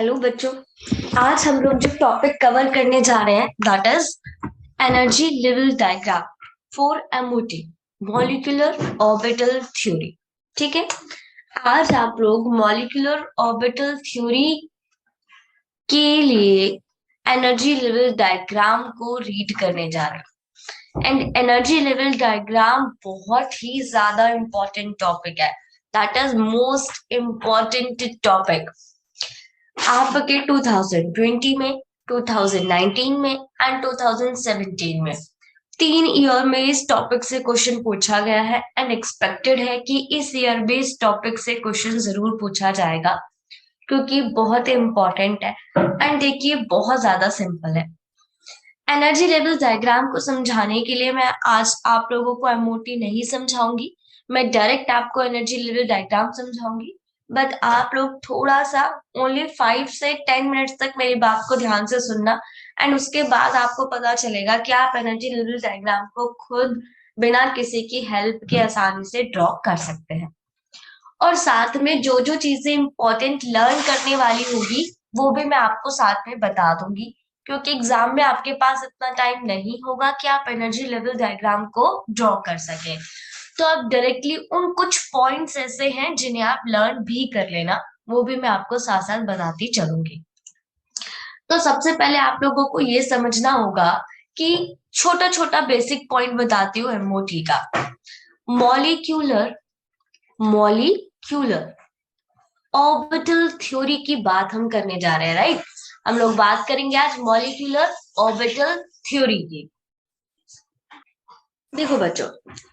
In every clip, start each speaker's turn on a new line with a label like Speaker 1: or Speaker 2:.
Speaker 1: Hello बच्चों। आज हम लोग जो टॉपिक कवर करने जा रहे हैं that is energy level diagram for MOT, molecular orbital theory. ठीक है, आज आप लोग मॉलिक्यूलर ऑर्बिटल थ्योरी के लिए एनर्जी लेवल डायग्राम को रीड करने जा रहे हैं। एंड एनर्जी लेवल डायग्राम बहुत ही ज्यादा इंपॉर्टेंट टॉपिक है, that is most important topic. आपके 2020 में, 2019 में एंड 2017 में 3 ईयर में इस टॉपिक से क्वेश्चन पूछा गया है एंड एक्सपेक्टेड है कि इस ईयर भी इस टॉपिक से क्वेश्चन जरूर पूछा जाएगा, क्योंकि बहुत इंपॉर्टेंट है एंड देखिए बहुत ज्यादा सिंपल है। एनर्जी लेवल डायग्राम को समझाने के लिए मैं आज आप लोगों को एमओटी नहीं समझाऊंगी, मैं डायरेक्ट आपको एनर्जी लेवल डायग्राम समझाऊंगी। बट आप लोग थोड़ा सा ओनली 5 से 10 मिनट्स तक मेरी बात को ध्यान से सुनना एंड उसके बाद आपको पता चलेगा कि आप एनर्जी लेवल डायग्राम को खुद बिना किसी की हेल्प के आसानी से ड्रॉ कर सकते हैं। और साथ में जो जो चीजें इंपॉर्टेंट लर्न करने वाली होगी वो भी मैं आपको साथ में बता दूंगी, क्योंकि एग्जाम में आपके पास इतना टाइम नहीं होगा कि आप एनर्जी लेवल डायग्राम को ड्रॉ कर सकें। तो अब डायरेक्टली उन कुछ पॉइंट्स ऐसे हैं जिन्हें आप लर्न भी कर लेना, वो भी मैं आपको साथ साथ बताती चलूंगी। तो सबसे पहले आप लोगों को ये समझना होगा कि छोटा छोटा बेसिक पॉइंट बताती हूँ एमओटी का। मॉलिक्यूलर मॉलिक्यूलर ऑर्बिटल थ्योरी की बात हम करने जा रहे हैं, राइट। हम लोग बात करेंगे आज मॉलिक्यूलर ऑर्बिटल थ्योरी की। देखो बच्चों,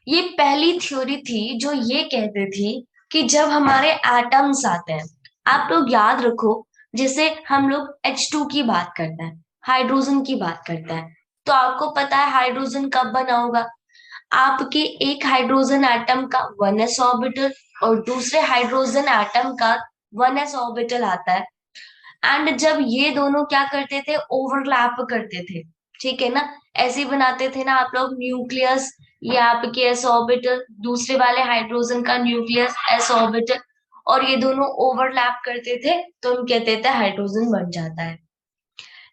Speaker 1: ये पहली थ्योरी थी जो ये कहते थी कि जब हमारे एटम्स आते हैं, आप लोग याद रखो, जैसे हम लोग H2 की बात करते हैं, हाइड्रोजन की बात करते हैं, तो आपको पता है हाइड्रोजन कब बना होगा। आपके एक हाइड्रोजन एटम का 1s ऑर्बिटल और दूसरे हाइड्रोजन एटम का 1s ऑर्बिटल आता है। एंड जब ये दोनों क्या करते थे, ओवरलैप करते थे, ठीक है ना। ऐसे ही बनाते थे ना आप लोग न्यूक्लियस, ये आपके एस ऑर्बिटल, दूसरे वाले हाइड्रोजन का न्यूक्लियस एस ऑर्बिटल, और ये दोनों ओवरलैप करते थे तो हम कहते थे हाइड्रोजन बन जाता है।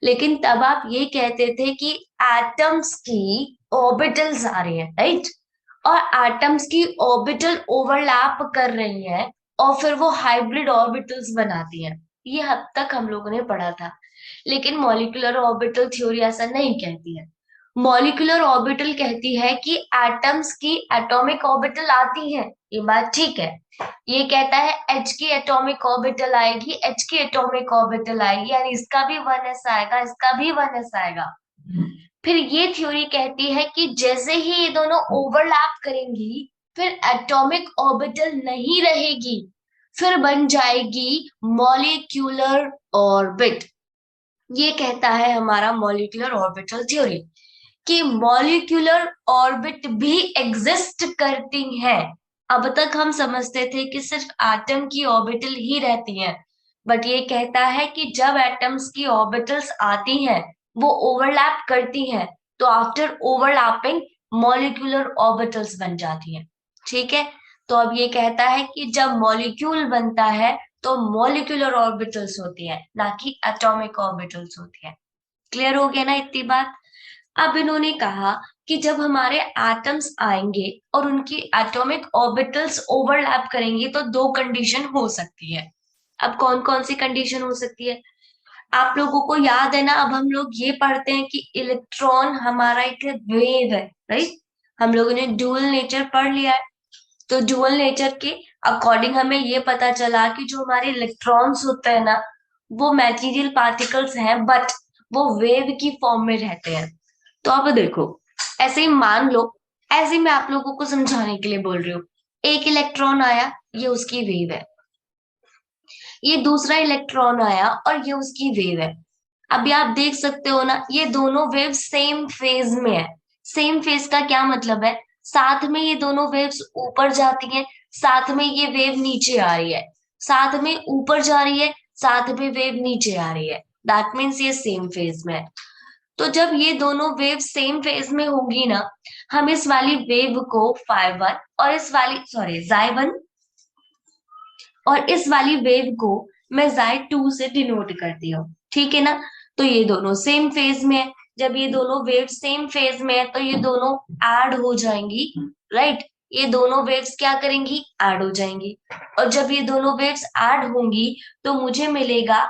Speaker 1: लेकिन तब आप ये कहते थे कि एटम्स की ऑर्बिटल्स आ रही है, राइट, और एटम्स की ऑर्बिटल ओवरलैप कर रही है और फिर वो हाइब्रिड ऑर्बिटल्स बनाती हैं। ये हद तक हम लोगों ने पढ़ा था। लेकिन मॉलिक्यूलर ऑर्बिटल थ्योरी ऐसा नहीं कहती है। मॉलिक्यूलर ऑर्बिटल कहती है कि एटम्स की एटॉमिक ऑर्बिटल आती है, ये बात ठीक है। ये कहता है एच की एटॉमिक ऑर्बिटल आएगी, एच की एटॉमिक ऑर्बिटल आएगी, यानी इसका भी 1s आएगा, इसका भी 1s आएगा। फिर ये थ्योरी कहती है कि जैसे ही ये दोनों ओवरलैप करेंगी फिर एटॉमिक ऑर्बिटल नहीं रहेगी, फिर बन जाएगी मॉलिक्यूलर ऑर्बिट। ये कहता है हमारा मॉलिक्यूलर ऑर्बिटल थ्योरी कि मॉलिक्यूलर ऑर्बिट भी एग्जिस्ट करती हैं। अब तक हम समझते थे कि सिर्फ एटम की ऑर्बिटल ही रहती हैं, बट ये कहता है कि जब एटम्स की ऑर्बिटल्स आती हैं, वो ओवरलैप करती हैं, तो आफ्टर ओवरलैपिंग मॉलिक्यूलर ऑर्बिटल्स बन जाती हैं। ठीक है, तो अब ये कहता है कि जब मॉलिक्यूल बनता है तो मॉलिक्यूलर ऑर्बिटल्स होती है, ना कि एटॉमिक ऑर्बिटल्स होती है। क्लियर हो गया ना इतनी बात। अब इन्होंने कहा कि जब हमारे एटम्स आएंगे और उनकी एटॉमिक ऑर्बिटल्स ओवरलैप करेंगी तो दो कंडीशन हो सकती है। अब कौन कौन सी कंडीशन हो सकती है, आप लोगों को याद है ना। अब हम लोग ये पढ़ते हैं कि इलेक्ट्रॉन हमारा एक वेव है, राइट। हम लोगों ने ड्यूअल नेचर पढ़ लिया है। तो ड्यूअल नेचर के अकॉर्डिंग हमें ये पता चला कि जो हमारे इलेक्ट्रॉन्स होते हैं ना, वो मैटेरियल पार्टिकल्स हैं बट वो वेव की फॉर्म में रहते हैं। तो अब देखो, ऐसे ही मान लो, ऐसे ही मैं आप लोगों को समझाने के लिए बोल रही हूँ। एक इलेक्ट्रॉन आया, ये उसकी वेव है। ये दूसरा इलेक्ट्रॉन आया और ये उसकी वेव है। अभी आप देख सकते हो ना, ये दोनों वेव सेम फेज में है। सेम फेज का क्या मतलब है, साथ में ये दोनों वेव्स ऊपर जाती हैं, साथ में ये वेव नीचे आ रही है, साथ में ऊपर जा रही है, साथ में वेव नीचे आ रही है। दैट मीन्स ये सेम फेज में है। तो जब ये दोनों वेव सेम फेज में होगी ना, हम इस वाली वेव को phi1 और इस वाली, सॉरी, xi1, और इस वाली वेव को मैं Zi2 से डिनोट करती हूँ, ठीक है ना। तो ये दोनों सेम फेज में है, जब ये दोनों वेव सेम फेज में है तो ये दोनों ऐड हो जाएंगी, राइट। ये दोनों वेव्स क्या करेंगी, ऐड हो जाएंगी। और जब ये दोनों वेव्स ऐड होंगी तो मुझे मिलेगा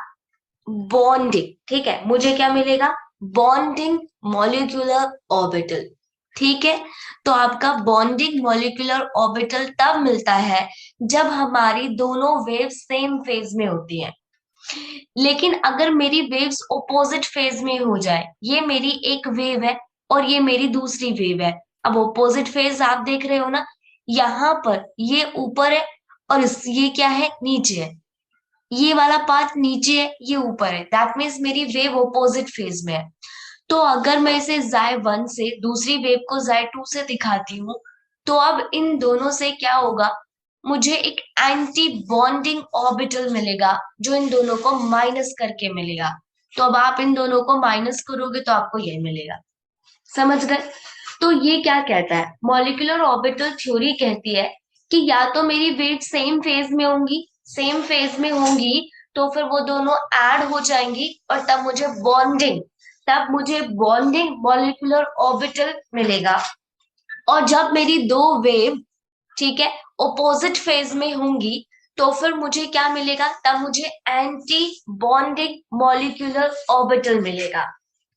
Speaker 1: बॉन्डिंग, ठीक है, मुझे क्या मिलेगा, बॉन्डिंग मॉलिक्यूलर ऑर्बिटल, ठीक है। तो आपका बॉन्डिंग मॉलिक्यूलर ऑर्बिटल तब मिलता है जब हमारी दोनों वेव सेम फेज में होती हैं। लेकिन अगर मेरी वेव्स ऑपोजिट फेज में हो जाए, ये मेरी एक वेव है और ये मेरी दूसरी वेव है। अब ऑपोजिट फेज आप देख रहे हो ना, यहाँ पर ये ऊपर है और ये क्या है, नीचे है। ये वाला पार्ट नीचे है, ये ऊपर है, दैट मीन्स मेरी वेव ऑपोजिट फेज में है। तो अगर मैं इसे Zi1 से दूसरी वेव को Zi2 से दिखाती हूँ, तो अब इन दोनों से क्या होगा, मुझे एक एंटी बॉन्डिंग ऑर्बिटल मिलेगा जो इन दोनों को माइनस करके मिलेगा। तो अब आप इन दोनों को माइनस करोगे तो आपको ये मिलेगा, समझ गए। तो ये क्या कहता है, मॉलिक्यूलर ऑर्बिटल थ्योरी कहती है कि या तो मेरी वेव सेम फेज में होंगी, सेम फेज में होंगी तो फिर वो दोनों ऐड हो जाएंगी और तब मुझे बॉन्डिंग मॉलिक्यूलर ऑर्बिटल मिलेगा। और जब मेरी दो वेव, ठीक है, ऑपोजिट फेज में होंगी तो फिर मुझे क्या मिलेगा, तब मुझे एंटी बॉन्डिंग मॉलिक्यूलर ऑर्बिटल मिलेगा।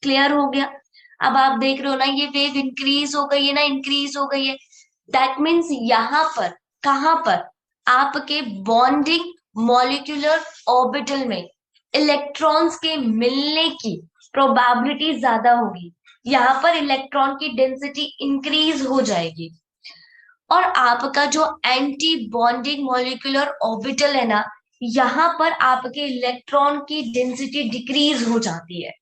Speaker 1: क्लियर हो गया। अब आप देख रहे हो ना, ये वेव इंक्रीज हो गई है ना, इंक्रीज हो गई है। दैट मीन्स यहाँ पर, कहां पर, आपके बॉन्डिंग मॉलिक्यूलर ऑर्बिटल में इलेक्ट्रॉन्स के मिलने की प्रोबेबिलिटी ज्यादा होगी। यहाँ पर इलेक्ट्रॉन की डेंसिटी इंक्रीज हो जाएगी और आपका जो एंटी बॉन्डिंग मॉलिक्यूलर ऑर्बिटल है ना, यहाँ पर आपके इलेक्ट्रॉन की डेंसिटी डिक्रीज हो जाती है।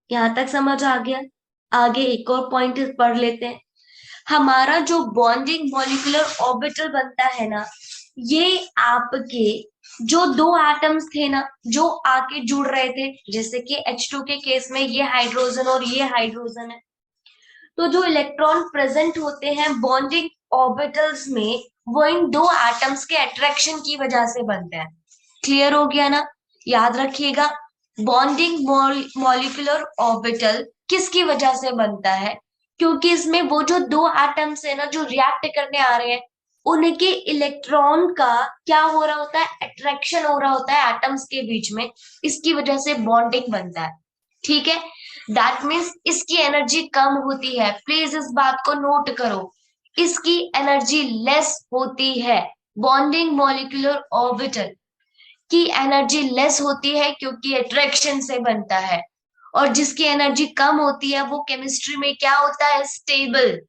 Speaker 1: यहां तक समझ आ गया। आगे एक और पॉइंट पढ़ लेते हैं। हमारा जो बॉन्डिंग मॉलिक्यूलर ऑर्बिटल बनता है ना, ये आपके जो दो एटम्स थे ना, जो आके जुड़ रहे थे, जैसे कि H2 के केस में ये हाइड्रोजन और ये हाइड्रोजन है, तो जो इलेक्ट्रॉन प्रेजेंट होते हैं बॉन्डिंग ऑर्बिटल्स में, वो इन दो एटम्स के अट्रैक्शन की वजह से बनते हैं। क्लियर हो गया ना। याद रखिएगा, बॉन्डिंग मॉलिक्यूलर ऑर्बिटल किसकी वजह से बनता है, क्योंकि इसमें वो जो दो एटम्स है ना, जो रिएक्ट करने आ रहे हैं, उनके इलेक्ट्रॉन का क्या हो रहा होता है, अट्रैक्शन हो रहा होता है एटम्स के बीच में। इसकी वजह से बॉन्डिंग बनता है, ठीक है। दैट मीन्स इसकी एनर्जी कम होती है, प्लीज इस बात को नोट करो, इसकी एनर्जी लेस होती है। बॉन्डिंग मॉलिक्यूलर ऑर्बिटल की एनर्जी लेस होती है क्योंकि अट्रैक्शन से बनता है। और जिसकी एनर्जी कम होती है वो केमिस्ट्री में क्या होता है, स्टेबल,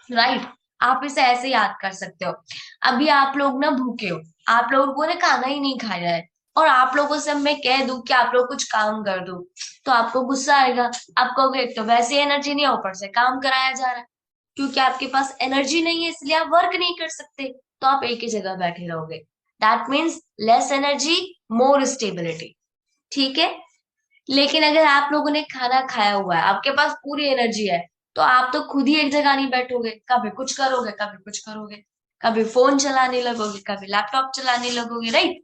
Speaker 1: राइट। आप इसे ऐसे याद कर सकते हो। अभी आप लोग ना भूखे हो, आप लोगों ने खाना ही नहीं खाया है, और आप लोगों से मैं कह दूं कि आप लोग कुछ काम कर दो, तो आपको गुस्सा आएगा। आप कहोगे एक तो वैसे एनर्जी नहीं है, ऊपर से काम कराया जा रहा है। क्योंकि आपके पास एनर्जी नहीं है इसलिए आप वर्क नहीं कर सकते, तो आप एक ही जगह बैठे रहोगे। That means less energy, more stability, ठीक है। लेकिन अगर आप लोगों ने खाना खाया हुआ है, आपके पास पूरी एनर्जी है, तो आप तो खुद ही एक जगह नहीं बैठोगे, कभी कुछ करोगे, कभी कुछ करोगे, कभी फोन चलाने लगोगे, कभी लैपटॉप चलाने लगोगे, राइट।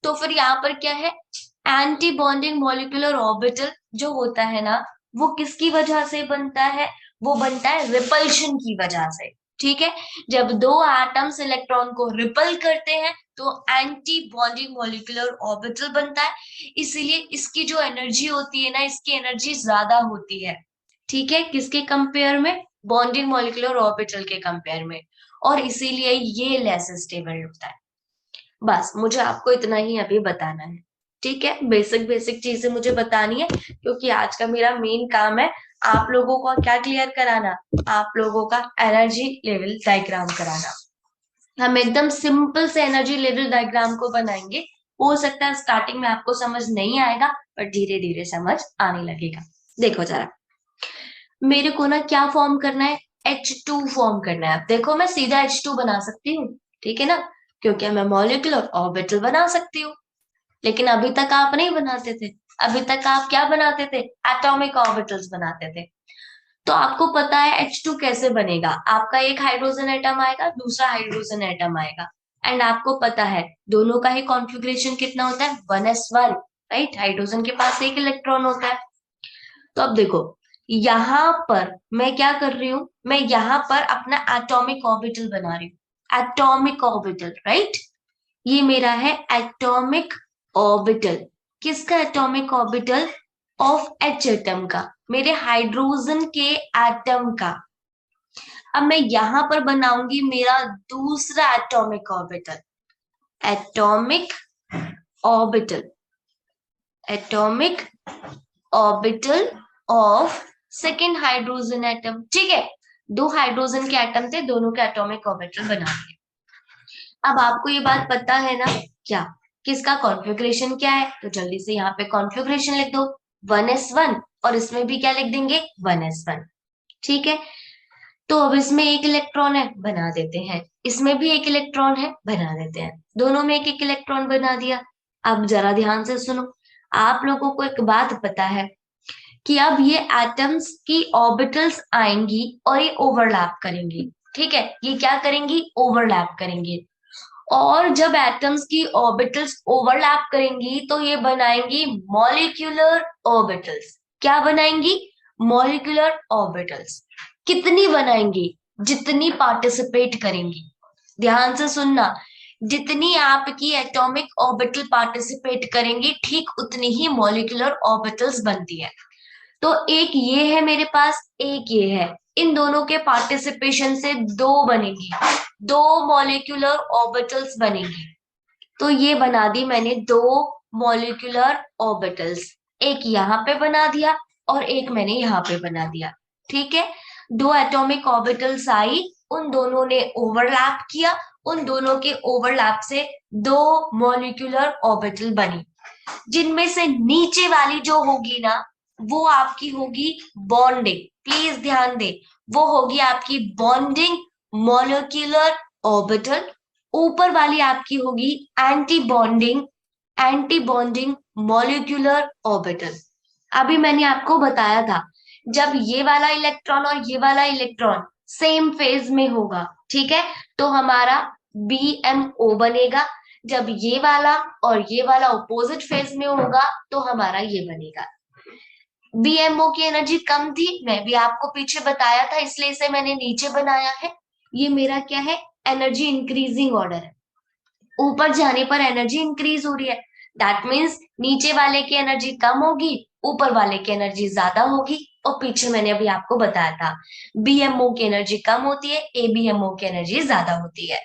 Speaker 1: तो फिर यहाँ पर क्या है, एंटी बॉन्डिंग मॉलिक्यूलर ऑर्बिटल जो होता है ना, वो किसकी वजह से बनता है, वो बनता है रिपल्शन की वजह से, ठीक है। जब दो एटम्स इलेक्ट्रॉन को रिपल करते हैं तो एंटी बॉन्डिंग मॉलिक्यूलर ऑर्बिटल बनता है। इसीलिए इसकी जो एनर्जी होती है ना, इसकी एनर्जी ज्यादा होती है, ठीक है, किसके कंपेयर में, बॉन्डिंग मॉलिक्यूलर ऑर्बिटल के कंपेयर में। और इसीलिए ये लेस स्टेबल होता है। बस मुझे आपको इतना ही अभी बताना है, ठीक है। बेसिक बेसिक चीजें मुझे बतानी है क्योंकि आज का मेरा मेन काम है आप लोगों को क्या क्लियर कराना, आप लोगों का एनर्जी लेवल डायग्राम कराना। हम एकदम सिंपल से एनर्जी लेवल डायग्राम को बनाएंगे। हो सकता है स्टार्टिंग में आपको समझ नहीं आएगा, पर धीरे धीरे समझ आने लगेगा। देखो जरा, मेरे को ना क्या फॉर्म करना है, H2 फॉर्म करना है। देखो मैं सीधा H2 बना सकती हूँ, ठीक है ना, क्योंकि मैं मॉलिक्यूलर ऑर्बिटल बना सकती हूँ। लेकिन अभी तक आप नहीं बनाते थे, अभी तक आप क्या बनाते थे, एटॉमिक ऑर्बिटल्स बनाते थे। तो आपको पता है H2 कैसे बनेगा, आपका एक हाइड्रोजन एटम आएगा, दूसरा हाइड्रोजन एटम आएगा, एंड आपको पता है दोनों का ही कॉन्फ़िगरेशन कितना होता है, 1s1, राइट। हाइड्रोजन के पास एक इलेक्ट्रॉन होता है। तो अब देखो, यहां पर मैं क्या कर रही हूं, मैं यहां पर अपना एटॉमिक ऑर्बिटल बना रही हूँ, एटॉमिक ऑर्बिटल, राइट। ये मेरा है एटॉमिक ऑर्बिटल। किसका atomic orbital? Of H atom का, मेरे हाइड्रोजन के एटम का। अब मैं यहां पर बनाऊंगी मेरा दूसरा atomic orbital, atomic orbital, atomic orbital of second hydrogen atom. ठीक है, दो हाइड्रोजन के एटम थे, दोनों के एटॉमिक ऑर्बिटल बना दिए। अब आपको ये बात पता है ना क्या, किसका कॉन्फ़िगरेशन क्या है? तो जल्दी से यहाँ पे कॉन्फ़िगरेशन लिख दो, 1s1, और इसमें भी क्या लिख देंगे, 1s1। ठीक है, तो अब इसमें एक इलेक्ट्रॉन है, बना देते हैं। इसमें भी एक इलेक्ट्रॉन है, बना देते हैं। दोनों में एक एक इलेक्ट्रॉन बना दिया। अब जरा ध्यान से सुनो, आप लोगों को एक बात पता है कि अब ये एटम्स की ऑर्बिटल्स आएंगी और ये ओवरलैप करेंगी। ठीक है, ये क्या करेंगी, ओवरलैप करेंगी। और जब एटम्स की ऑर्बिटल्स ओवरलैप करेंगी तो ये बनाएंगी मॉलिक्यूलर ऑर्बिटल्स। क्या बनाएंगी, मॉलिक्यूलर ऑर्बिटल्स। कितनी बनाएंगी, जितनी पार्टिसिपेट करेंगी। ध्यान से सुनना, जितनी आपकी एटॉमिक ऑर्बिटल पार्टिसिपेट करेंगी ठीक उतनी ही मॉलिक्यूलर ऑर्बिटल्स बनती है। तो एक ये है मेरे पास, एक ये है, इन दोनों के पार्टिसिपेशन से दो बनेंगी, दो मॉलिक्यूलर ऑर्बिटल्स बनेंगी। तो ये बना दी मैंने दो मॉलिक्यूलर ऑर्बिटल्स, एक यहाँ पे बना दिया और एक मैंने यहाँ पे बना दिया। ठीक है, दो एटॉमिक ऑर्बिटल्स आई, उन दोनों ने ओवरलैप किया, उन दोनों के ओवरलैप से दो मॉलिक्यूलर ऑर्बिटल बनी, जिनमें से नीचे वाली जो होगी ना वो आपकी होगी बॉन्डिंग। प्लीज ध्यान दे, वो होगी आपकी बॉन्डिंग मॉलिक्यूलर ऑर्बिटल। ऊपर वाली आपकी होगी anti bonding, anti bonding molecular orbital. अभी मैंने आपको बताया था, जब ये वाला इलेक्ट्रॉन और ये वाला इलेक्ट्रॉन सेम फेज में होगा, ठीक है, तो हमारा BMO बनेगा। जब ये वाला और ये वाला ऑपोजिट फेज में होगा तो हमारा ये बनेगा। BMO की एनर्जी कम थी, मैं भी आपको पीछे बताया था, इसलिए इसे मैंने नीचे बनाया है। ये मेरा क्या है, एनर्जी इंक्रीजिंग ऑर्डर है। ऊपर जाने पर एनर्जी इंक्रीज हो रही है, दैट मीन्स नीचे वाले की एनर्जी कम होगी, ऊपर वाले की एनर्जी ज्यादा होगी। और पीछे मैंने अभी आपको बताया था, BMO की एनर्जी कम होती है, ABMO की एनर्जी ज्यादा होती है।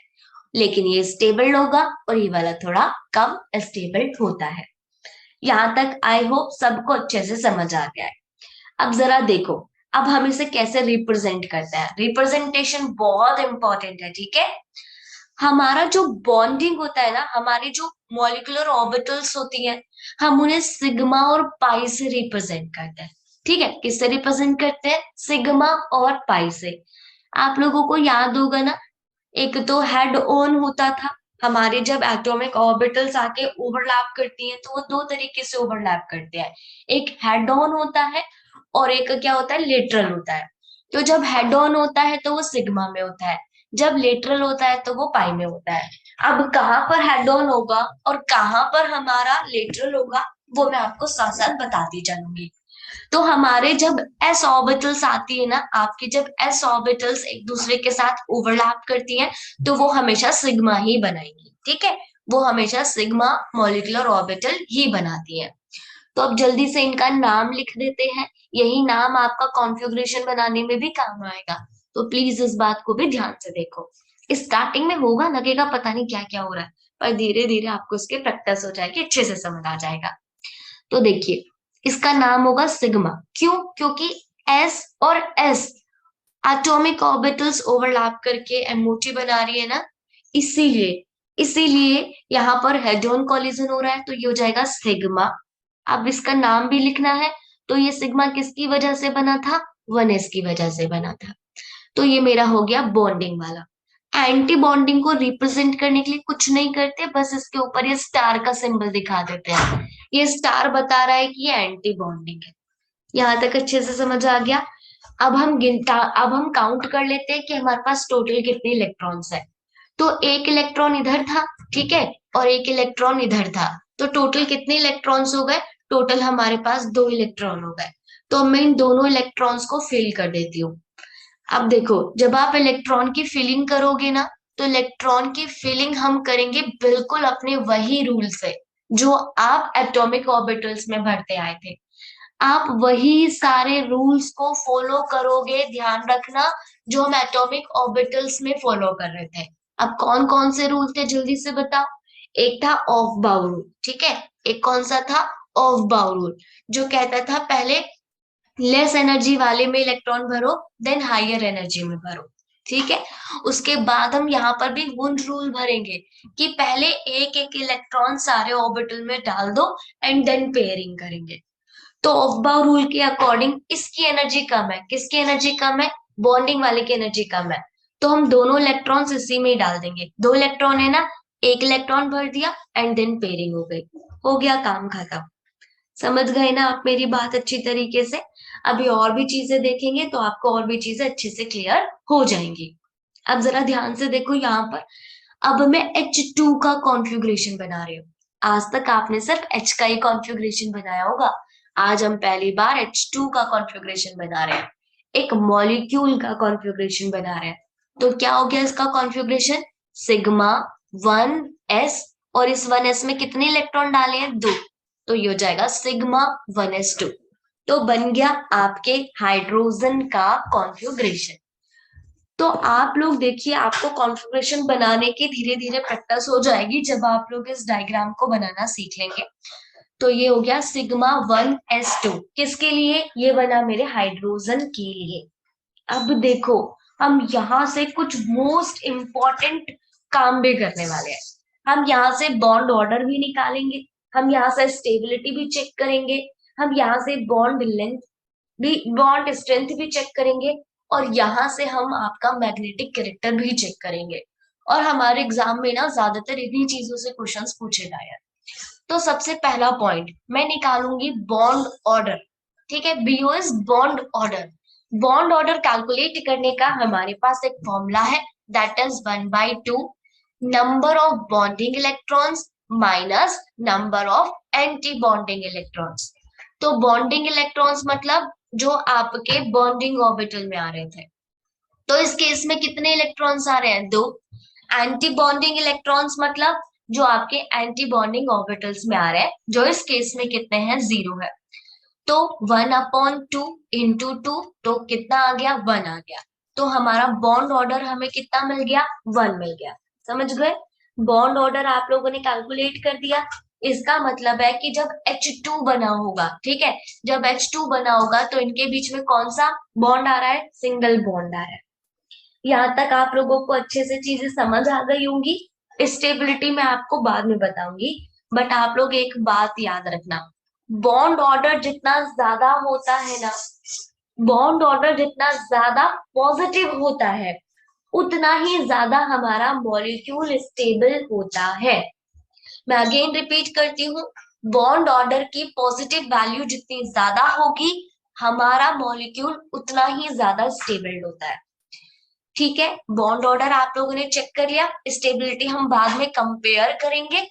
Speaker 1: लेकिन ये स्टेबल होगा और ये वाला थोड़ा कम स्टेबल होता है। यहां तक आई होप सबको अच्छे से समझ आ गया है। अब जरा देखो, अब हम इसे कैसे रिप्रेजेंट करते हैं। रिप्रेजेंटेशन बहुत इंपॉर्टेंट है, ठीक है। हमारा जो बॉन्डिंग होता है ना, हमारी जो मॉलिक्यूलर ऑर्बिटल्स होती हैं, हम उन्हें सिग्मा और पाई से रिप्रेजेंट करते हैं। ठीक है, किससे रिप्रेजेंट करते हैं, सिग्मा और पाई से। आप लोगों को याद होगा ना, एक तो हेड ऑन होता था, हमारे जब एटॉमिक ऑर्बिटल्स आके ओवरलैप करती हैं तो वो दो तरीके से ओवरलैप करते हैं, एक हेड ऑन होता है और एक क्या होता है, लेटरल होता है। तो जब हेड ऑन होता है तो वो सिग्मा में होता है, जब लेटरल होता है तो वो पाई में होता है। अब कहाँ पर हेड ऑन होगा और कहाँ पर हमारा लेटरल होगा वो मैं आपको साथ साथ बताती चलूंगी। तो हमारे जब एस ऑर्बिटल्स आती है ना आपकी, जब एस ऑर्बिटल्स एक दूसरे के साथ ओवरलैप करती हैं तो वो हमेशा सिग्मा ही बनाएंगी। ठीक है, वो हमेशा सिग्मा मॉलिक्यूलर ऑर्बिटल ही बनाती है। तो अब जल्दी से इनका नाम लिख देते हैं, यही नाम आपका कॉन्फ़िगरेशन बनाने में भी काम आएगा। तो प्लीज इस बात को भी ध्यान से देखो। स्टार्टिंग में होगा, लगेगा पता नहीं क्या क्या हो रहा है, पर धीरे धीरे आपको इसके प्रैक्टिस हो जाएगी, अच्छे से समझ आ जाएगा। तो देखिए, इसका नाम होगा सिग्मा। क्यों? क्योंकि एस और एस एटॉमिक ऑर्बिटल्स ओवरलैप करके एमओटी बना रही है ना, इसीलिए इसीलिए यहाँ पर हेड ऑन कोलिजन हो रहा है, तो ये हो जाएगा सिग्मा। अब इसका नाम भी लिखना है, तो ये सिग्मा किसकी वजह से बना था, 1s की वजह से बना था। तो ये मेरा हो गया बॉन्डिंग वाला। एंटी बॉन्डिंग को रिप्रेजेंट करने के लिए कुछ नहीं करते, बस इसके ऊपर ये स्टार का सिंबल दिखा देते हैं। ये स्टार बता रहा है कि ये एंटी बॉन्डिंग है। यहाँ तक अच्छे से समझ आ गया। अब हम काउंट कर लेते हैं कि हमारे पास टोटल कितने इलेक्ट्रॉन्स है। तो एक इलेक्ट्रॉन इधर था, ठीक है, और एक इलेक्ट्रॉन इधर था, तो टोटल कितने इलेक्ट्रॉन्स हो गए? टोटल हमारे पास 2 इलेक्ट्रॉन हो गए। तो मैं इन दोनों इलेक्ट्रॉन्स को फिल कर देती हूँ। अब देखो, जब आप इलेक्ट्रॉन की फिलिंग करोगे ना, तो इलेक्ट्रॉन की फिलिंग हम करेंगे बिल्कुल अपने वही रूल से जो आप एटॉमिक ऑर्बिटल्स में भरते आए थे। आप वही सारे रूल्स को फॉलो करोगे, ध्यान रखना, जो हम एटॉमिक ऑर्बिटल्स में फॉलो कर रहे थे। अब कौन कौन से रूल थे, जल्दी से बताओ। एक था ऑफ बाउ रूल, ठीक है। एक कौन सा था? ऑफ बाउ रूल, जो कहता था पहले लेस एनर्जी वाले में इलेक्ट्रॉन भरो, देन हायर एनर्जी में भरो, ठीक है। उसके बाद हम यहाँ पर भी वुंड रूल भरेंगे कि पहले एक एक इलेक्ट्रॉन सारे ऑर्बिटल में डाल दो एंड देन पेयरिंग करेंगे। तो ऑफ-बाउ रूल के अकॉर्डिंग इसकी एनर्जी कम है, किसकी एनर्जी कम है? बॉन्डिंग वाले की एनर्जी कम है, तो हम दोनों इलेक्ट्रॉन्स इसी में ही डाल देंगे। 2 इलेक्ट्रॉन है ना, एक इलेक्ट्रॉन भर दिया एंड देन पेयरिंग हो गई, हो गया काम खत्म। समझ गए ना आप मेरी बात अच्छी तरीके से? अभी और भी चीजें देखेंगे तो आपको और भी चीजें अच्छे से क्लियर हो जाएंगी। अब जरा ध्यान से देखो यहाँ पर। अब मैं H2 का कॉन्फ़िगरेशन बना रही हूँ। आज तक आपने सिर्फ H का ही कॉन्फ़िगरेशन बनाया होगा। आज हम पहली बार H2 का कॉन्फ़िगरेशन बना रहे हैं, एक मॉलिक्यूल का कॉन्फ़िगरेशन बना रहे हैं। तो क्या हो गया इसका कॉन्फ़िगरेशन? सिग्मा 1s, और इस 1s में कितने इलेक्ट्रॉन डाले हैं? 2। तो ये हो जाएगा सिग्मा 1s2। तो बन गया आपके हाइड्रोजन का कॉन्फ़िगरेशन। तो आप लोग देखिए, आपको कॉन्फ़िगरेशन बनाने की धीरे धीरे प्रैक्टिस हो जाएगी जब आप लोग इस डायग्राम को बनाना सीख लेंगे। तो ये हो गया सिग्मा 1s2, किसके लिए? ये बना मेरे हाइड्रोजन के लिए। अब देखो, हम यहाँ से कुछ मोस्ट इंपॉर्टेंट काम भी करने वाले हैं। हम यहाँ से बॉन्ड ऑर्डर भी निकालेंगे, हम यहाँ से स्टेबिलिटी भी चेक करेंगे, हम यहाँ से बॉन्ड लेंथ भी, बॉन्ड स्ट्रेंथ भी चेक करेंगे, और यहाँ से हम आपका मैग्नेटिक कैरेक्टर भी चेक करेंगे। और हमारे एग्जाम में ना ज्यादातर इन्हीं चीजों से क्वेश्चंस पूछे गए हैं। तो सबसे पहला पॉइंट मैं निकालूंगी बॉन्ड ऑर्डर, ठीक है। BO is bond order. Bond order calculate करने का हमारे पास एक फॉर्मूला है, that is 1/2 number of bonding electrons minus number of anti bonding electrons. तो बॉन्डिंग इलेक्ट्रॉन्स मतलब जो आपके बॉन्डिंग ऑर्बिटल में आ रहे थे, तो इस केस में कितने इलेक्ट्रॉन्स आ रहे हैं? 2। एंटी बॉन्डिंग इलेक्ट्रॉन्स मतलब जो आपके एंटी बॉन्डिंग ऑर्बिटल्स में आ रहे हैं, जो इस केस में कितने हैं? 0 है। तो 1/2 इंटू 2, तो कितना आ गया? 1 आ गया। तो हमारा बॉन्ड ऑर्डर हमें कितना मिल गया? 1 मिल गया। समझ गए? बॉन्ड ऑर्डर आप लोगों ने कैलकुलेट कर दिया। इसका मतलब है कि जब H2 बना होगा, ठीक है, जब H2 बना होगा तो इनके बीच में कौन सा बॉन्ड आ रहा है? सिंगल बॉन्ड आ रहा है। यहाँ तक आप लोगों को अच्छे से चीजें समझ आ गई होंगी। स्टेबिलिटी मैं आपको बाद में बताऊंगी, बट आप लोग एक बात याद रखना, बॉन्ड ऑर्डर जितना ज्यादा होता है ना, बॉन्ड ऑर्डर जितना ज्यादा पॉजिटिव होता है, उतना ही ज्यादा हमारा मॉलिक्यूल स्टेबल होता है। मैं अगेन रिपीट करती हूँ, बॉन्ड ऑर्डर की पॉजिटिव वैल्यू जितनी ज्यादा होगी, हमारा मॉलिक्यूल उतना ही ज्यादा स्टेबल होता है। ठीक है, बॉन्ड ऑर्डर आप लोगों ने चेक कर लिया, स्टेबिलिटी हम बाद में कंपेयर करेंगे।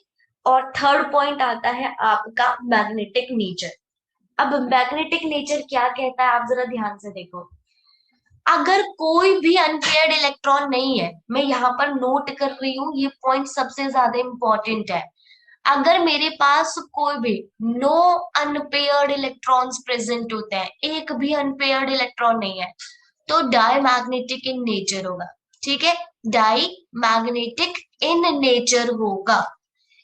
Speaker 1: और थर्ड पॉइंट आता है आपका मैग्नेटिक नेचर। अब मैग्नेटिक नेचर क्या कहता है, आप जरा ध्यान से देखो। अगर कोई भी अनपेयर्ड इलेक्ट्रॉन नहीं है, मैं यहाँ पर नोट कर रही हूँ, ये पॉइंट सबसे ज्यादा इंपॉर्टेंट है। अगर मेरे पास कोई भी नो अनपेयर्ड इलेक्ट्रॉन्स प्रेजेंट होते हैं, एक भी अनपेयर्ड इलेक्ट्रॉन नहीं है, तो डाई मैग्नेटिक इन नेचर होगा। ठीक है, डाई मैग्नेटिक इन नेचर होगा।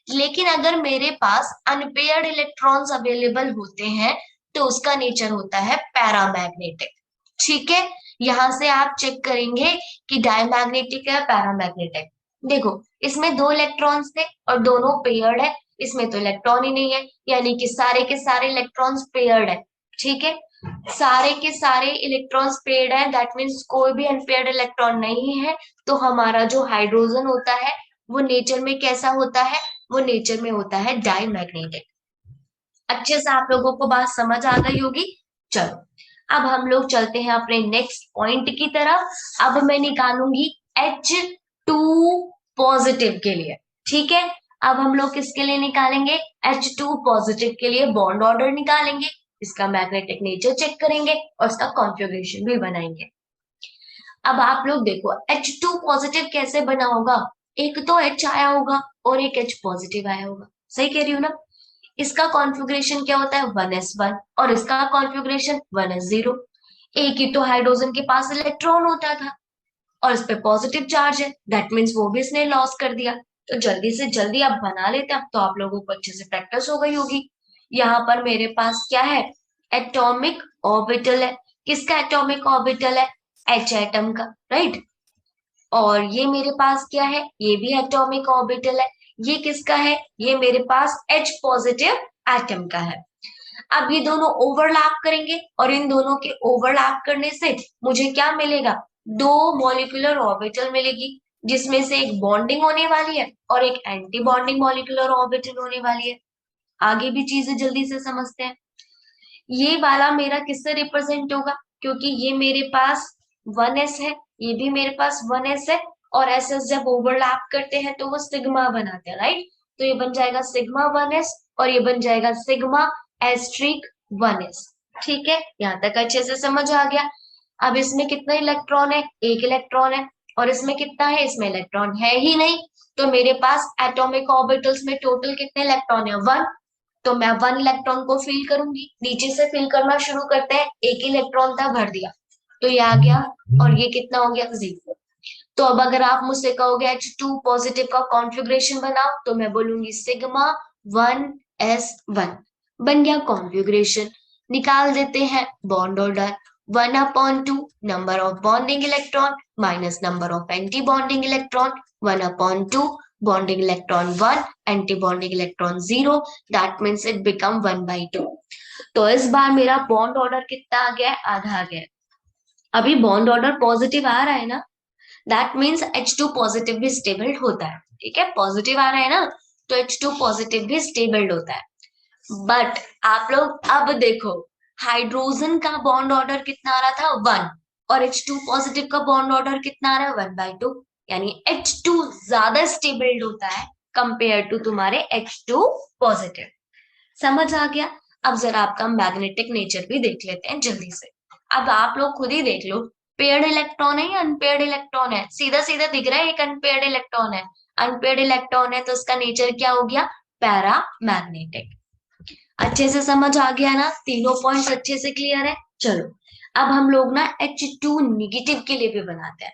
Speaker 1: लेकिन अगर मेरे पास अनपेयर्ड इलेक्ट्रॉन्स अवेलेबल होते हैं, तो उसका नेचर होता है पैरामैग्नेटिक। ठीक है, यहां से आप चेक करेंगे कि डायमैग्नेटिक है पैरामैग्नेटिक। देखो, इसमें 2 इलेक्ट्रॉन्स थे और दोनों पेयर्ड है, इसमें तो इलेक्ट्रॉन ही नहीं है, यानी कि सारे के सारे इलेक्ट्रॉन्स पेयर्ड है। ठीक है, सारे के सारे इलेक्ट्रॉन्स पेयर्ड है, दैट मीन्स कोई भी अनपेयर्ड इलेक्ट्रॉन नहीं है। तो हमारा जो हाइड्रोजन होता है वो नेचर में कैसा होता है? वो नेचर में होता है डायमैग्नेटिक। अच्छे से आप लोगों को बात समझ आ गई होगी। चलो, अब हम लोग चलते हैं अपने नेक्स्ट पॉइंट की तरफ। अब मैं निकालूंगी H2 पॉजिटिव के लिए। ठीक है, अब हम लोग किसके लिए निकालेंगे? H2 पॉजिटिव के लिए बॉन्ड ऑर्डर निकालेंगे, इसका मैग्नेटिक नेचर चेक करेंगे और इसका कॉन्फ़िगरेशन भी बनाएंगे। अब आप लोग देखो H2 पॉजिटिव कैसे बना होगा? एक तो H आया होगा और एक H पॉजिटिव आया होगा, सही कह रही हूँ ना? इसका कॉन्फ़िगरेशन क्या होता है? 1s1 और इसका कॉन्फ़िगरेशन 1s0। एक ही तो हाइड्रोजन के पास इलेक्ट्रॉन होता था और इस पे पॉजिटिव चार्ज है, दैट मीन्स वो भी इसने लॉस कर दिया। तो जल्दी से जल्दी आप बना लेते, अब तो आप लोगों को अच्छे से प्रैक्टिस हो गई होगी। यहाँ पर मेरे पास क्या है? एटॉमिक ऑर्बिटल है। किसका एटॉमिक ऑर्बिटल है? H एटम का, राइट। और ये मेरे पास क्या है? ये भी एटॉमिक ऑर्बिटल है। ये किसका है? ये मेरे पास H पॉजिटिव एटम का है। अब ये दोनों ओवरलैप करेंगे और इन दोनों के ओवरलैप करने से मुझे क्या मिलेगा? दो मॉलिक्यूलर ऑर्बिटल मिलेगी, जिसमें से एक बॉन्डिंग होने वाली है और एक एंटी बॉन्डिंग मॉलिक्यूलर ऑर्बिटल होने वाली है। आगे भी चीजें जल्दी से समझते हैं। ये वाला मेरा किससे रिप्रेजेंट होगा? क्योंकि ये मेरे पास 1s है, ये भी मेरे पास 1s है, और एसएस जब ओवरलैप करते हैं तो वो सिग्मा बनाते हैं, राइट। तो ये बन जाएगा सिग्मा 1s और ये बन जाएगा सिग्मा एस्ट्रिक 1s। ठीक है, यहाँ तक अच्छे से समझ आ गया। अब इसमें कितना इलेक्ट्रॉन है? एक इलेक्ट्रॉन है। और इसमें कितना है? इसमें इलेक्ट्रॉन है ही नहीं। तो मेरे पास एटॉमिक ऑर्बिटल्स में टोटल कितने इलेक्ट्रॉन है? 1। तो मैं 1 इलेक्ट्रॉन को फिल करूंगी, नीचे से फिल करना शुरू करते हैं। एक इलेक्ट्रॉन था, भर दिया, तो ये आ गया। और ये कितना हो गया? 0। तो अब अगर आप मुझसे कहोगे H2 पॉजिटिव का कॉन्फ़िगरेशन बनाओ, तो मैं बोलूंगी सिग्मा 1s1। बन गया कॉन्फ़िगरेशन। निकाल देते हैं bond order. 1/2 number of bonding electron minus number of anti bonding electron. 1/2 bonding electron 1, anti bonding electron 0, that means it become 1/2। तो इस बार मेरा बॉन्ड ऑर्डर कितना आ गया है? आधा आ गया है। अभी बॉन्ड ऑर्डर पॉजिटिव आ रहा है ना, दैट मीन्स H2 पॉजिटिव भी स्टेबल होता है। ठीक है, पॉजिटिव आ रहा है ना, तो H2 पॉजिटिव भी स्टेबल होता है। बट आप लोग अब देखो, हाइड्रोजन का बॉन्ड ऑर्डर कितना आ रहा था? 1। और H2 पॉजिटिव का बॉन्ड ऑर्डर कितना आ रहा है? 1/2। यानी H2 ज्यादा स्टेबल होता है कंपेयर टू तुम्हारे H2 पॉजिटिव। समझ आ गया? अब जरा आपका मैग्नेटिक नेचर भी देख लेते हैं जल्दी से। अब आप लोग खुद ही देख लो, पेयर्ड इलेक्ट्रॉन है या अनपेयर्ड इलेक्ट्रॉन है? सीधा सीधा दिख रहा है एक अनपेयर्ड इलेक्ट्रॉन है। अनपेयर्ड इलेक्ट्रॉन है तो उसका नेचर क्या हो गया? Para magnetic. अच्छे से समझ आ गया ना? तीनों पॉइंट्स अच्छे से क्लियर है। चलो, अब हम लोग ना H2 नेगेटिव के लिए भी बनाते हैं।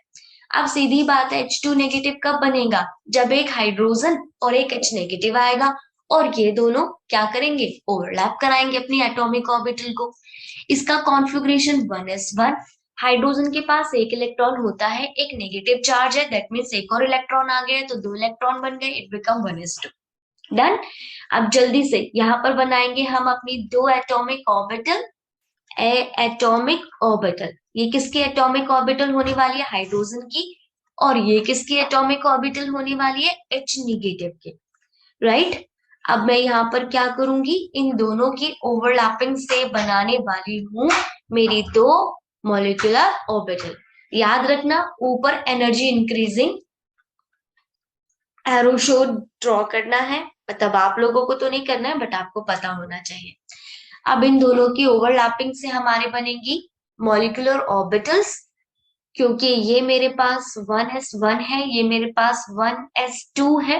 Speaker 1: अब सीधी बात है, H2 नेगेटिव कब बनेगा? जब एक हाइड्रोजन और एक H नेगेटिव आएगा और ये दोनों क्या करेंगे? ओवरलैप कराएंगे अपनी एटॉमिक ऑर्बिटल को। इसका कॉन्फ़िगरेशन 1s1। हाइड्रोजन के पास एक इलेक्ट्रॉन होता है, एक नेगेटिव चार्ज है, दैट मीन्स एक और इलेक्ट्रॉन आ गया, तो दो इलेक्ट्रॉन बन गए, इट बिकम 1s2। डन। अब जल्दी से यहाँ पर बनाएंगे हम अपनी दो एटॉमिक ऑर्बिटल। एटॉमिक ऑर्बिटल, ये किसकी एटॉमिक ऑर्बिटल होने वाली है? हाइड्रोजन की। और ये किसकी एटॉमिक ऑर्बिटल होने वाली है? H निगेटिव की, राइट। अब मैं यहाँ पर क्या करूंगी? इन दोनों की ओवरलैपिंग से बनाने वाली हूं मेरी दो मॉलिक्यूलर ऑर्बिटल। याद रखना, ऊपर energy increasing arrow show draw करना है, मतलब आप लोगों को तो नहीं करना है, बट आपको पता होना चाहिए। अब इन दोनों की ओवरलैपिंग से हमारे बनेगी मॉलिक्यूलर ऑर्बिटल्स। क्योंकि ये मेरे पास 1s1 है, ये मेरे पास 1s2 है,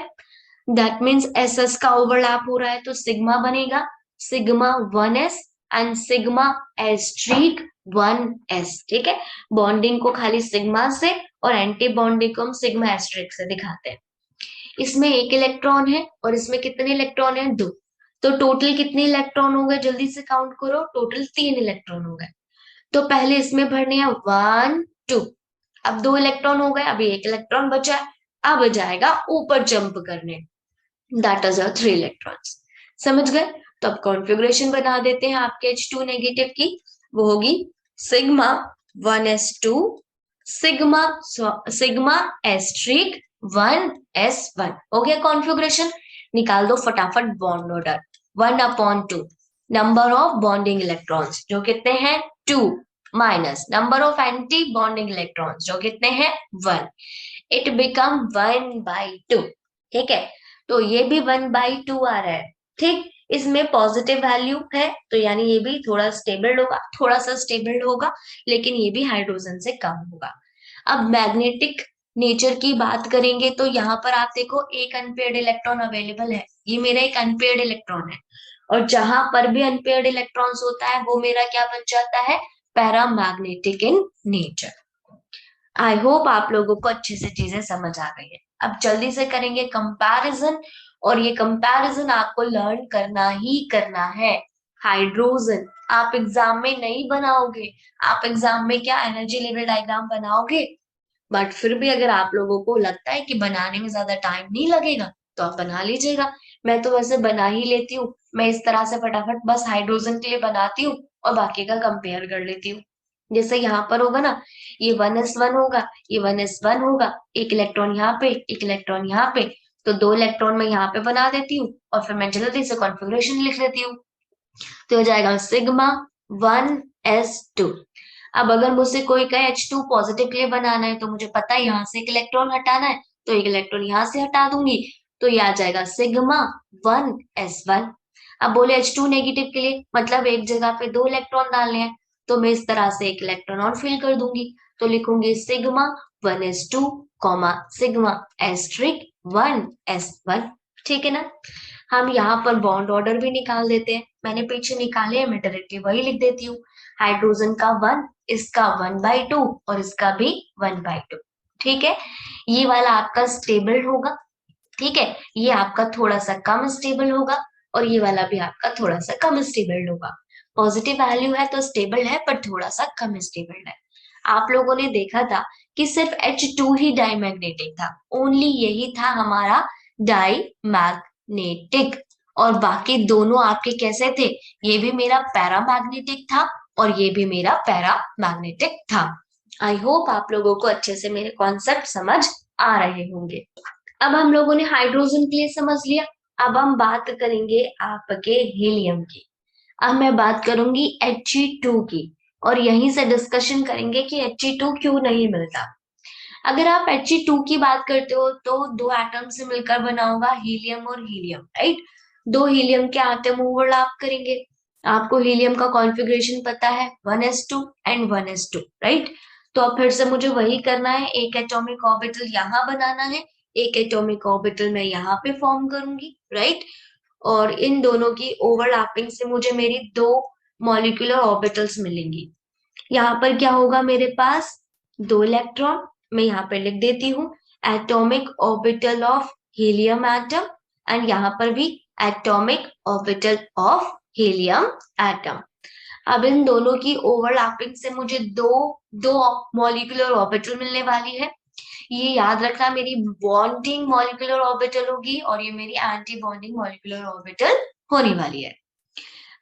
Speaker 1: दैट मीन्स एस का ओवरलैप हो रहा है, तो सिग्मा बनेगा sigma 1s and sigma asterisk 1s। ठीक है, बॉन्डिंग को खाली सिग्मा से और एंटी बॉन्डिंग को हम सिग्मा एस्ट्रिक से दिखाते हैं। इसमें एक इलेक्ट्रॉन है और इसमें कितने इलेक्ट्रॉन है? 2। तो टोटल कितने इलेक्ट्रॉन हो गए? जल्दी से काउंट करो, टोटल 3 इलेक्ट्रॉन हो गए। तो पहले इसमें भरने हैं 1 2। अब 2 इलेक्ट्रॉन हो गए, अभी एक इलेक्ट्रॉन बचा है, अब जाएगा ऊपर जंप करने, दैट इज 3 इलेक्ट्रॉन्स। समझ गए? तो अब कॉन्फ़िगरेशन बना देते हैं आपके H2 नेगेटिव की। वो होगी sigma 1s2 sigma sigma asterisk 1s1। हो गया कॉन्फ़िगरेशन। निकाल दो फटाफट bond order. 1/2 number of bonding electrons जो कितने हैं? 2, minus number of anti bonding electrons जो कितने हैं? 1। It become 1/2। ठीक है, तो ये भी 1/2 आ रहा है। ठीक, इसमें पॉजिटिव वैल्यू है तो यानी ये भी थोड़ा स्टेबल होगा, थोड़ा सा स्टेबल होगा, लेकिन ये भी हाइड्रोजन से कम होगा। अब मैग्नेटिक नेचर की बात करेंगे तो यहाँ पर आप देखो एक अनपेयर्ड इलेक्ट्रॉन अवेलेबल है, ये मेरा एक अनपेयर्ड इलेक्ट्रॉन है, और जहां पर भी अनपेयर्ड इलेक्ट्रॉन्स होता है वो मेरा क्या बन जाता है, paramagnetic in nature. I hope आप लोगों को अच्छे से चीजें समझ आ गई है। अब जल्दी से करेंगे कंपैरिजन, और ये कंपैरिजन आपको लर्न करना ही करना है। हाइड्रोजन आप एग्जाम में नहीं बनाओगे, आप एग्जाम में क्या एनर्जी लेवल डायग्राम बनाओगे, बट फिर भी अगर आप लोगों को लगता है कि बनाने में ज्यादा टाइम नहीं लगेगा तो आप बना लीजिएगा। मैं तो वैसे बना ही लेती हूँ, मैं इस तरह से फटाफट बस हाइड्रोजन के लिए बनाती हूँ और बाकी का कंपेयर कर लेती हूँ। जैसे यहाँ पर होगा ना, ये 1s1 होगा, ये 1s1 होगा, एक इलेक्ट्रॉन यहाँ पे, एक इलेक्ट्रॉन यहाँ पे, तो 2 इलेक्ट्रॉन मैं यहाँ पे बना देती हूँ और फिर मैं जल्दी से कॉन्फ़िगरेशन लिख लेती हूँ। तो हो जाएगा सिग्मा 1s2। अब अगर मुझसे कोई कहे H2 पॉजिटिव के लिए बनाना है तो मुझे पता है यहाँ से एक इलेक्ट्रॉन हटाना है, तो एक इलेक्ट्रॉन यहाँ से हटा दूंगी, तो ये आ जाएगा सिग्मा 1s1। अब बोले H2 नेगेटिव के लिए, मतलब एक जगह पे 2 इलेक्ट्रॉन डालने हैं, तो मैं इस तरह से एक इलेक्ट्रॉन और फिल कर दूंगी, तो लिखूंगी sigma 1s2 comma sigma asterisk 1s1। ठीक है ना। हम यहाँ पर बॉन्ड ऑर्डर भी निकाल देते हैं, मैंने पीछे निकाले हैं, मैं डायरेक्टली वही लिख देती हूँ। हाइड्रोजन का 1, इसका 1/2 और इसका भी 1/2। ठीक है, ये वाला आपका स्टेबल होगा। ठीक है, ये आपका थोड़ा सा कम स्टेबल होगा, और ये वाला भी आपका थोड़ा सा कम स्टेबल होगा। पॉजिटिव वैल्यू है तो स्टेबल है, पर थोड़ा सा कम स्टेबल है। आप लोगों ने देखा था कि सिर्फ H2 ही डाईमैग्नेटिक था, ओनली यही था हमारा डाईमैग्नेटिक, और बाकी दोनों आपके कैसे थे, ये भी मेरा पैरामैग्नेटिक था और ये भी मेरा पैरामैग्नेटिक था। आई होप आप लोगों को अच्छे से मेरे कॉन्सेप्ट समझ आ रहे होंगे। अब हम लोगों ने हाइड्रोजन के लिए समझ लिया, अब हम बात करेंगे आपके हीलियम की। अब मैं बात करूंगी He2 की, और यहीं से डिस्कशन करेंगे कि He2 क्यों नहीं मिलता। अगर आप He2 की बात करते हो तो 2 एटम से मिलकर बना होगा हीलियम और हीलियम, राइट। 2 हीलियम के एटम ओवरलैप करेंगे। आपको हीलियम का कॉन्फ़िगरेशन पता है, 1s2 एंड 1s2, राइट। तो अब फिर से मुझे वही करना है, एक एटॉमिक ऑर्बिटल यहाँ बनाना है, एक एटॉमिक ऑर्बिटल मैं यहाँ पे फॉर्म करूंगी, राइट। और इन दोनों की ओवरलैपिंग से मुझे मेरी 2 मॉलिक्यूलर ऑर्बिटल्स मिलेंगी। यहाँ पर क्या होगा मेरे पास, 2 इलेक्ट्रॉन, मैं यहाँ पे लिख देती हूँ atomic orbital of helium atom, and यहाँ पर भी atomic orbital of helium atom. अब इन दोनों की ओवरलैपिंग से मुझे दो दो मॉलिक्यूलर ऑर्बिटल मिलने वाली है। ये याद रखना, मेरी बॉन्डिंग मॉलिक्यूलर ऑर्बिटल होगी और ये मेरी एंटी बॉन्डिंग मॉलिक्यूलर ऑर्बिटल होने वाली है।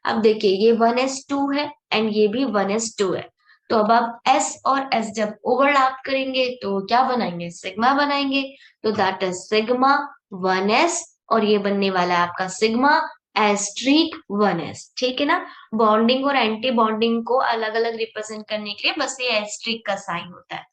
Speaker 1: अब देखिए ये 1s2 है एंड ये भी 1s2 है, तो अब आप s और s जब ओवरलैप करेंगे तो क्या बनाएंगे, सिग्मा बनाएंगे। तो दैट इज सिग्मा 1s, और ये बनने वाला है आपका सिग्मा एस्ट्रिक 1s। ठीक है ना, बॉन्डिंग और एंटी बॉन्डिंग को अलग अलग रिप्रेजेंट करने के लिए बस ये एस्ट्रिक का साइन होता है।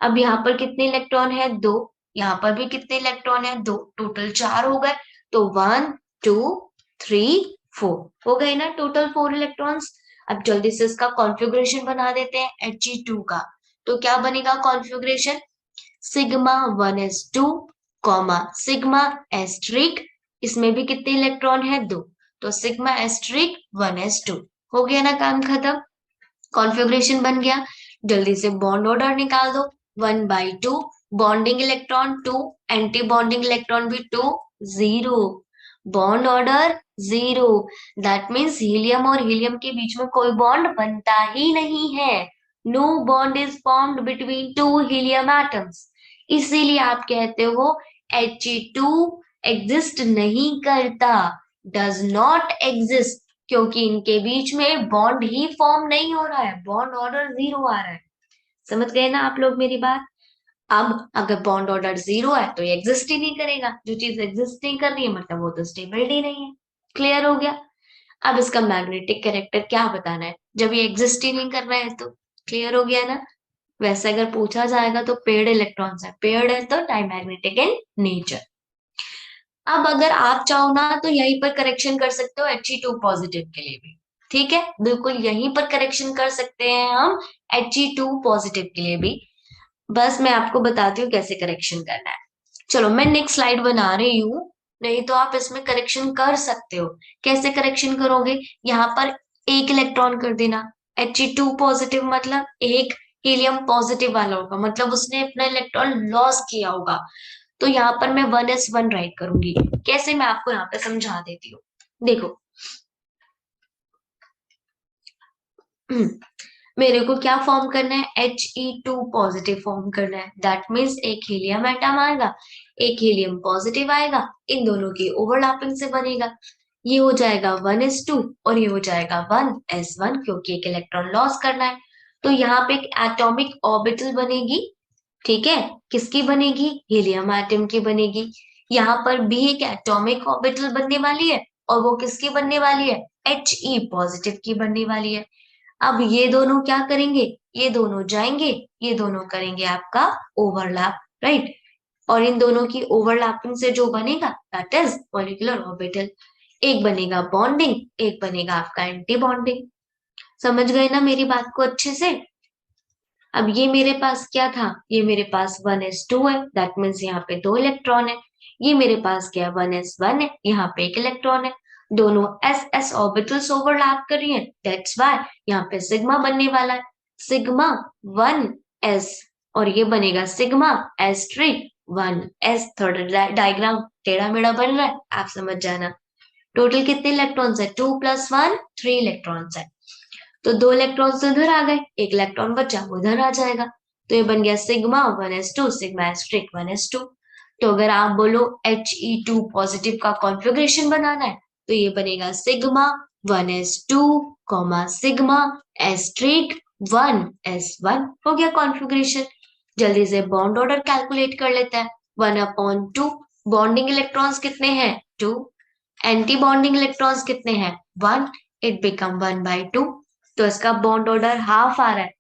Speaker 1: अब यहाँ पर कितने इलेक्ट्रॉन है, 2, यहाँ पर भी कितने इलेक्ट्रॉन है, 2, टोटल 4 हो गए। तो 1 2 3 4 हो गए ना, टोटल 4 इलेक्ट्रॉन्स। अब जल्दी से इसका कॉन्फ़िगरेशन बना देते हैं He2 का। तो क्या बनेगा configuration, sigma 1s2 comma sigma asterisk, इसमें भी कितने इलेक्ट्रॉन है, 2, तो सिग्मा एस्ट्रिक 1s2। हो गया ना काम खत्म, कॉन्फ़िगरेशन बन गया। जल्दी से बॉन्ड ऑर्डर निकाल दो, 1/2, bonding electron 2, anti bonding electron भी 2, 0, bond order 0। That means helium और हीलियम के बीच में कोई बॉन्ड बनता ही नहीं है। No bond is formed between 2 helium atoms. इसीलिए आप कहते हो He2 एग्जिस्ट नहीं करता, डज नॉट एग्जिस्ट, क्योंकि इनके बीच में बॉन्ड ही फॉर्म नहीं हो रहा है, बॉन्ड ऑर्डर 0 आ रहा है। समझ गए ना आप लोग मेरी बात। अब अगर बॉन्ड ऑर्डर 0 है तो ये एग्जिस्ट ही नहीं करेगा, जो चीज एग्जिस्ट नहीं कर रही है मतलब वो तो स्टेबल ही नहीं है। क्लियर हो गया। अब इसका मैग्नेटिक कैरेक्टर क्या बताना है, जब ये एग्जिस्ट ही नहीं कर रहा है तो। क्लियर हो गया ना। वैसे अगर पूछा जाएगा तो पेयर्ड इलेक्ट्रॉन्स है, पेयर्ड है तो डायमैग्नेटिक इन नेचर। अब अगर आप चाहो ना तो यहीं पर करेक्शन कर सकते हो He2 पॉजिटिव के लिए भी, ठीक है, बिल्कुल यहीं पर करेक्शन कर सकते हैं हम He2 पॉजिटिव के लिए भी। बस मैं आपको बताती हूँ कैसे करेक्शन करना है। चलो मैं नेक्स्ट स्लाइड बना रही हूँ, नहीं तो आप इसमें करेक्शन कर सकते हो। कैसे करेक्शन करोगे, यहाँ पर एक इलेक्ट्रॉन कर देना, He2 पॉजिटिव मतलब एक हीलियम पॉजिटिव वाला होगा, मतलब उसने अपना इलेक्ट्रॉन लॉस किया होगा। तो यहाँ पर मैं 1s1 राइट करूंगी। कैसे, मैं आपको यहाँ पे समझा देती हूँ। देखो मेरे को क्या फॉर्म करना है, He2 पॉजिटिव फॉर्म करना है। दैट मीन्स एक हीलियम एटम आएगा, एक हीलियम पॉजिटिव आएगा, इन दोनों की ओवरलैपिंग से बनेगा। ये हो जाएगा 1s2 और ये हो जाएगा 1s1, क्योंकि एक इलेक्ट्रॉन लॉस करना है। तो यहाँ पे एक एटॉमिक ऑर्बिटल बनेगी, ठीक है, किसकी बनेगी, हीलियम एटम की बनेगी। यहाँ पर भी एक एटॉमिक ऑर्बिटल बनने वाली है, और वो किसकी बनने वाली है, He पॉजिटिव की बनने वाली है। अब ये दोनों क्या करेंगे, ये दोनों जाएंगे, ये दोनों करेंगे आपका ओवरलैप, राइट। और इन दोनों की ओवरलैपिंग से जो बनेगा दैट इज मॉलिक्यूलर ऑर्बिटल। एक बनेगा बॉन्डिंग, एक बनेगा आपका एंटी बॉन्डिंग। समझ गए ना मेरी बात को अच्छे से। अब ये मेरे पास क्या था, ये मेरे पास 1s2 है, दैट मीन्स यहाँ पे दो इलेक्ट्रॉन है। ये मेरे पास क्या 1s1 है, यहाँ पे एक इलेक्ट्रॉन है। दोनों एस एस ऑर्बिटल्स ओवरलैप कर रही है, दैट्स व्हाई यहाँ पे सिग्मा बनने वाला है, सिग्मा 1s। और ये बनेगा सिग्मा एस्ट्रिक 1s। थोड़ा डायग्राम टेढ़ा मेढ़ा बन रहा है, आप समझ जाना। टोटल कितने इलेक्ट्रॉन्स है, 2 + 1 3 इलेक्ट्रॉन्स है। तो दो इलेक्ट्रॉन तो इधर आ गए, एक इलेक्ट्रॉन बचा वो उधर आ जाएगा। तो ये बन गया sigma 1s2, sigma asterisk 1s2। तो अगर आप बोलो He2 पॉजिटिव का कॉन्फ़िगरेशन बनाना है, तो ये बनेगा sigma 1s2 sigma asterisk 1s1। हो गया कॉन्फ़िगरेशन। जल्दी से बॉन्ड ऑर्डर कैलकुलेट कर लेते हैं। 1/2, बॉन्डिंग इलेक्ट्रॉन्स कितने हैं, 2। एंटी बॉन्डिंग इलेक्ट्रॉन्स कितने हैं, 1। It become 1/2। तो इसका बॉन्ड ऑर्डर हाफ आ रहा है,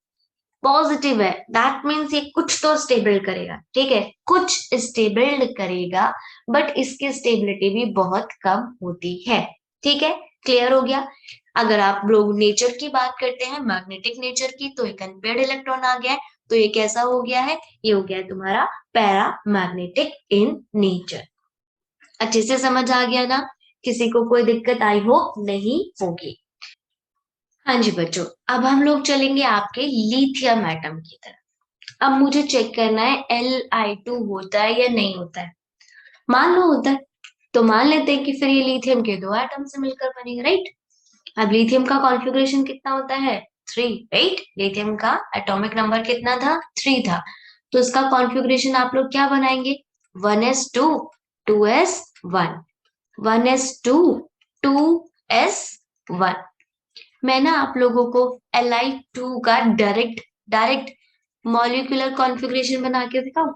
Speaker 1: पॉजिटिव है, दैट मीन्स ये कुछ तो स्टेबल करेगा, ठीक है, कुछ स्टेबल करेगा। बट इसकी स्टेबिलिटी भी बहुत कम होती है, ठीक है, क्लियर हो गया। अगर आप लोग नेचर की बात करते हैं, मैग्नेटिक नेचर की, तो एक अनपेयर्ड इलेक्ट्रॉन आ गया है, तो ये कैसा हो गया है, ये हो गया है तुम्हारा पैरा मैग्नेटिक इन नेचर। अच्छे से समझ आ गया ना, किसी को कोई दिक्कत आई हो नहीं होगी। हाँ जी बच्चों, अब हम लोग चलेंगे आपके लिथियम एटम की तरफ। अब मुझे चेक करना है Li2 होता है या नहीं होता है। मान लो होता है, तो मान लेते हैं कि फिर ये लिथियम के दो एटम से मिलकर बनेगा, राइट। अब लिथियम का कॉन्फ़िगरेशन कितना होता है, 3, राइट। लिथियम का एटॉमिक नंबर कितना था, 3 था। तो इसका कॉन्फ़िगरेशन आप लोग क्या बनाएंगे, 1s2 2s1, 1s2 2s1। मैं ना आप लोगों को Li2 का डायरेक्ट डायरेक्ट मॉलिक्यूलर कॉन्फ़िगरेशन बना के दिखाऊं।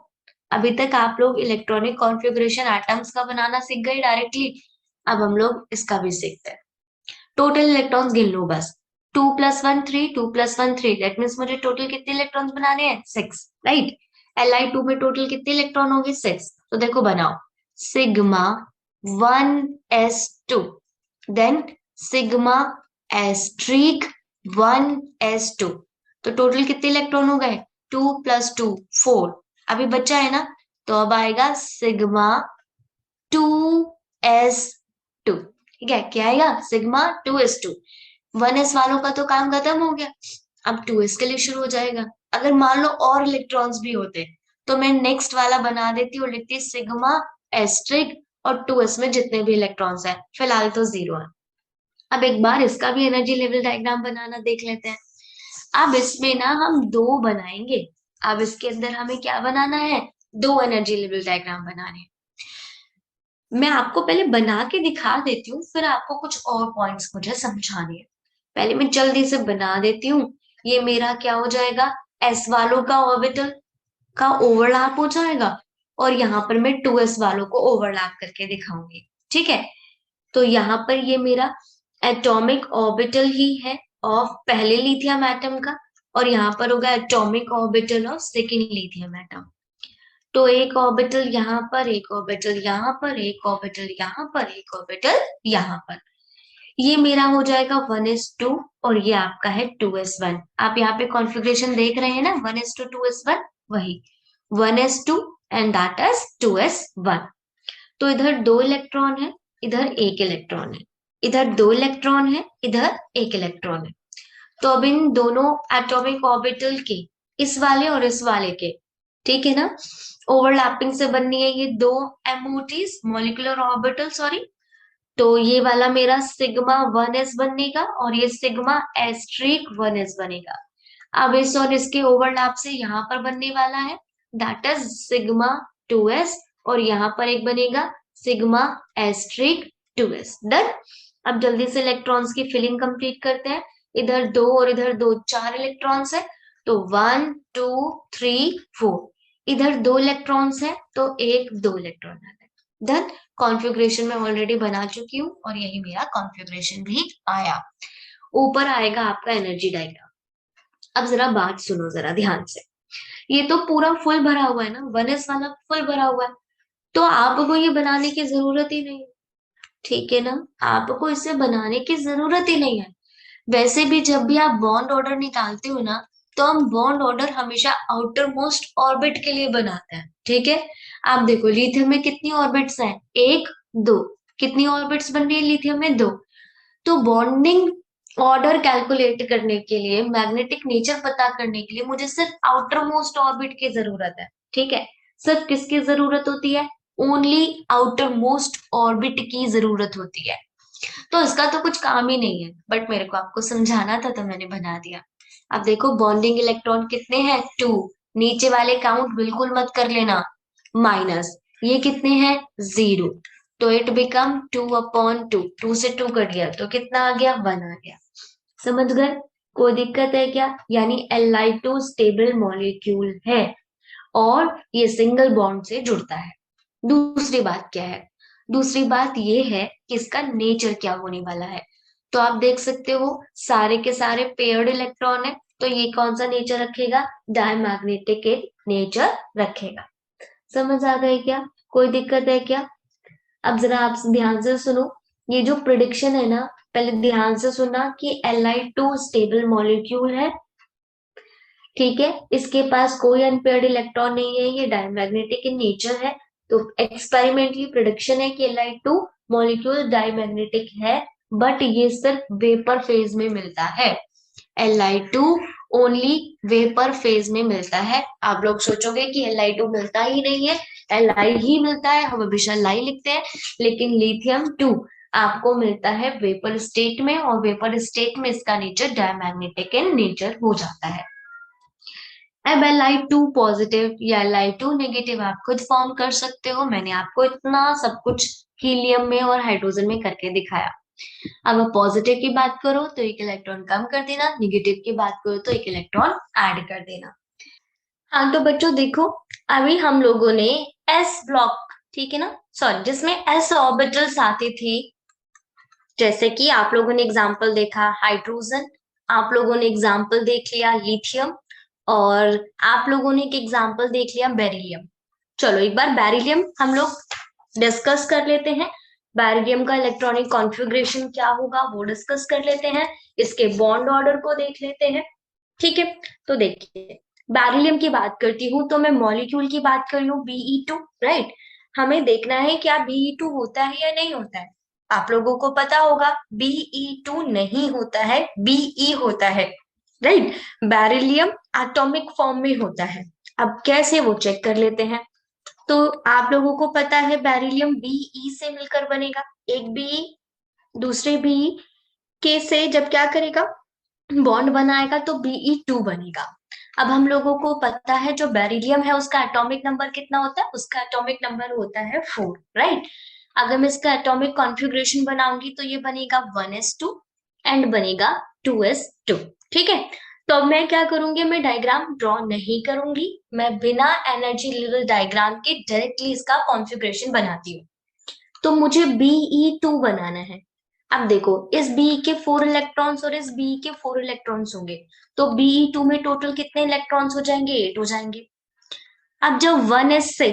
Speaker 1: अभी तक आप लोग इलेक्ट्रॉनिक कॉन्फ़िगरेशन एटम्स का बनाना सीख गए डायरेक्टली, अब हम लोग इसका भी सीखते हैं। टोटल इलेक्ट्रॉन्स गिन लो बस, 2 + 1 3, 2 + 1 3, दैट मीन्स मुझे टोटल कितने इलेक्ट्रॉन्स बनाने हैं, 6, राइट। Li2 में टोटल कितने इलेक्ट्रॉन होंगे, 6। तो देखो बनाओ, sigma 1s2, then sigma asterisk 1s2। तो टोटल कितने इलेक्ट्रॉन हो गए, 2 + 2 4। अभी बचा है ना, तो अब आएगा सिग्मा 2s2, ठीक है, क्या आएगा, सिग्मा 2s2। 1s वालों का तो काम खत्म हो गया, अब 2s के लिए शुरू हो जाएगा। अगर मान लो और इलेक्ट्रॉन्स भी होते, तो मैं नेक्स्ट वाला बना देती हूँ, लिखती सिग्मा एस्ट्रिक और 2s में जितने भी इलेक्ट्रॉन्स हैं, फिलहाल तो 0 है। अब एक बार इसका भी एनर्जी लेवल डायग्राम बनाना देख लेते हैं। अब इसमें ना हम दो बनाएंगे। अब इसके अंदर हमें क्या बनाना है, दो एनर्जी लेवल डायग्राम बनाने हैं। मैं आपको पहले बना के दिखा देती हूँ, फिर आपको कुछ और पॉइंट्स मुझे समझाने हैं। पहले मैं जल्दी से बना देती हूँ। ये मेरा क्या हो जाएगा, एस वालों का ऑर्बिटल का ओवरलैप हो जाएगा, और यहाँ पर मैं 2s वालों को ओवरलैप करके दिखाऊंगी, ठीक है। तो यहाँ पर ये मेरा एटॉमिक ऑर्बिटल ही है ऑफ पहले लिथियम एटम का, और यहाँ पर होगा atomic orbital of second lithium atom. तो एक ऑर्बिटल यहाँ पर, एक ऑर्बिटल यहाँ पर, एक ऑर्बिटल यहाँ पर, एक ऑर्बिटल यहाँ पर। ये मेरा हो जाएगा 1s2 और ये आपका है 2s1। आप यहाँ पे कॉन्फ़िगरेशन देख रहे हैं ना, 1s2 2s1, वही 1s2 and that is 2s1। तो इधर 2 इलेक्ट्रॉन है, इधर 1 इलेक्ट्रॉन है, इधर 2 इलेक्ट्रॉन है, इधर 1 इलेक्ट्रॉन है। तो अब इन दोनों एटॉमिक ऑर्बिटल के, इस वाले और इस वाले के, ठीक है ना, ओवरलैपिंग से बननी है ये दो एमओटीज, मॉलिक्यूलर ऑर्बिटल, सॉरी। तो ये वाला मेरा सिग्मा 1s बनेगा और ये सिग्मा एस्ट्रिक 1s बनेगा। अब इस और इसके ओवरलैप से यहाँ पर बनने वाला है दैट इज सिग्मा 2s और यहाँ पर एक बनेगा सिग्मा एस्ट्रिक 2s। डन। अब जल्दी से इलेक्ट्रॉन्स की फिलिंग कंप्लीट करते हैं। इधर 2 और इधर 2, 4 इलेक्ट्रॉन्स है, तो 1 2 3 4। इधर 2 इलेक्ट्रॉन्स है तो 1 2 इलेक्ट्रॉन है। डन। कॉन्फ़िगरेशन मैं ऑलरेडी बना चुकी हूँ और यही मेरा कॉन्फ़िगरेशन भी आया। ऊपर आएगा आपका एनर्जी डायग्राम। अब जरा बात सुनो जरा ध्यान से। ये तो पूरा फुल भरा हुआ है ना, 1s वाला फुल भरा हुआ है, तो आपको ये बनाने की जरूरत ही नहीं है, ठीक है ना। आपको इसे बनाने की जरूरत ही नहीं है। वैसे भी जब भी आप बॉन्ड ऑर्डर निकालते हो ना, तो हम बॉन्ड ऑर्डर हमेशा आउटर मोस्ट ऑर्बिट के लिए बनाते हैं, ठीक है। आप देखो लिथियम में कितनी ऑर्बिट्स हैं, 1 2। कितनी ऑर्बिट्स बन रही है लिथियम में, 2। तो बॉन्डिंग ऑर्डर कैलकुलेट करने के लिए, मैग्नेटिक नेचर पता करने के लिए मुझे सिर्फ आउटर मोस्ट ऑर्बिट की जरूरत है, ठीक है। सिर्फ किसकी जरूरत होती है, ओनली आउटर मोस्ट ऑर्बिट की जरूरत होती है। तो इसका तो कुछ काम ही नहीं है, बट मेरे को आपको समझाना था तो मैंने बना दिया। अब देखो बॉन्डिंग इलेक्ट्रॉन कितने हैं, 2। नीचे वाले काउंट बिल्कुल मत कर लेना, माइनस। ये कितने हैं, 0। तो इट बिकम 2/2। 2 से 2 कट गया तो कितना आ गया, 1 आ गया। समझ गए, कोई दिक्कत है क्या। यानी Li2 स्टेबल मॉलिक्यूल है और ये सिंगल बॉन्ड से जुड़ता है। दूसरी बात क्या है, दूसरी बात ये है कि इसका नेचर क्या होने वाला है। तो आप देख सकते हो सारे के सारे पेयर्ड इलेक्ट्रॉन है, तो ये कौन सा नेचर रखेगा, डायमैग्नेटिक नेचर रखेगा। समझ आ गई क्या, कोई दिक्कत है क्या। अब जरा आप ध्यान से सुनो, ये जो प्रिडिक्शन है ना, पहले ध्यान से सुनना कि Li2 स्टेबल मॉलिक्यूल है, ठीक है। इसके पास कोई अनपेयर्ड इलेक्ट्रॉन नहीं है, ये डायमैग्नेटिक इन नेचर है। तो एक्सपेरिमेंटली प्रिडिक्शन है कि Li2 मॉलिक्यूल डायमैग्नेटिक है, बट ये सिर्फ वेपर फेज में मिलता है। Li2 ओनली वेपर फेज में मिलता है। आप लोग सोचोगे कि Li2 मिलता ही नहीं है, Li ही मिलता है, हम हमेशा Li लिखते हैं, लेकिन लिथियम 2 आपको मिलता है वेपर स्टेट में, और वेपर स्टेट में इसका नेचर डायमैग्नेटिक इन नेचर हो जाता है। अब Li2 पॉजिटिव या Li2 नेगेटिव आप खुद फॉर्म कर सकते हो, मैंने आपको इतना सब कुछ हीलियम में और हाइड्रोजन में करके दिखाया। अब पॉजिटिव की बात करो तो एक इलेक्ट्रॉन कम कर देना, निगेटिव की बात करो तो एक इलेक्ट्रॉन ऐड कर देना। हाँ तो बच्चों देखो, अभी हम लोगों ने एस ब्लॉक, ठीक है ना, सॉरी, जिसमें एस ऑर्बिटल्स आते थे, जैसे कि आप लोगों ने एग्जाम्पल देखा हाइड्रोजन, आप लोगों ने एग्जाम्पल देख लिया लिथियम, और आप लोगों ने एक एग्जाम्पल देख लिया बेरिलियम। चलो एक बार बेरिलियम हम लोग डिस्कस कर लेते हैं। बेरिलियम का इलेक्ट्रॉनिक कॉन्फ़िगरेशन क्या होगा वो डिस्कस कर लेते हैं, इसके बॉन्ड ऑर्डर को देख लेते हैं, ठीक है। तो देखिए बेरिलियम की बात करती हूँ तो मैं मॉलिक्यूल की बात कर लूँ, Be2, राइट। हमें देखना है क्या Be2 होता है या नहीं होता है। आप लोगों को पता होगा Be2 नहीं होता है, Be होता है, राइट। बेरिलियम एटॉमिक फॉर्म में होता है। अब कैसे वो चेक कर लेते हैं। तो आप लोगों को पता है बेरिलियम Be से मिलकर बनेगा, एक Be दूसरे Be के से जब क्या करेगा, बॉन्ड बनाएगा तो Be2 बनेगा। अब हम लोगों को पता है जो बेरिलियम है उसका एटॉमिक नंबर कितना होता है, उसका एटॉमिक नंबर होता है 4, राइट। अगर मैं इसका एटॉमिक कॉन्फ़िगरेशन बनाऊंगी तो ये बनेगा 1s2 एंड बनेगा 2s2, ठीक है। तो अब मैं क्या करूंगी, मैं डायग्राम ड्रॉ नहीं करूंगी, मैं बिना एनर्जी लेवल डायग्राम के डायरेक्टली इसका कॉन्फ़िगरेशन बनाती हूँ। तो मुझे Be2 बनाना है, अब देखो, इस बी के 4 इलेक्ट्रॉन्स और इस बी के 4 इलेक्ट्रॉन्स होंगे, तो Be2 में टोटल कितने इलेक्ट्रॉन्स हो जाएंगे? 8 हो जाएंगे। अब जब 1s से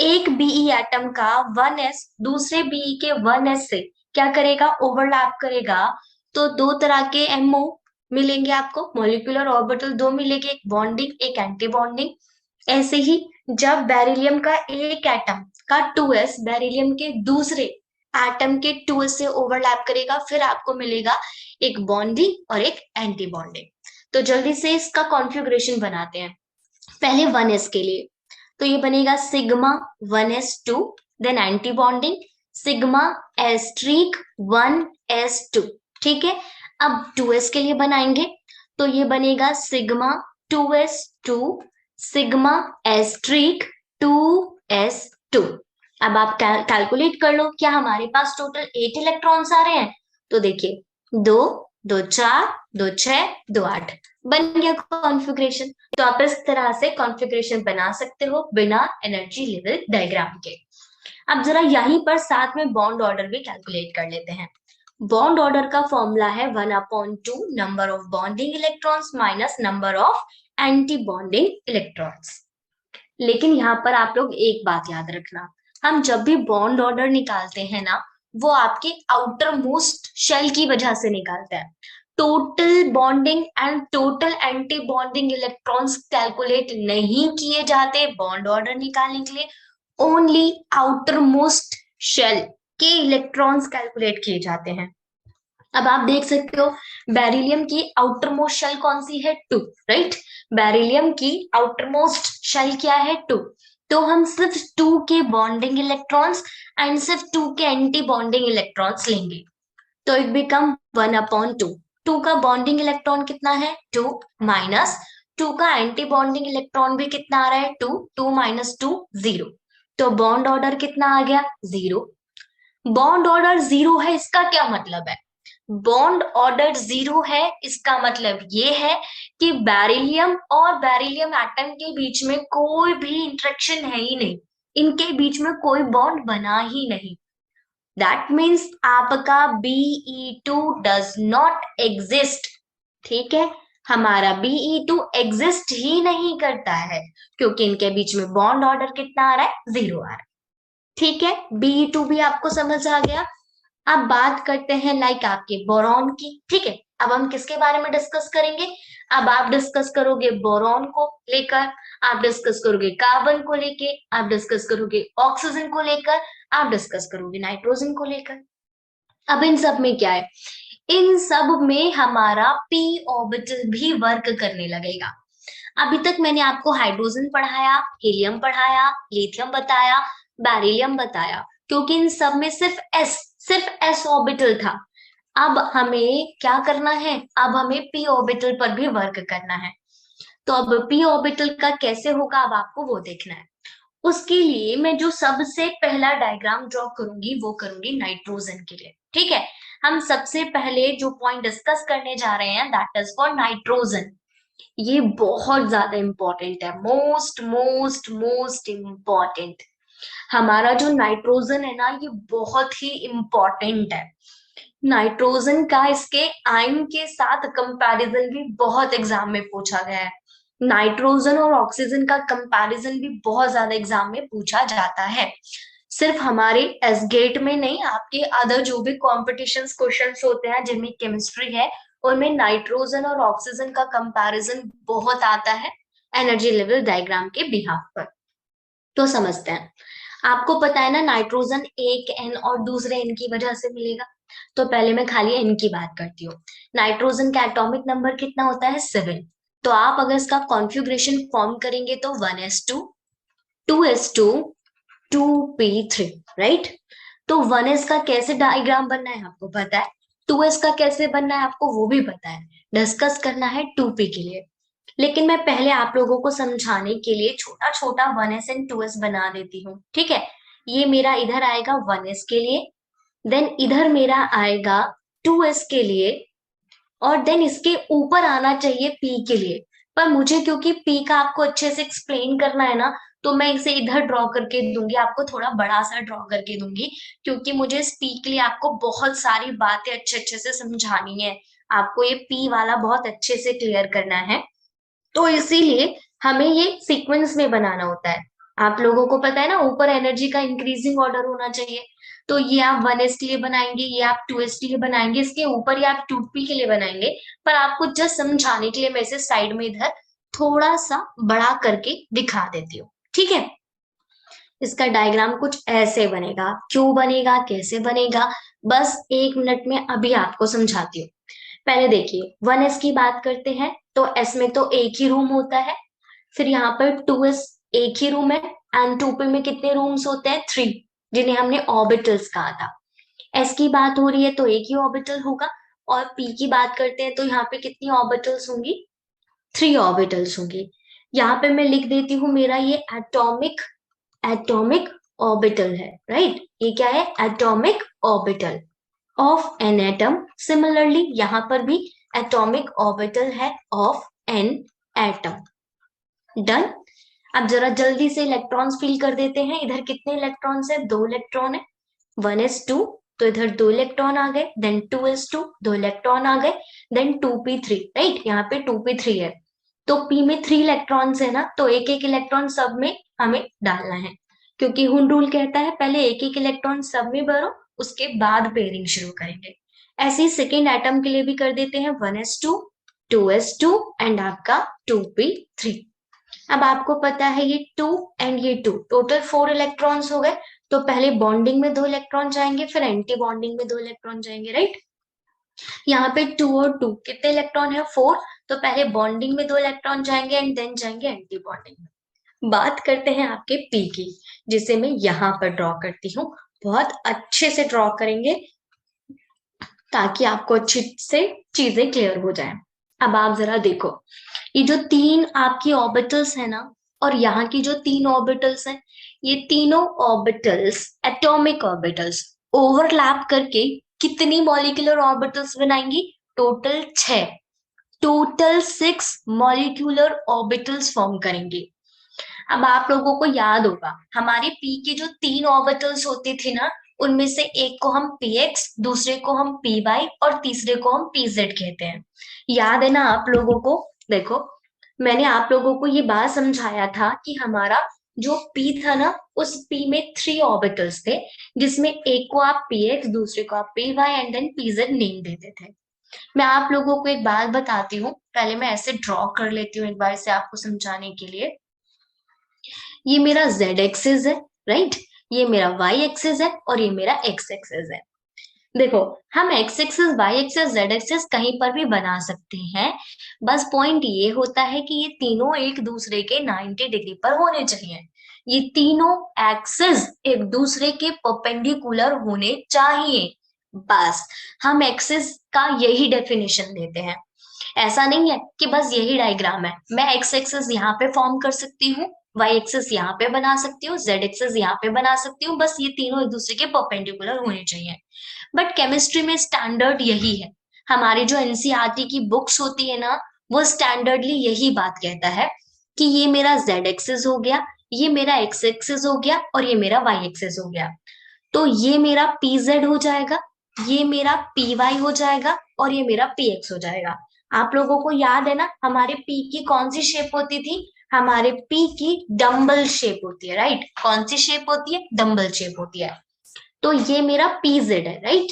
Speaker 1: एक बीई एटम का 1s दूसरे बीई के 1s से क्या करेगा? ओवरलैप करेगा। तो दो तरह के एमओ मिलेंगे आपको, मॉलिक्यूलर ऑर्बिटल दो मिलेंगे, एक बॉन्डिंग एक एंटी बॉन्डिंग। ऐसे ही जब बेरिलियम का एक एटम का 2s बेरिलियम के दूसरे एटम के 2s से ओवरलैप करेगा, फिर आपको मिलेगा एक बॉन्डिंग और एक एंटी बॉन्डिंग। तो जल्दी से इसका कॉन्फ़िगरेशन बनाते हैं। पहले 1s के लिए तो ये बनेगा sigma 1s2, then anti bonding sigma asterisk 1s2। ठीक है, अब 2s के लिए बनाएंगे तो ये बनेगा sigma 2s2 sigma asterisk 2s2। अब आप कैलकुलेट कर लो, क्या हमारे पास टोटल 8 इलेक्ट्रॉन्स आ रहे हैं? तो देखिए, दो दो चार, दो छह, दो आठ, बन गया कॉन्फ़िगरेशन। तो आप इस तरह से कॉन्फ़िगरेशन बना सकते हो बिना एनर्जी लेवल डायग्राम के। अब जरा यहीं पर साथ में बॉन्ड ऑर्डर भी कैलकुलेट कर लेते हैं। बॉन्ड ऑर्डर का फॉर्मूला है 1/2 number of bonding electrons minus number of anti bonding electrons. लेकिन यहाँ पर आप लोग एक बात याद रखना, हम जब भी बॉन्ड ऑर्डर निकालते हैं ना, वो आपके आउटर मोस्ट शेल की वजह से निकालते हैं। Total bonding and total anti bonding electrons calculate नहीं किए जाते बॉन्ड ऑर्डर निकालने के लिए, ओनली आउटर मोस्ट शेल के इलेक्ट्रॉन्स कैलकुलेट किए जाते हैं। अब आप देख सकते हो बेरिलियम की आउटर मोस्ट शेल कौन सी है? 2, राइट। बेरिलियम की आउटर मोस्ट शेल क्या है? 2। तो हम सिर्फ 2 के बॉन्डिंग इलेक्ट्रॉन्स एंड सिर्फ 2 के एंटी बॉन्डिंग इलेक्ट्रॉन्स लेंगे, तो इट बिकम 1/2। 2 का बॉन्डिंग इलेक्ट्रॉन कितना है? 2 माइनस 2 का एंटी बॉन्डिंग इलेक्ट्रॉन भी कितना आ रहा है? 2। 2 माइनस 2 0। तो बॉन्ड ऑर्डर कितना आ गया? 0। बॉन्ड ऑर्डर 0 है, इसका क्या मतलब है? बॉन्ड ऑर्डर 0 है इसका मतलब ये है कि बेरिलियम और बेरिलियम एटम के बीच में कोई भी इंटरेक्शन है ही नहीं, इनके बीच में कोई बॉन्ड बना ही नहीं। दैट मीन्स आपका Be2 डज नॉट एग्जिस्ट। ठीक है, हमारा Be2 एग्जिस्ट ही नहीं करता है, क्योंकि इनके बीच में बॉन्ड ऑर्डर कितना आ रहा है? 0 आ रहा है। ठीक है, Be2 भी आपको समझ आ गया। अब बात करते हैं लाइक आपके बोरॉन की। ठीक है, अब हम किसके बारे में डिस्कस करेंगे? अब आप डिस्कस करोगे बोरॉन को लेकर, आप डिस्कस करोगे कार्बन को लेके, आप डिस्कस करोगे ऑक्सीजन को लेकर, आप डिस्कस करोगे नाइट्रोजन को लेकर। अब इन सब में क्या है? इन सब में हमारा p ऑर्बिटल भी वर्क करने लगेगा। अभी तक मैंने आपको हाइड्रोजन पढ़ाया, हीलियम पढ़ाया, लिथियम बताया, बेरिलियम बताया, क्योंकि इन सब में सिर्फ s ऑर्बिटल था। अब हमें क्या करना है? अब हमें p ऑर्बिटल पर भी वर्क करना है। तो अब p ऑर्बिटल का कैसे होगा, अब आपको वो देखना है। उसके लिए मैं जो सबसे पहला डायग्राम ड्रॉ करूंगी वो करूंगी नाइट्रोजन के लिए। ठीक है, हम सबसे पहले जो पॉइंट डिस्कस करने जा रहे हैं दैट इज फॉर नाइट्रोजन। ये बहुत ज्यादा इंपॉर्टेंट है, मोस्ट मोस्ट मोस्ट इंपॉर्टेंट। हमारा जो नाइट्रोजन है ना, ये बहुत ही इंपॉर्टेंट है। नाइट्रोजन का इसके आयन के साथ कंपैरिजन भी बहुत एग्जाम में पूछा गया है। नाइट्रोजन और ऑक्सीजन का कंपैरिजन भी बहुत ज्यादा एग्जाम में पूछा जाता है। सिर्फ हमारे एसगेट में नहीं, आपके अदर जो भी कॉम्पिटिशन्स क्वेश्चंस होते हैं जिनमें केमिस्ट्री है, उनमें नाइट्रोजन और ऑक्सीजन का कंपैरिजन बहुत आता है एनर्जी लेवल डायग्राम के बिहाफ पर। तो समझते हैं। आपको पता है ना, नाइट्रोजन एक एन और दूसरे एन की वजह से मिलेगा। तो पहले मैं खाली एन की बात करती हूँ। नाइट्रोजन का एटॉमिक नंबर कितना होता है? 7। तो आप अगर इसका कॉन्फ़िगरेशन फॉर्म करेंगे तो 1s2 2s2 2p3, राइट। तो 1s का कैसे डायग्राम बनना है आपको पता है, 2s का कैसे बनना है आपको वो भी पता है। डिस्कस करना है 2p के लिए, लेकिन मैं पहले आप लोगों को समझाने के लिए छोटा छोटा 1s एंड 2s बना देती हूँ। ठीक है, ये मेरा इधर आएगा 1s के लिए, देन इधर मेरा आएगा 2s के लिए, और देन इसके ऊपर आना चाहिए p के लिए। पर मुझे क्योंकि p का आपको अच्छे से एक्सप्लेन करना है ना, तो मैं इसे इधर ड्रॉ करके दूंगी, आपको थोड़ा बड़ा सा ड्रॉ करके दूंगी, क्योंकि मुझे स्पीक के लिए आपको बहुत सारी बातें अच्छे अच्छे से समझानी है। आपको ये पी वाला बहुत अच्छे से क्लियर करना है, तो इसीलिए हमें ये सीक्वेंस में बनाना होता है। आप लोगों को पता है ना, ऊपर एनर्जी का इंक्रीजिंग ऑर्डर होना चाहिए। तो ये आप 1s के लिए बनाएंगे, ये आप 2s के लिए बनाएंगे, इसके ऊपर ये आप 2p के लिए बनाएंगे। पर आपको जस्ट समझाने के लिए मैं इसे साइड में इधर थोड़ा सा बड़ा करके दिखा देती हूँ, ठीक है। इसका डायग्राम कुछ ऐसे बनेगा, क्यों बनेगा, कैसे बनेगा, बस 1 मिनट में अभी आपको समझाती हूँ। पहले देखिए 1s की बात करते हैं, तो s में तो एक ही रूम होता है। फिर यहाँ पर 2s एक ही रूम है, एंड 2p में कितने रूम्स होते हैं, 3, जिन्हें हमने ऑर्बिटल्स कहा था। s की बात हो रही है तो एक ही ऑर्बिटल होगा, और p की बात करते हैं तो यहाँ पे कितनी ऑर्बिटल्स होंगी, 3 ऑर्बिटल्स होंगी। यहाँ पे मैं लिख देती हूँ मेरा ये एटॉमिक एटॉमिक ऑर्बिटल है, राइट। ये क्या है, atomic orbital of an atom. Similarly यहाँ पर भी एटॉमिक ऑर्बिटल है ऑफ एन एटम। डन। अब जरा जल्दी से इलेक्ट्रॉन्स फिल कर देते हैं। इधर कितने इलेक्ट्रॉन्स है, 2 इलेक्ट्रॉन है। 1s2, तो इधर 2 इलेक्ट्रॉन आ गए। देन 2s2, 2 इलेक्ट्रॉन आ गए। देन 2p3, राइट, यहाँ पे 2p3 है। तो p में 3 इलेक्ट्रॉन्स है ना, तो एक एक इलेक्ट्रॉन सब में हमें डालना है, क्योंकि हुन रूल कहता है पहले एक एक इलेक्ट्रॉन सब में भरो, उसके बाद पेयरिंग शुरू करेंगे। ऐसे ही सेकेंड एटम के लिए भी कर देते हैं, 1s2, 2s2 एंड आपका 2p3। अब आपको पता है ये 2 एंड ये 2, टोटल 4 इलेक्ट्रॉन्स हो गए। तो पहले बॉन्डिंग में 2 इलेक्ट्रॉन जाएंगे, फिर एंटी बॉन्डिंग में 2 इलेक्ट्रॉन जाएंगे, राइट। यहाँ पे 2 और 2 कितने इलेक्ट्रॉन है, 4। तो पहले बॉन्डिंग में 2 इलेक्ट्रॉन जाएंगे एंड देन जाएंगे एंटी बॉन्डिंग में। बात करते हैं आपके पी की, जिसे मैं यहाँ पर ड्रॉ करती हूँ। बहुत अच्छे से ड्रॉ करेंगे ताकि आपको अच्छी से चीजें क्लियर हो जाए। अब आप जरा देखो, ये जो 3 आपकी ऑर्बिटल्स है ना, और यहाँ की जो 3 ऑर्बिटल्स हैं, ये तीनों ऑर्बिटल्स एटॉमिक ऑर्बिटल्स ओवरलैप करके कितनी मॉलिक्यूलर ऑर्बिटल्स बनाएंगी, total 6, total 6 molecular orbitals form करेंगे। अब आप लोगों को याद होगा, हमारे पी के जो 3 ऑर्बिटल्स होते थे ना, उनमें से एक को हम px, दूसरे को हम py और तीसरे को हम pz कहते हैं। याद है ना आप लोगों को। देखो, मैंने आप लोगों को ये बात समझाया था कि हमारा जो p था ना, उस p में 3 ऑर्बिटल्स थे, जिसमें एक को आप px, दूसरे को आप py and then pz name देते थे। मैं आप लोगों को एक बात बताती हूँ, पहले मैं ऐसे ड्रॉ कर लेती हूँ एक बार से आपको समझाने के लिए। ये मेरा z एक्सिस है, राइट, ये मेरा y एक्सिस है और ये मेरा x एक्सिस है। देखो, हम x axis, y axis, z axis कहीं पर भी बना सकते हैं। बस पॉइंट ये होता है कि ये तीनों एक दूसरे के 90 डिग्री पर होने चाहिए। ये तीनों एक्सिस एक दूसरे के परपेंडिकुलर होने चाहिए। बस हम एक्सिस का यही डेफिनेशन देते हैं। ऐसा नहीं है कि बस यही डायग्राम है। मैं एक्स एक्सिस यहाँ पे फॉर्म कर सकती हूँ, वाई एक्सिस यहाँ पे बना सकती हूँ, जेड एक्सिस यहाँ पे बना सकती हूँ, बस ये तीनों एक दूसरे के परपेंडिकुलर होने चाहिए। बट केमिस्ट्री में स्टैंडर्ड यही है। हमारी जो एनसीईआरटी की बुक्स होती है ना, वो स्टैंडर्डली यही बात कहता है कि ये मेरा जेड एक्सिस हो गया, ये मेरा एक्स एक्सिस हो गया और ये मेरा वाई एक्सिस हो गया। तो ये मेरा पी जेड हो जाएगा, ये मेरा पी वाई हो जाएगा और ये मेरा पी एक्स हो जाएगा। आप लोगों को याद है ना, हमारे पी की कौन सी शेप होती थी, हमारे पी की डम्बल शेप होती है, राइट। कौन सी शेप होती है, डम्बल शेप होती है। तो ये मेरा पी जेड है, राइट।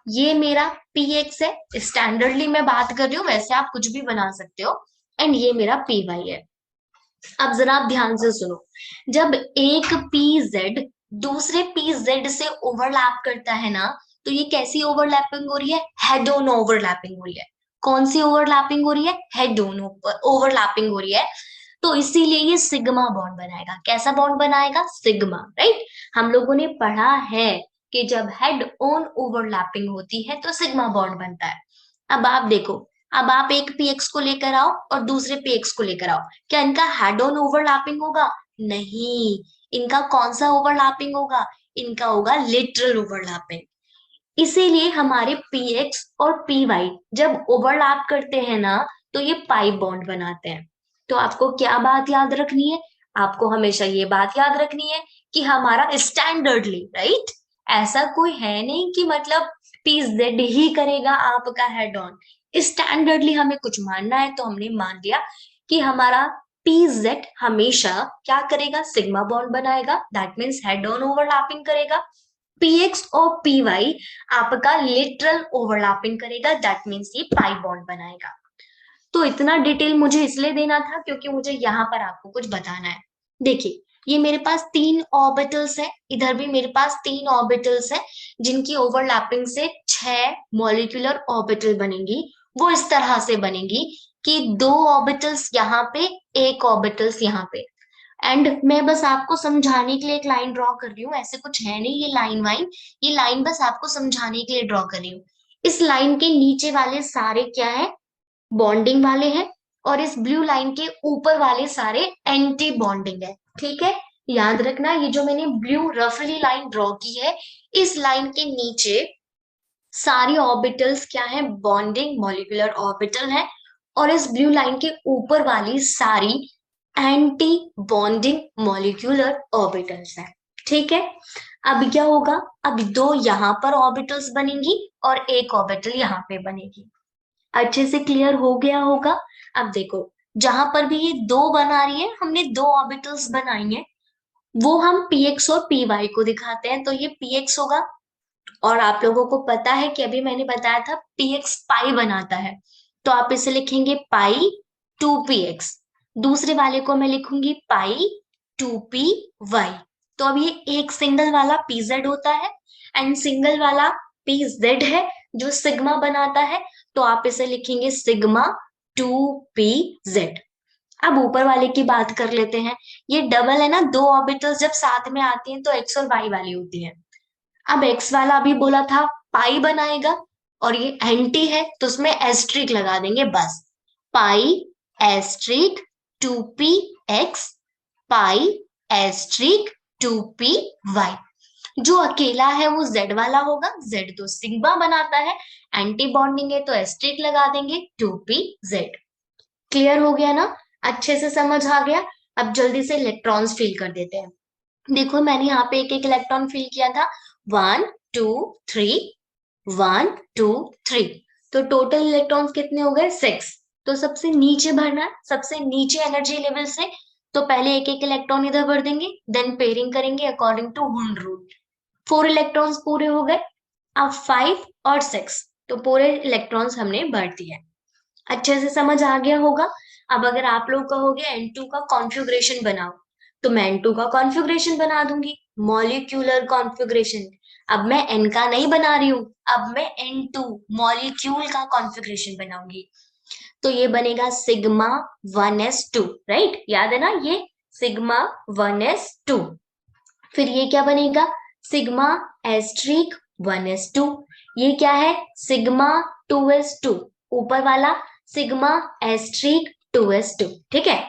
Speaker 1: ये मेरा पी एक्स है, स्टैंडर्डली मैं बात कर रही हूँ, वैसे आप कुछ भी बना सकते हो। एंड ये मेरा पी वाई है। अब जरा आप ध्यान से सुनो, जब एक पी जेड दूसरे पी जेड से ओवरलैप करता है ना, तो ये कैसी ओवरलैपिंग हो रही है, हेड ऑन ओवरलैपिंग हो रही है। कौन सी ओवरलैपिंग हो रही है, हेड ऑन ओवरलैपिंग हो रही है। तो इसीलिए ये सिग्मा बॉन्ड बनाएगा। कैसा बॉन्ड बनाएगा, सिग्मा, राइट। हम लोगों ने पढ़ा है कि जब हेड ऑन ओवरलैपिंग होती है तो सिग्मा बॉन्ड बनता है। अब आप देखो, अब आप एक पीएक्स को लेकर आओ और दूसरे पीएक्स को लेकर आओ, क्या इनका हेड ऑन ओवरलैपिंग होगा, नहीं। इनका कौन सा ओवरलैपिंग होगा, इनका होगा लेटरल ओवरलैपिंग। इसीलिए हमारे पीएक्स और पीवाई जब ओवरलैप करते हैं ना, तो ये पाई बॉन्ड बनाते हैं। तो आपको क्या बात याद रखनी है, आपको हमेशा ये बात याद रखनी है कि हमारा स्टैंडर्डली, राइट, ऐसा कोई है नहीं कि मतलब PZ ही करेगा आपका हेड ऑन। स्टैंडर्डली हमें कुछ मानना है तो हमने मान लिया कि हमारा PZ हमेशा क्या करेगा, सिग्मा बॉन्ड बनाएगा, that means head on overlapping करेगा। PX और PY आपका लिटरल ओवरलैपिंग करेगा, दैट मीन्स ये पाई बॉन्ड बनाएगा। तो इतना डिटेल मुझे इसलिए देना था क्योंकि मुझे यहाँ पर आपको कुछ बताना है। देखिए, ये मेरे पास 3 ऑर्बिटल्स है, इधर भी मेरे पास 3 ऑर्बिटल्स है, जिनकी ओवरलैपिंग से 6 मॉलिक्यूलर ऑर्बिटल बनेंगी। वो इस तरह से बनेंगी कि 2 ऑर्बिटल्स यहाँ पे, एक ऑर्बिटल्स यहाँ पे। एंड मैं बस आपको समझाने के लिए एक लाइन ड्रॉ कर रही हूँ, ऐसे कुछ है नहीं ये लाइन वाइन, ये लाइन बस आपको समझाने के लिए ड्रॉ कर रही हूँ। इस लाइन के नीचे वाले सारे क्या है, बॉन्डिंग वाले हैं, और इस ब्लू लाइन के ऊपर वाले सारे एंटी बॉन्डिंग है। ठीक है, याद रखना, ये जो मैंने ब्लू रफली लाइन ड्रॉ की है, इस लाइन के नीचे सारी ऑर्बिटल्स क्या है, बॉन्डिंग मॉलिक्यूलर ऑर्बिटल है, और इस ब्लू लाइन के ऊपर वाली सारी एंटी बॉन्डिंग मॉलिक्यूलर ऑर्बिटल्स है। ठीक है, अब क्या होगा, अब 2 यहाँ पर ऑर्बिटल्स बनेंगी और एक ऑर्बिटल यहाँ पे बनेगी। अच्छे से क्लियर हो गया होगा। अब देखो, जहां पर भी ये 2 बना रही है, हमने 2 ऑर्बिटल्स बनाई है, वो हम PX और PY को दिखाते हैं, तो ये PX होगा। और आप लोगों को पता है कि अभी मैंने बताया था PX पाई बनाता है, तो आप इसे लिखेंगे पाई 2PX। दूसरे वाले को मैं लिखूंगी पाई 2PY। तो अब ये एक सिंगल वाला PZ होता है एंड सिंगल वाला PZ है जो सिग्मा बनाता है, तो आप इसे लिखेंगे सिग्मा 2PZ। अब ऊपर वाले की बात कर लेते हैं। ये डबल है ना, 2 ऑर्बिटल्स जब साथ में आती हैं तो X और Y वाली होती है। अब X वाला अभी बोला था पाई बनाएगा, और ये एंटी है तो उसमें एस्ट्रिक लगा देंगे बस, पाई एस्ट्रिक 2PX, पाई एस्ट्रिक 2PY। जो अकेला है वो Z वाला होगा, Z तो सिग्मा बनाता है, एंटी बॉन्डिंग है तो एस्ट्रिक लगा देंगे 2PZ। क्लियर हो गया ना, अच्छे से समझ आ गया। अब जल्दी से इलेक्ट्रॉन्स फिल कर देते हैं। देखो, मैंने यहाँ पे एक एक इलेक्ट्रॉन फिल किया था, 1 2 3, 1 2 3। तो टोटल इलेक्ट्रॉन्स कितने हो गए, 6। तो सबसे नीचे भरना है, सबसे नीचे एनर्जी लेवल से, तो पहले एक एक इलेक्ट्रॉन इधर भर देंगे, देन पेयरिंग करेंगे according to Hund rule. 4 electrons पूरे हो गए। अब 5 और 6, तो पूरे इलेक्ट्रॉन्स हमने भर दिए। अच्छे से समझ आ गया होगा। अब अगर आप लोग कहोगे N2 का कॉन्फ़िगरेशन बनाओ, तो मैं N2 का कॉन्फ़िगरेशन बना दूंगी, मॉलिक्यूलर कॉन्फ़िगरेशन। अब मैं N का नहीं बना रही हूं, अब मैं N2 मॉलिक्यूल का कॉन्फ़िगरेशन बनाऊंगी। तो ये बनेगा सिग्मा 1s2, राइट, याद है ना, ये सिग्मा 1s2। फिर ये क्या बनेगा, सिग्मा एस्ट्रिक 1s2। ये क्या है, सिग्मा 2s2, ऊपर वाला सिग्मा एस्ट्रिक 2s2। ठीक है,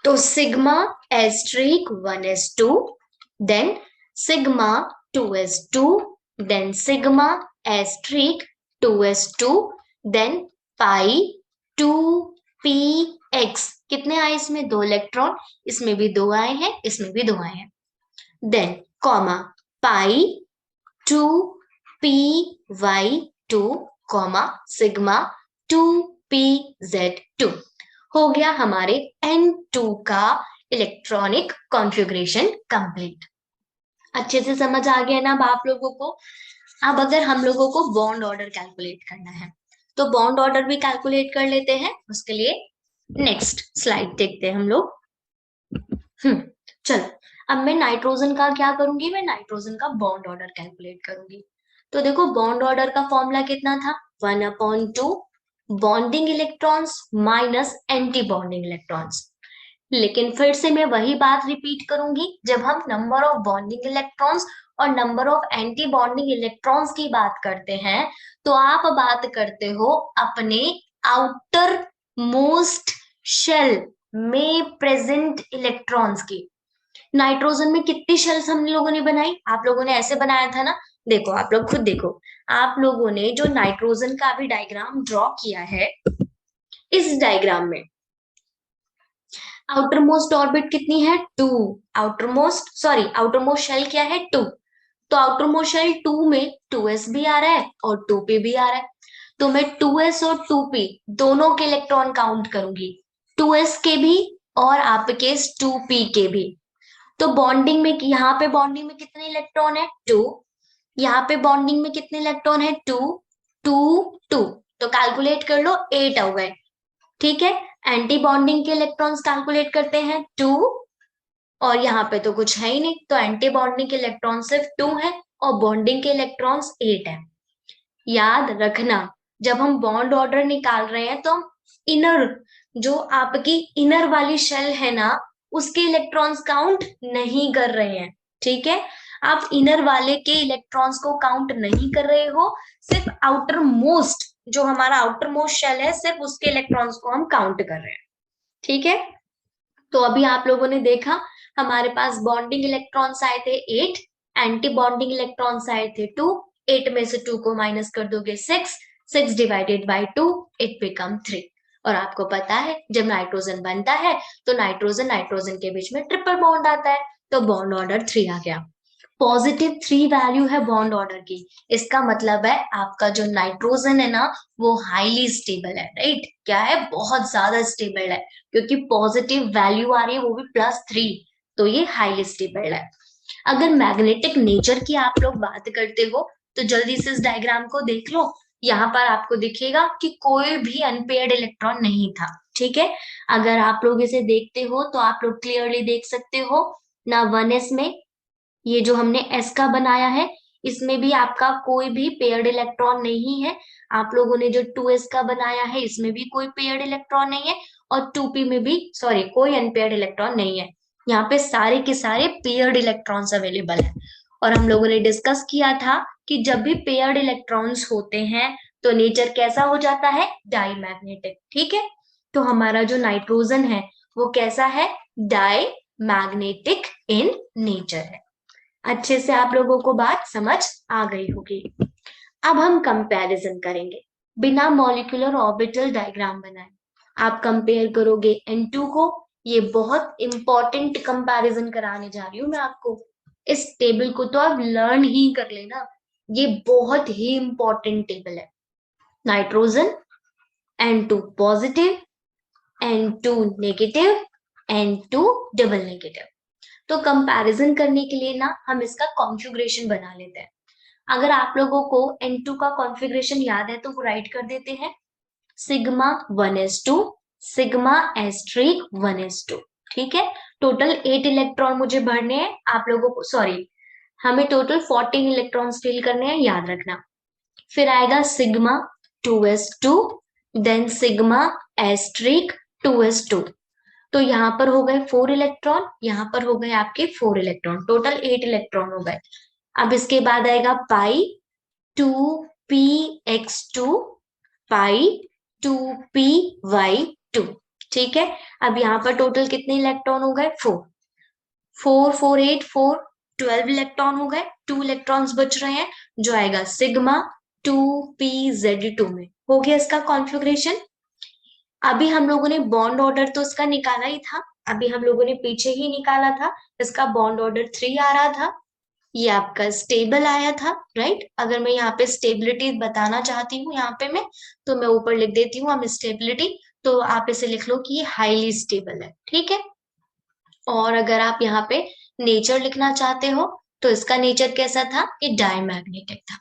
Speaker 1: तो sigma asterisk 1s2, then sigma 2s2, then sigma asterisk 2s2, then pi 2px। कितने आए इसमें, 2 इलेक्ट्रॉन, इसमें भी 2 आए हैं, इसमें भी 2 आए हैं। Then comma pi 2py2 comma sigma 2pz2। हो गया हमारे N2 का इलेक्ट्रॉनिक कॉन्फ़िगरेशन कंप्लीट। अच्छे से समझ आ गया ना अब आप लोगों को। अब अगर हम लोगों को बॉन्ड ऑर्डर कैलकुलेट करना है, तो बॉन्ड ऑर्डर भी कैलकुलेट कर लेते हैं। उसके लिए नेक्स्ट स्लाइड देखते हैं हम लोग। चलो, अब मैं नाइट्रोजन का क्या करूंगी, मैं नाइट्रोजन का बॉन्ड ऑर्डर कैलकुलेट करूंगी। तो देखो, बॉन्ड ऑर्डर का फॉर्मूला कितना था, 1/2 bonding electrons minus anti bonding electrons. लेकिन फिर से मैं वही बात रिपीट करूंगी, जब हम नंबर ऑफ बॉन्डिंग इलेक्ट्रॉन्स और number of anti bonding electrons की बात करते हैं, तो आप बात करते हो अपने आउटर मोस्ट शेल में प्रेजेंट इलेक्ट्रॉन्स की। नाइट्रोजन में कितनी शेल्स हम लोगों ने बनाई, आप लोगों ने ऐसे बनाया था ना। देखो, आप लोग खुद देखो, आप लोगों ने जो नाइट्रोजन का अभी डायग्राम ड्रॉ किया है, इस डायग्राम में आउटर मोस्ट ऑर्बिट कितनी है 2, आउटर मोस्ट शेल क्या है 2, तो आउटर मोस्ट शेल 2 में 2s भी आ रहा है और 2p भी आ रहा है, तो मैं 2s और 2p दोनों के इलेक्ट्रॉन काउंट करूंगी, 2s के भी और आपके 2p के भी। तो बॉन्डिंग में, यहाँ पे बॉन्डिंग में कितने इलेक्ट्रॉन है 2, यहाँ पे बॉन्डिंग में कितने इलेक्ट्रॉन है 2, 2, 2, तो कैलकुलेट कर लो 8 हो गए। ठीक है, एंटी बॉन्डिंग के इलेक्ट्रॉन्स कैलकुलेट करते हैं 2, और यहाँ पे तो कुछ है ही नहीं, तो एंटी बॉन्डिंग के इलेक्ट्रॉन सिर्फ 2 है और बॉन्डिंग के इलेक्ट्रॉन्स 8 है। याद रखना, जब हम बॉन्ड ऑर्डर निकाल रहे हैं तो हम इनर, जो आपकी इनर वाली शेल है ना, उसके इलेक्ट्रॉन्स काउंट नहीं कर रहे हैं। ठीक है, आप इनर वाले के इलेक्ट्रॉन्स को काउंट नहीं कर रहे हो, सिर्फ आउटर मोस्ट, जो हमारा आउटर मोस्ट शेल है, सिर्फ उसके इलेक्ट्रॉन्स को हम काउंट कर रहे हैं। ठीक है, तो अभी आप लोगों ने देखा हमारे पास बॉन्डिंग इलेक्ट्रॉन्स आए थे 8, एंटी बॉन्डिंग इलेक्ट्रॉन्स आए थे 2, 8 में से 2 को माइनस कर दोगे 6, 6 डिवाइडेड बाय 2 इट बिकम 3। और आपको पता है जब नाइट्रोजन बनता है तो नाइट्रोजन नाइट्रोजन के बीच में ट्रिपल बॉन्ड आता है, तो बॉन्ड ऑर्डर 3 आ गया। पॉजिटिव 3 वैल्यू है बॉन्ड ऑर्डर की, इसका मतलब है आपका जो नाइट्रोजन है ना वो हाईली स्टेबल है, राइट? क्या है, बहुत ज्यादा स्टेबल है, क्योंकि पॉजिटिव वैल्यू आ रही है वो भी +3, तो ये हाईली स्टेबल है। अगर मैग्नेटिक नेचर की आप लोग बात करते हो तो जल्दी से इस डायग्राम को देख लो, यहाँ पर आपको दिखेगा कि कोई भी अनपेयर्ड इलेक्ट्रॉन नहीं था। ठीक है, अगर आप लोग इसे देखते हो तो आप लोग क्लियरली देख सकते हो ना, 1s में ये जो हमने s का बनाया है इसमें भी आपका कोई भी पेयर्ड इलेक्ट्रॉन नहीं है, आप लोगों ने जो 2s का बनाया है इसमें भी कोई पेयर्ड इलेक्ट्रॉन नहीं है, और 2p में भी सॉरी कोई अनपेयर्ड इलेक्ट्रॉन नहीं है। यहाँ पे सारे के सारे पेयर्ड इलेक्ट्रॉन्स अवेलेबल है। और हम लोगों ने डिस्कस किया था कि जब भी पेयर्ड इलेक्ट्रॉन्स होते हैं तो नेचर कैसा हो जाता है, डाईमैग्नेटिक। ठीक है, तो हमारा जो नाइट्रोजन है वो कैसा है, डाई मैग्नेटिक इन नेचर है। अच्छे से आप लोगों को बात समझ आ गई होगी। अब हम कंपैरिजन करेंगे बिना मॉलिक्यूलर ऑर्बिटल डायग्राम बनाए। आप कंपेयर करोगे N2 को, ये बहुत इंपॉर्टेंट कंपैरिजन कराने जा रही हूँ मैं आपको। इस टेबल को तो आप लर्न ही कर लेना, ये बहुत ही इंपॉर्टेंट टेबल है। Nitrogen N2 positive, N2 negative, N2 double negative. तो कंपैरिजन करने के लिए ना हम इसका कॉन्फ़िगरेशन बना लेते हैं। अगर आप लोगों को N2 का कॉन्फ़िगरेशन याद है तो वो राइट कर देते हैं, sigma 1s2 sigma asterisk 1s2। ठीक है, टोटल 8 इलेक्ट्रॉन मुझे भरने हैं, आप लोगों को सॉरी हमें टोटल 14 इलेक्ट्रॉन्स फिल करने हैं, याद रखना। फिर आएगा sigma 2s2, then sigma asterisk 2s2, तो यहाँ पर हो गए 4 इलेक्ट्रॉन, यहाँ पर हो गए आपके 4 इलेक्ट्रॉन, टोटल 8 इलेक्ट्रॉन हो गए। अब इसके बाद आएगा पाई 2px2 पाई 2py2। ठीक है, अब यहाँ पर टोटल कितने इलेक्ट्रॉन हो गए 4, 4 4 8 4 12 इलेक्ट्रॉन हो गए, 2 इलेक्ट्रॉन्स बच रहे हैं जो आएगा सिग्मा 2pz2 में। हो गया इसका कॉन्फ़िगरेशन। अभी हम लोगों ने बॉन्ड ऑर्डर तो इसका निकाला ही था, अभी हम लोगों ने पीछे ही निकाला था, इसका बॉन्ड ऑर्डर 3 आ रहा था, ये आपका स्टेबल आया था, राइट? अगर मैं यहाँ पे स्टेबिलिटी बताना चाहती हूँ यहाँ पे मैं, तो मैं ऊपर लिख देती हूँ हम स्टेबिलिटी, तो आप इसे लिख लो कि ये हाईली स्टेबल है। ठीक है, और अगर आप यहाँ पे नेचर लिखना चाहते हो तो इसका नेचर कैसा था, ये डायमैग्नेटिक था।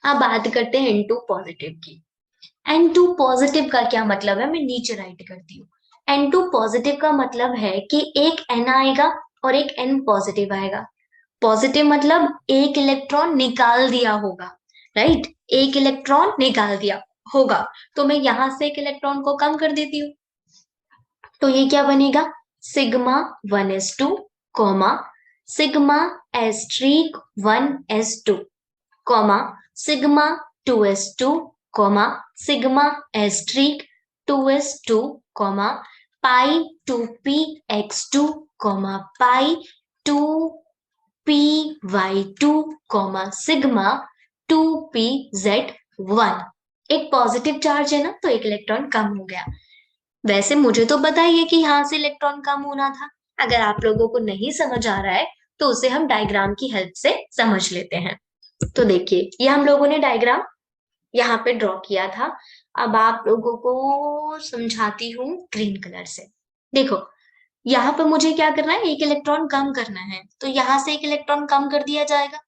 Speaker 1: अब बात करते हैं N2 पॉजिटिव की। N2 पॉजिटिव का क्या मतलब है, मैं नीचे राइट करती हूँ। N2 पॉजिटिव का मतलब है कि एक N आएगा और एक N पॉजिटिव आएगा। पॉजिटिव मतलब एक इलेक्ट्रॉन निकाल दिया होगा, राइट? एक इलेक्ट्रॉन निकाल दिया होगा, तो मैं यहां से एक इलेक्ट्रॉन को कम कर देती हूँ, तो ये क्या बनेगा, sigma 1s2 comma sigma asterisk 1s2 comma sigma 2s2 comma sigma asterisk 2s2 comma pi 2px2 comma pi 2py2 comma sigma 2pz1। एक पॉजिटिव चार्ज है ना, तो एक इलेक्ट्रॉन कम हो गया। वैसे मुझे तो पता ही है कि यहाँ से इलेक्ट्रॉन कम होना था। अगर आप लोगों को नहीं समझ आ रहा है तो उसे हम डायग्राम की हेल्प से समझ लेते हैं। तो देखिए, ये हम लोगों ने डायग्राम यहाँ पे ड्रॉ किया था। अब आप लोगों को समझाती हूँ ग्रीन कलर से। देखो, यहाँ पर मुझे क्या करना है, एक इलेक्ट्रॉन कम करना है, तो यहाँ से एक इलेक्ट्रॉन कम कर दिया जाएगा,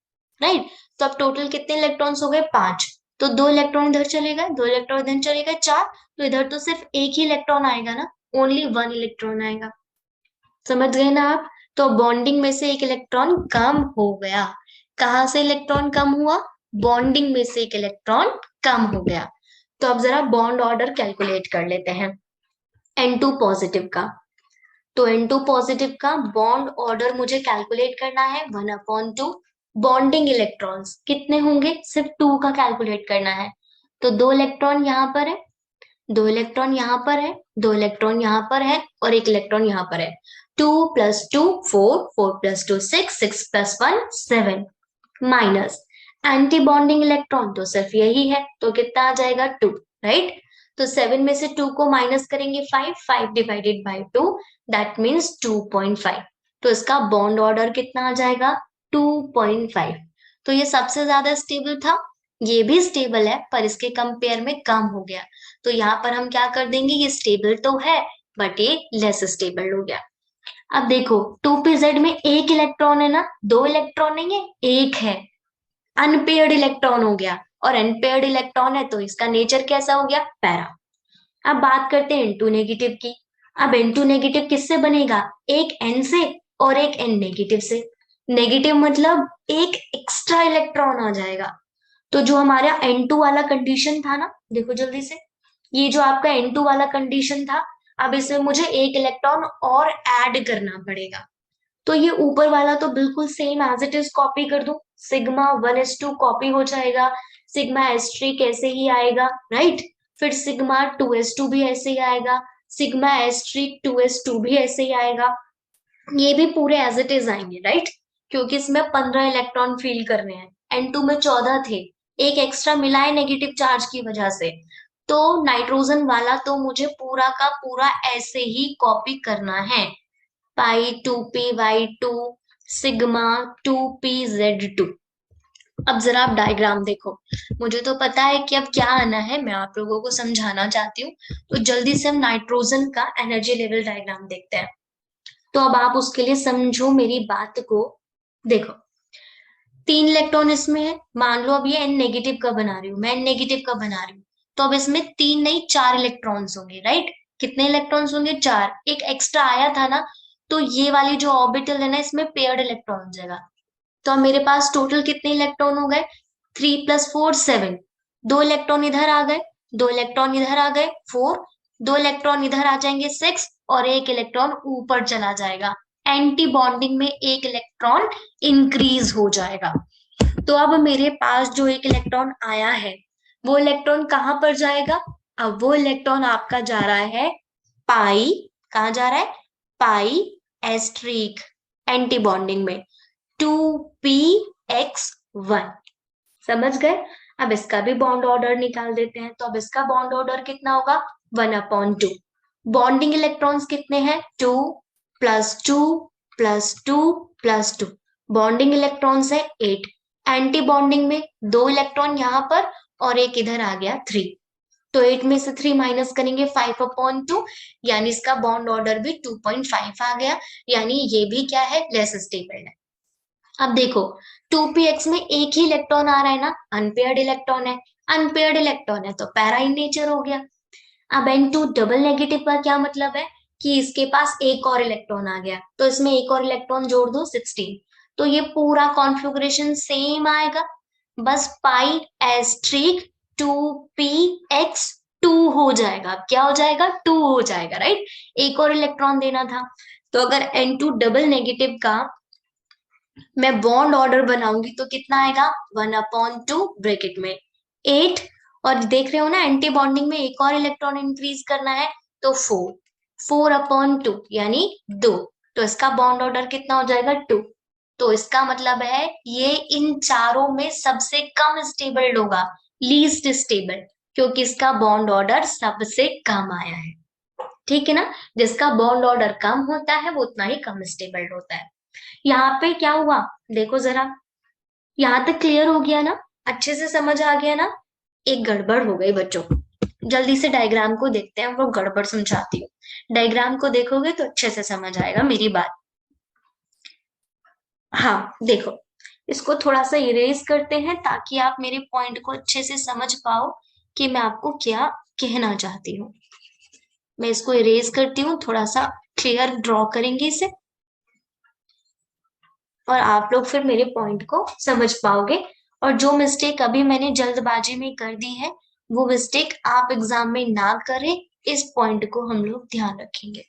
Speaker 1: राइट। तो अब टोटल कितने इलेक्ट्रॉन्स हो गए, 5। तो 2 इलेक्ट्रॉन इधर चले गए, 2 इलेक्ट्रॉन इधर चले गए, 4। तो इधर तो सिर्फ एक ही इलेक्ट्रॉन आएगा ना, ओनली 1 इलेक्ट्रॉन आएगा। समझ गए ना आप। तो बॉन्डिंग में से एक इलेक्ट्रॉन कम हो गया। कहाँ से इलेक्ट्रॉन कम हुआ, बॉन्डिंग में से एक इलेक्ट्रॉन कम हो गया। तो अब जरा बॉन्ड ऑर्डर कैलकुलेट कर लेते हैं N2 पॉजिटिव का। तो N2 पॉजिटिव का बॉन्ड ऑर्डर मुझे कैलकुलेट करना है 1/2। बॉन्डिंग इलेक्ट्रॉन्स कितने होंगे, सिर्फ 2 का कैलकुलेट करना है। तो 2 इलेक्ट्रॉन यहाँ पर है, 2 इलेक्ट्रॉन यहाँ पर है, 2 इलेक्ट्रॉन यहाँ पर है और 1 इलेक्ट्रॉन यहाँ पर है। 2 + 2 4, 4 + 2 6, 6 + 1 7। माइनस एंटी बॉन्डिंग इलेक्ट्रॉन तो सिर्फ यही है, तो कितना आ जाएगा 2, राइट। तो 7 में से 2 को माइनस करेंगे 5, 5 डिवाइडेड बाई 2, दैट मीन्स 2.5। तो इसका बॉन्ड ऑर्डर कितना आ जाएगा, 2.5। तो ये सबसे ज्यादा स्टेबल था, ये भी स्टेबल है पर इसके कंपेयर में कम हो गया। तो यहाँ पर हम क्या कर देंगे, ये स्टेबल तो है बट ये लेस स्टेबल हो गया। अब देखो, 2pz में एक इलेक्ट्रॉन है ना, 2 इलेक्ट्रॉन नहीं है, एक है। अनपेयर्ड इलेक्ट्रॉन हो गया, और अनपेयर्ड इलेक्ट्रॉन है तो इसका नेचर कैसा हो गया, पैरा। अब बात करते हैं N2 नेगेटिव की। अब N2 नेगेटिव किससे बनेगा, एक N से और एक N नेगेटिव से। नेगेटिव मतलब एक एक्स्ट्रा इलेक्ट्रॉन आ जाएगा। तो जो हमारा N2 वाला कंडीशन था ना, देखो जल्दी से, ये जो आपका N2 वाला कंडीशन था, अब इसमें मुझे एक इलेक्ट्रॉन और ऐड करना पड़ेगा। तो ये ऊपर वाला तो बिल्कुल same as it is copy कर दूं, सिग्मा 1s2 कॉपी हो जाएगा, सिग्मा एस्ट्रिक ऐसे ही आएगा, राइट। फिर सिग्मा 2s2 भी ऐसे ही आएगा, सिग्मा एस्ट्रिक 2s2 भी ऐसे ही आएगा। ये भी पूरे एज इट इज आएंगे, राइट, क्योंकि इसमें 15 इलेक्ट्रॉन फील करने हैं, N2 में 14 थे, एक एक्स्ट्रा मिला है नेगेटिव चार्ज की वजह से। तो नाइट्रोजन वाला तो मुझे पूरा का पूरा ऐसे ही कॉपी करना है, पाई 2p/2 सिग्मा 2pz2। अब जरा आप डायग्राम देखो, मुझे तो पता है कि अब क्या आना है, मैं आप लोगों को समझाना चाहती हूँ। तो जल्दी से हम नाइट्रोजन का एनर्जी लेवल डायग्राम देखते हैं। तो अब आप उसके लिए समझो मेरी बात को। देखो, 3 इलेक्ट्रॉन इसमें है, मान लो अब ये N नेगेटिव का बना रही हूँ, मैं N नेगेटिव का बना रही हूँ। तो अब इसमें 3 नहीं 4 इलेक्ट्रॉन्स होंगे, राइट। कितने इलेक्ट्रॉन्स होंगे, 4। एक एक्स्ट्रा आया था ना, तो ये वाली जो ऑर्बिटल है ना, इसमें पेयर्ड इलेक्ट्रॉन हो जाएगा। तो अब मेरे पास टोटल कितने इलेक्ट्रॉन हो गए, 3 + 4 7। 2 इलेक्ट्रॉन इधर आ गए, 2 इलेक्ट्रॉन इधर आ गए 4, 2 इलेक्ट्रॉन इधर आ जाएंगे 6, और एक इलेक्ट्रॉन ऊपर चला जाएगा। एंटी बॉन्डिंग में एक इलेक्ट्रॉन इंक्रीज हो जाएगा। तो अब मेरे पास जो एक इलेक्ट्रॉन आया है, वो इलेक्ट्रॉन कहाँ पर जाएगा, अब वो इलेक्ट्रॉन आपका जा रहा है पाई, कहाँ जा रहा है, पाई एस्ट्रिक एंटी बॉन्डिंग में 2px1। समझ गए। अब इसका भी बॉन्ड ऑर्डर निकाल देते हैं। तो अब इसका बॉन्ड ऑर्डर कितना होगा, 1/2। बॉन्डिंग इलेक्ट्रॉन्स कितने हैं, 2 + 2 + 2 + 2। बॉन्डिंग इलेक्ट्रॉन्स है 8। एंटी बॉन्डिंग में 2 इलेक्ट्रॉन यहाँ पर और एक इधर आ गया 3। तो 8 में से 3 माइनस करेंगे 5/2, यानी इसका बॉन्ड ऑर्डर भी 2.5 आ गया। यानी ये भी क्या है, लेस स्टेबल है। अब देखो, 2px में एक ही इलेक्ट्रॉन आ रहा है ना, अनपेयर्ड इलेक्ट्रॉन है। अनपेयर्ड इलेक्ट्रॉन है तो पैरा इन नेचर हो गया। अब N2 डबल नेगेटिव का क्या मतलब है, कि इसके पास एक और इलेक्ट्रॉन आ गया, तो इसमें एक और इलेक्ट्रॉन जोड़ दो 16। तो ये पूरा कॉन्फ़िगरेशन सेम आएगा, बस पाई एस्ट्रिक 2px2 हो जाएगा। क्या हो जाएगा, 2 हो जाएगा, राइट। एक और इलेक्ट्रॉन देना था। तो अगर N2 डबल नेगेटिव का मैं बॉन्ड ऑर्डर बनाऊंगी तो कितना आएगा, 1/2 ब्रैकेट में 8। और देख रहे हो ना, एंटी बॉन्डिंग में एक और इलेक्ट्रॉन इंक्रीज करना है, तो 4, 4/2 यानी 2। तो इसका बॉन्ड ऑर्डर कितना हो जाएगा, 2। तो इसका मतलब है ये इन चारों में सबसे कम स्टेबल होगा, लीस्ट स्टेबल, क्योंकि इसका बॉन्ड ऑर्डर सबसे कम आया है। ठीक है ना। जिसका बॉन्ड ऑर्डर कम होता है वो उतना ही कम स्टेबल होता है। यहाँ पे क्या हुआ, देखो जरा, यहाँ तक क्लियर हो गया ना, अच्छे से समझ आ गया ना। एक गड़बड़ हो गई बच्चों, जल्दी से डायग्राम को देखते हैं, वो गड़बड़ समझाती हूँ। डायग्राम को देखोगे तो अच्छे से समझ आएगा मेरी बात। हाँ देखो, इसको थोड़ा सा इरेज करते हैं ताकि आप मेरे पॉइंट को अच्छे से समझ पाओ कि मैं आपको क्या कहना चाहती हूँ। मैं इसको इरेज करती हूँ, थोड़ा सा क्लियर ड्रॉ करेंगे इसे, और आप लोग फिर मेरे पॉइंट को समझ पाओगे। और जो मिस्टेक अभी मैंने जल्दबाजी में कर दी है वो मिस्टेक आप एग्जाम में ना करें, इस पॉइंट को हम लोग ध्यान रखेंगे।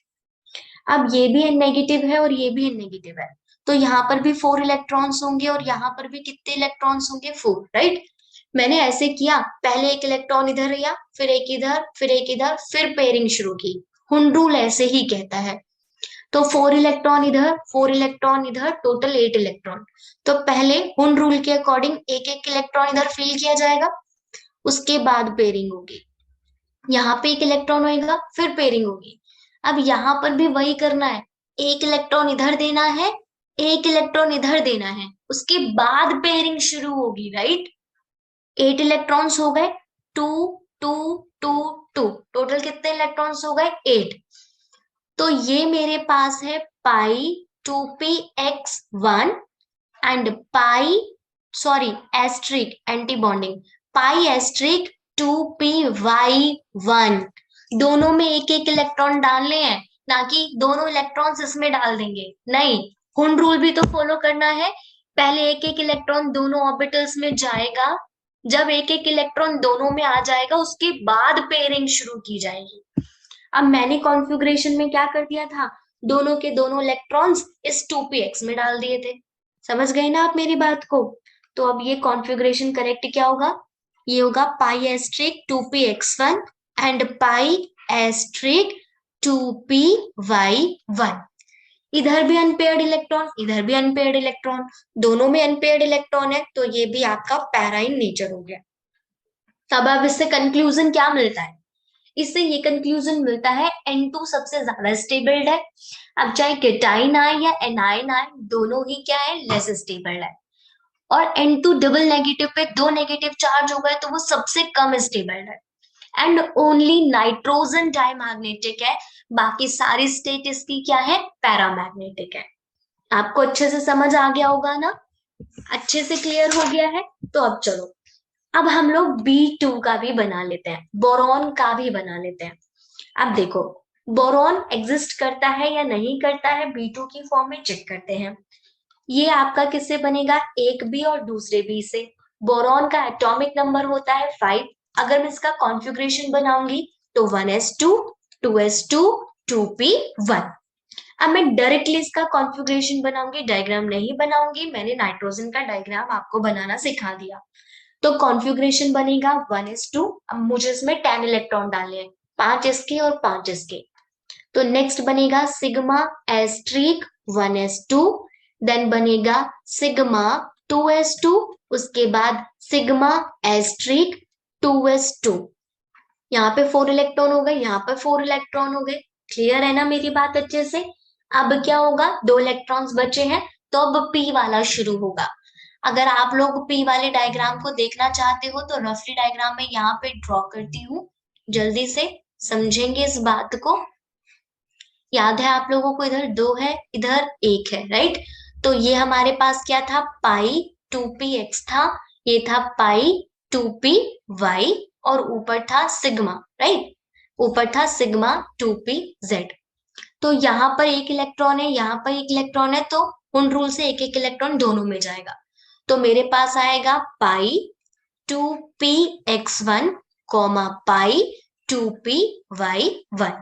Speaker 1: अब ये भी नेगेटिव है और ये भी नेगेटिव है, तो यहाँ पर भी 4 इलेक्ट्रॉन्स होंगे और यहाँ पर भी कितने इलेक्ट्रॉन्स होंगे, 4, राइट। मैंने ऐसे किया, पहले एक इलेक्ट्रॉन इधर लिया, फिर एक इधर, फिर एक इधर, फिर पेयरिंग शुरू की। हुन रूल ऐसे ही कहता है। तो 4 इलेक्ट्रॉन इधर, 4 इलेक्ट्रॉन इधर, टोटल 8 इलेक्ट्रॉन। तो पहले हुन रूल के अकॉर्डिंग एक एक इलेक्ट्रॉन इधर फिल किया जाएगा, उसके बाद पेयरिंग होगी। यहाँ पे एक इलेक्ट्रॉन होएगा, फिर पेयरिंग होगी। अब यहाँ पर भी वही करना है, एक इलेक्ट्रॉन इधर देना है, एक इलेक्ट्रॉन इधर देना है, उसके बाद पेयरिंग शुरू होगी, राइट। 8 इलेक्ट्रॉन्स हो गए, 2 2 2 2, टोटल कितने इलेक्ट्रॉन्स हो गए, 8। तो ये मेरे पास है pi 2p(x1) and pi, sorry asterisk anti bonding, pi asterisk 2p(y1). दोनों में एक एक इलेक्ट्रॉन डालने हैं, ना कि दोनों इलेक्ट्रॉन्स इसमें डाल देंगे, नहीं। हुन रूल भी तो फॉलो करना है। पहले एक एक इलेक्ट्रॉन दोनों ऑर्बिटल्स में जाएगा, जब एक एक इलेक्ट्रॉन दोनों में आ जाएगा उसके बाद पेयरिंग शुरू की जाएगी। अब मैंने कॉन्फ़िगरेशन में क्या कर दिया था, दोनों के दोनों इलेक्ट्रॉन्स इस 2px में डाल दिए थे। समझ गए ना आप मेरी बात को। तो अब ये कॉन्फ़िगरेशन करेक्ट क्या होगा, ये होगा pi asterisk 2px1 and pi asterisk 2py1। इधर भी अनपेयर्ड इलेक्ट्रॉन, इधर भी अनपेयर्ड इलेक्ट्रॉन, दोनों में अनपेयर्ड इलेक्ट्रॉन है, तो ये भी आपका पैरा इन नेचर हो गया। तब अब इससे कंक्लूजन क्या मिलता है, इससे ये कंक्लूजन मिलता है N2 सबसे ज्यादा स्टेबल है। अब चाहे केटाइन आए या एनाइन आए, दोनों ही क्या है, लेस स्टेबल है। और N2 डबल नेगेटिव पे 2 नेगेटिव चार्ज हो गए तो वो सबसे कम स्टेबल है। एंड ओनली नाइट्रोजन डायमैग्नेटिक है, बाकी सारी स्टेट इसकी क्या है, पैरामैग्नेटिक है। आपको अच्छे से समझ आ गया होगा ना, अच्छे से क्लियर हो गया है। तो अब चलो, अब हम लोग B2 का भी बना लेते हैं, बोरॉन का भी बना लेते हैं। अब देखो, बोरॉन एग्जिस्ट करता है या नहीं करता है, B2 की फॉर्म में चेक करते हैं। ये आपका किससे बनेगा, एक बी और दूसरे बी से। बोरॉन का एटॉमिक नंबर होता है 5। अगर मैं इसका कॉन्फ़िगरेशन बनाऊंगी तो 1s2 2s2 2p1। अब मैं डायरेक्टली इसका कॉन्फ़िगरेशन बनाऊंगी, डायग्राम नहीं बनाऊंगी, मैंने नाइट्रोजन का डायग्राम आपको बनाना सिखा दिया। तो कॉन्फ़िगरेशन बनेगा 1s2। अब मुझे इसमें 10 इलेक्ट्रॉन डालने हैं, 5 इसके और 5 इसके। तो नेक्स्ट बनेगा सिग्मा एस्ट्रिक 1s2, देन बनेगा सिग्मा 2s2, उसके बाद सिग्मा एस्ट्रिक 2s2। यहाँ पे 4 इलेक्ट्रॉन हो गए, यहाँ पे 4 इलेक्ट्रॉन हो गए। क्लियर है ना मेरी बात अच्छे से। अब क्या होगा, 2 इलेक्ट्रॉन्स बचे हैं, तो अब पी वाला शुरू होगा। अगर आप लोग पी वाले डायग्राम को देखना चाहते हो तो रफली डायग्राम में यहाँ पे ड्रॉ करती हूँ, जल्दी से समझेंगे इस बात को। याद है आप लोगों को, इधर 2 है, इधर 1 है, राइट। तो ये हमारे पास क्या था, पाई 2px था, ये था पाई 2py, और ऊपर था सिग्मा, राइट। ऊपर था सिग्मा 2pz। तो यहाँ पर एक इलेक्ट्रॉन है, यहाँ पर एक इलेक्ट्रॉन है, तो उन रूल से एक एक इलेक्ट्रॉन दोनों में जाएगा। तो मेरे पास आएगा पाई 2px1 कॉमा पाई 2py1।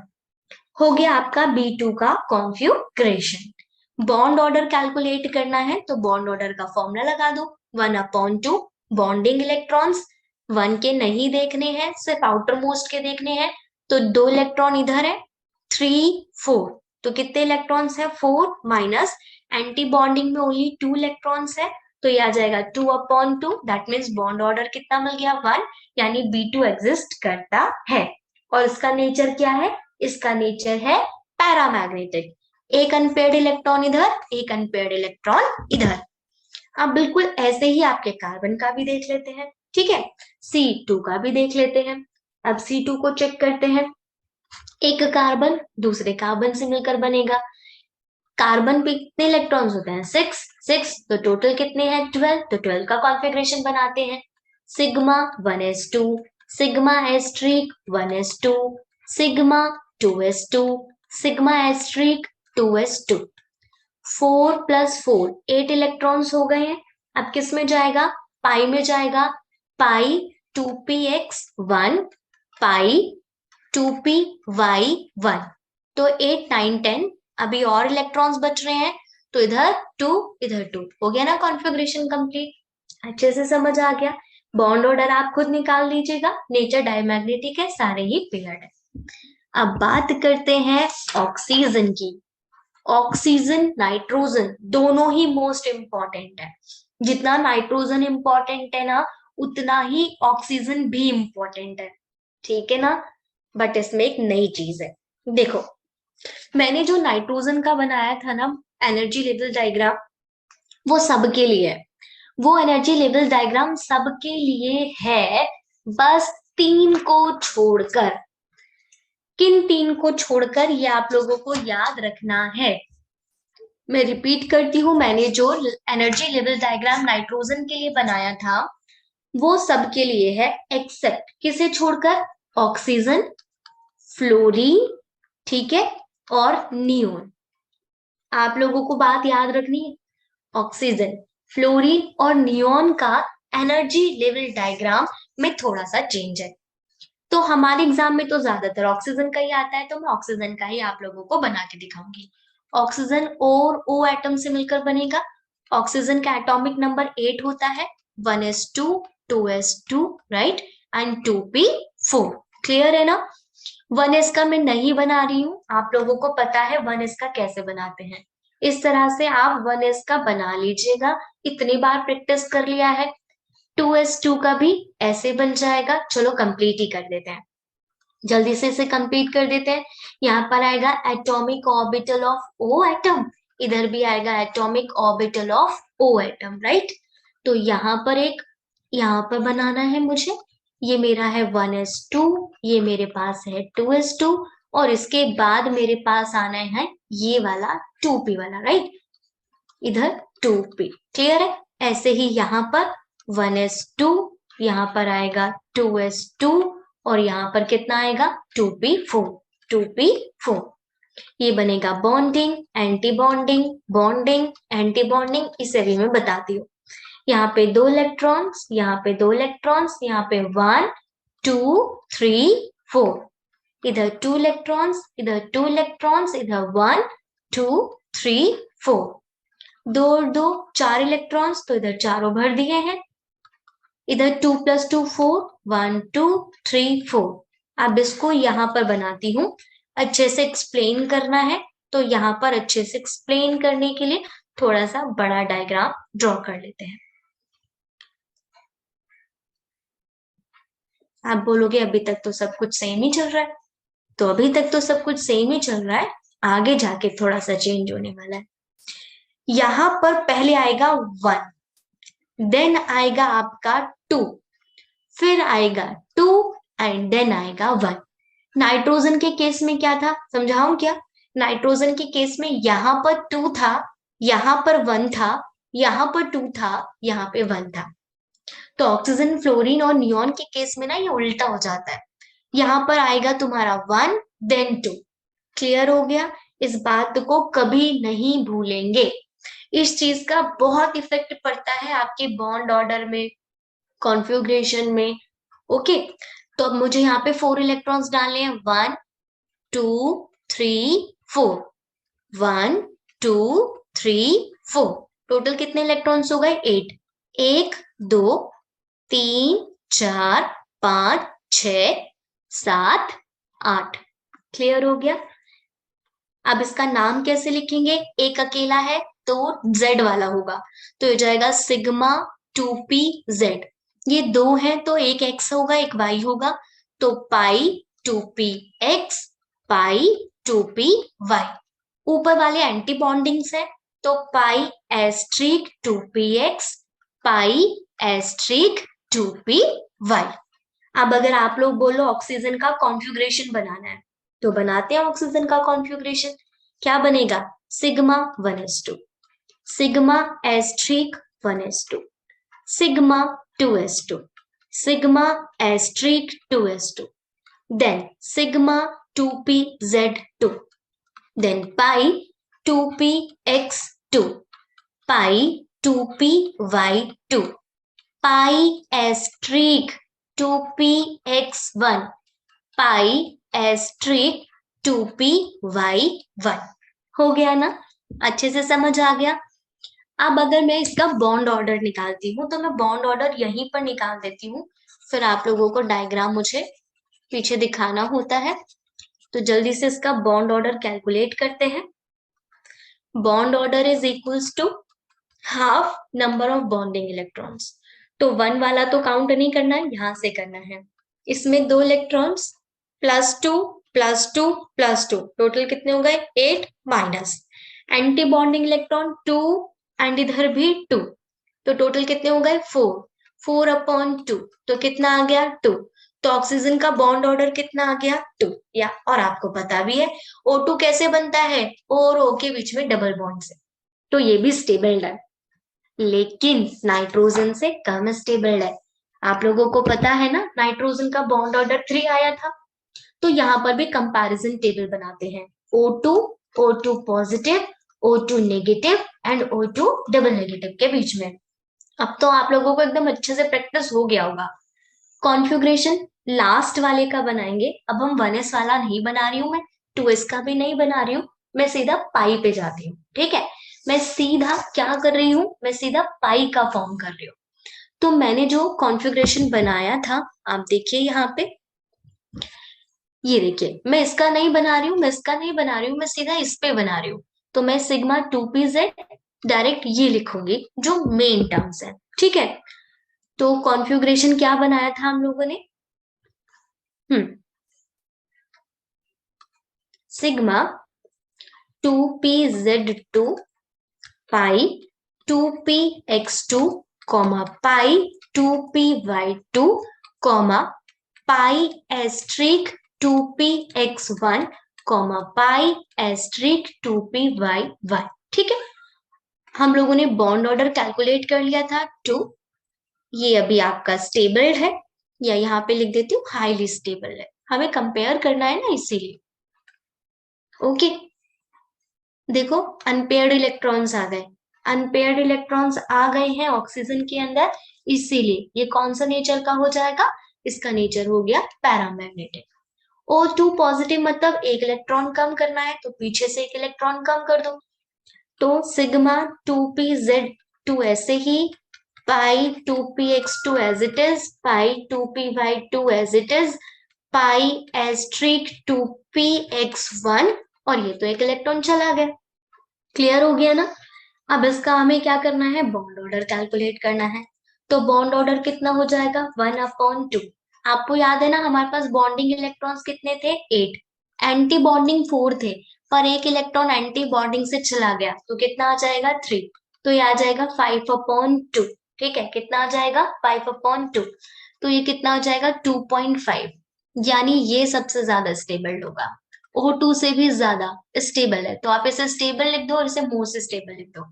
Speaker 1: हो गया आपका B2 का कॉन्फ़िगरेशन। बॉन्ड ऑर्डर कैलकुलेट करना है तो बॉन्ड ऑर्डर का फॉर्मूला लगा दो, 1/2। बॉन्डिंग इलेक्ट्रॉन्स 1 के नहीं देखने हैं, सिर्फ आउटर मोस्ट के देखने हैं। तो 2 इलेक्ट्रॉन इधर है, 3 4, तो कितने इलेक्ट्रॉन्स है, 4 माइनस एंटी बॉन्डिंग में ओनली 2 इलेक्ट्रॉन्स है, तो ये आ जाएगा 2/2। दैट मीन्स बॉन्ड ऑर्डर कितना मिल गया, 1, यानी B2 एग्जिस्ट करता है। और इसका नेचर क्या है, इसका नेचर है पैरामैग्नेटिक। एक अनपेयर्ड इलेक्ट्रॉन इधर, एक अनपेयर्ड इलेक्ट्रॉन इधर। अब बिल्कुल ऐसे ही आपके कार्बन का भी देख लेते हैं, ठीक है। C2 का भी देख लेते हैं। अब C2 को चेक करते हैं। एक कार्बन दूसरे कार्बन से मिलकर बनेगा। कार्बन पे कितने इलेक्ट्रॉन्स होते हैं? 6 तो टोटल कितने हैं? 12। तो 12 का कॉन्फ़िगरेशन बनाते हैं। Sigma 1s2, sigma asterisk 1s2, sigma 2s2, sigma asterisk 2s2। 4 + 4 8 electrons हो गए हैं। अब किस में जाएगा? पाई में जाएगा। पाई 2px1, पाई 2py1। तो 8 9 10। अभी और इलेक्ट्रॉन्स बच रहे हैं, तो इधर 2 इधर 2 हो गया ना कॉन्फ़िगरेशन कंप्लीट। अच्छे से समझ आ गया। बॉन्ड ऑर्डर आप खुद निकाल लीजिएगा। नेचर डायमैग्नेटिक है, सारे ही पेयर्ड है। अब बात करते हैं ऑक्सीजन की। ऑक्सीजन नाइट्रोजन दोनों ही मोस्ट इंपॉर्टेंट है। जितना नाइट्रोजन इंपॉर्टेंट है ना, उतना ही ऑक्सीजन भी इंपॉर्टेंट है, ठीक है ना। बट इसमें एक नई चीज है। देखो, मैंने जो नाइट्रोजन का बनाया था ना एनर्जी लेवल डायग्राम, वो सबके लिए है। वो एनर्जी लेवल डायग्राम सबके लिए है, बस 3 को छोड़कर। किन 3 को छोड़कर, ये आप लोगों को याद रखना है। मैं रिपीट करती हूँ, मैंने जो एनर्जी लेवल डायग्राम नाइट्रोजन के लिए बनाया था, वो सबके लिए है, एक्सेप्ट किसे छोड़कर? ऑक्सीजन, फ्लोरीन, ठीक है, और नियोन। आप लोगों को बात याद रखनी है, ऑक्सीजन, फ्लोरीन और नियोन का एनर्जी लेवल डायग्राम में थोड़ा सा चेंज है। तो हमारे एग्जाम में तो ज्यादातर ऑक्सीजन का ही आता है, तो मैं ऑक्सीजन का ही आप लोगों को बना के दिखाऊंगी। ऑक्सीजन और O एटम से मिलकर बनेगा। ऑक्सीजन का एटॉमिक नंबर 8 होता है। 1s2, 2s2, right, and 2p4। Clear है ना। 1s का मैं नहीं बना रही हूँ, आप लोगों को पता है 1s का कैसे बनाते हैं। इस तरह से आप 1s का बना लीजिएगा, इतनी बार प्रैक्टिस कर लिया है। 2s2 का भी ऐसे बन जाएगा। चलो कंप्लीट ही कर देते हैं, जल्दी से इसे कंप्लीट कर देते हैं। यहाँ पर आएगा atomic orbital of O atom, इधर भी आएगा atomic orbital of O atom, right. तो यहाँ पर यहाँ पर बनाना है मुझे। ये मेरा है 1s2, ये मेरे पास है 2s2, और इसके बाद मेरे पास आना है ये वाला 2p वाला, राइट, इधर 2p। क्लियर है। ऐसे ही यहाँ पर 1s2, यहाँ पर आएगा 2s2, और यहाँ पर कितना आएगा? 2p4, 2p4। ये बनेगा bonding, anti bonding, bonding, anti bonding. इसे भी मैं बताती हूँ। यहाँ पे 2 इलेक्ट्रॉन्स, यहाँ पे 2 इलेक्ट्रॉन्स, यहाँ पे 1 2 3 4। इधर 2 इलेक्ट्रॉन्स, इधर 2 इलेक्ट्रॉन्स, इधर 1 2 3 4। 2 और 2 4 इलेक्ट्रॉन्स, तो इधर चारों भर दिए हैं। इधर 2 + 2 4, 1 2 3 4। अब इसको यहाँ पर बनाती हूँ, अच्छे से एक्सप्लेन करना है, तो यहाँ पर अच्छे से एक्सप्लेन करने के लिए थोड़ा सा बड़ा डायग्राम ड्रॉ कर लेते हैं। आप बोलोगे अभी तक तो सब कुछ सेम ही चल रहा है, तो अभी तक तो सब कुछ सेम ही चल रहा है, आगे जाके थोड़ा सा चेंज होने वाला है। यहाँ पर पहले आएगा 1, देन आएगा आपका 2, फिर आएगा 2, एंड देन आएगा 1। नाइट्रोजन के केस में क्या था, समझाऊं क्या? नाइट्रोजन के केस में यहाँ पर 2 था, यहाँ पर 1 था, यहाँ पर 2 था, यहाँ पे 1 था। तो ऑक्सीजन, फ्लोरीन और नियोन के केस में ना ये उल्टा हो जाता है। यहाँ पर आएगा तुम्हारा 1 देन 2। क्लियर हो गया। इस बात को कभी नहीं भूलेंगे। इस चीज का बहुत इफेक्ट पड़ता है आपके बॉन्ड ऑर्डर में, कॉन्फ़िगरेशन में। ओके, तो अब मुझे यहाँ पे 4 इलेक्ट्रॉन्स डालने हैं। 1 2 3 4, 1 2 3 4। टोटल कितने इलेक्ट्रॉन्स हो गए? 8। 1 2 3 4 5 6 7 8। क्लियर हो गया। अब इसका नाम कैसे लिखेंगे? एक अकेला है तो Z वाला होगा, तो ये जाएगा सिग्मा 2pz। ये 2 है तो एक X होगा एक Y होगा, तो पाई 2px, पाई 2p y। ऊपर वाले एंटी बॉन्डिंग्स है, तो पाई एस्ट्रिक 2px, पाई एस्ट्रिक 2py। अब अगर आप लोग बोलो ऑक्सीजन का कॉन्फ़िगरेशन बनाना है, तो बनाते हैं ऑक्सीजन का कॉन्फ़िगरेशन। क्या बनेगा? Sigma 1s2, sigma asterisk 1s2, sigma 2s2, sigma asterisk 2s2, then sigma 2pz2, then pi 2px2, pi 2py2, pi asterisk 2px1, pi asterisk 2py1। हो गया ना? अच्छे से समझ आ गया? अब अगर मैं इसका बॉन्ड ऑर्डर निकालती हूँ, तो मैं बॉन्ड ऑर्डर यहीं पर निकाल देती हूँ, फिर आप लोगों को डायग्राम मुझे पीछे दिखाना होता है। तो जल्दी से इसका बॉन्ड ऑर्डर कैलकुलेट करते हैं। Bond order is equals to half number of bonding electrons. तो 1 वाला तो काउंट नहीं करना है, यहां से करना है। इसमें 2 इलेक्ट्रॉन्स, +2 +2 +2, टोटल कितने हो गए? 8 minus anti bonding electron 2 and इधर भी 2, तो टोटल कितने हो गए? 4, 4/2, तो कितना आ गया? 2। तो ऑक्सीजन का बॉन्ड ऑर्डर कितना आ गया? 2। या और आपको पता भी है O2 कैसे बनता है? O और O के बीच में डबल बॉन्ड से, तो ये भी स्टेबल है, लेकिन नाइट्रोजन से कम स्टेबल है। आप लोगों को पता है ना, नाइट्रोजन का बॉन्ड ऑर्डर 3 आया था। तो यहाँ पर भी कंपैरिजन टेबल बनाते हैं। O2, O2 positive, O2 negative and O2 double negative के बीच में। अब तो आप लोगों को एकदम अच्छे से प्रैक्टिस हो गया होगा। कॉन्फ़िगरेशन लास्ट वाले का बनाएंगे। अब हम 1s वाला नहीं बना रही हूँ मैं, 2s का भी नहीं बना रही हूँ, मैं सीधा पाई पे जाती हूँ। ठीक है, मैं सीधा क्या कर रही हूँ? मैं सीधा पाई का फॉर्म कर रही हूँ। तो मैंने जो कॉन्फ़िगरेशन बनाया था, आप देखिए यहाँ पे, ये देखिए, मैं इसका नहीं बना रही हूँ, मैं इसका नहीं बना रही हूँ, मैं सीधा इस पे बना रही हूँ। तो मैं सिग्मा 2pz डायरेक्ट ये लिखूंगी जो मेन टर्म्स है। ठीक है, तो कॉन्फ़िगरेशन क्या बनाया था हम लोगों ने? सिग्मा 2pz2 पाई 2px2 पाई 2py2 पाई एस्ट्रिक 2px1 पाई एस्ट्रिक 2py1। ठीक है, हम लोगों ने बॉन्ड ऑर्डर कैलकुलेट कर लिया था 2। ये अभी आपका स्टेबल है, या यहाँ पे लिख देती हूँ हाईली स्टेबल है, हमें कंपेयर करना है ना, इसीलिए। ओके, देखो अनपेयर्ड इलेक्ट्रॉन्स आ गए, अनपेयर्ड इलेक्ट्रॉन्स आ गए हैं ऑक्सीजन के अंदर, इसीलिए ये कौन सा नेचर का हो जाएगा? इसका नेचर हो गया पैरामैग्नेटिक। O2 पॉजिटिव मतलब एक इलेक्ट्रॉन कम करना है, तो पीछे से एक इलेक्ट्रॉन कम कर दो। तो सिग्मा 2pz2 ऐसे ही, pi 2px2 as it is, pi 2py2 as it is, pi asterisk 2px1, और ये तो एक इलेक्ट्रॉन चला गया। क्लियर हो गया ना? अब इसका हमें क्या करना है? बॉन्ड ऑर्डर कैलकुलेट करना है। तो बॉन्ड ऑर्डर कितना हो जाएगा? 1/2। आपको याद है ना, हमारे पास बॉन्डिंग इलेक्ट्रॉन्स कितने थे? 8, एंटी बॉन्डिंग 4 थे, पर एक इलेक्ट्रॉन एंटी बॉन्डिंग से चला गया, तो कितना आ जाएगा? 3। तो ये आ जाएगा 5/2। ठीक है, कितना आ जाएगा? 5/2। तो ये कितना हो जाएगा? 2.5, यानी ये सबसे ज्यादा स्टेबल होगा, O2 से भी ज्यादा स्टेबल है। तो आप इसे स्टेबल लिख दो और इसे मोस्ट स्टेबल लिख दो।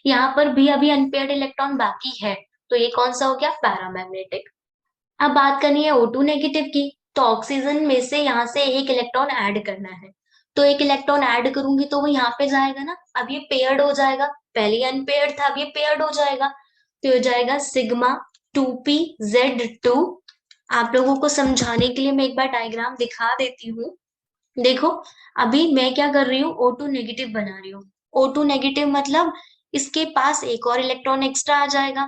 Speaker 1: यहाँ पर भी अभी अनपेयर्ड इलेक्ट्रॉन बाकी है, तो ये कौन सा हो गया? पैरामैग्नेटिक। अब बात करनी है O2 नेगेटिव की, तो ऑक्सीजन में से यहाँ से एक इलेक्ट्रॉन ऐड करना है। तो एक इलेक्ट्रॉन ऐड करूंगी तो वो यहाँ पे जाएगा ना, अब ये पेयर्ड हो जाएगा, पहले अनपेयर्ड था, अब ये पेयर्ड हो जाएगा, तो हो जाएगा सिग्मा 2pz2। आप लोगों को समझाने के लिए मैं एक बार डायग्राम दिखा देती हूँ। देखो, अभी मैं क्या कर रही हूँ? O2 नेगेटिव बना रही हूँ। O2 नेगेटिव मतलब इसके पास एक और इलेक्ट्रॉन एक्स्ट्रा आ जाएगा।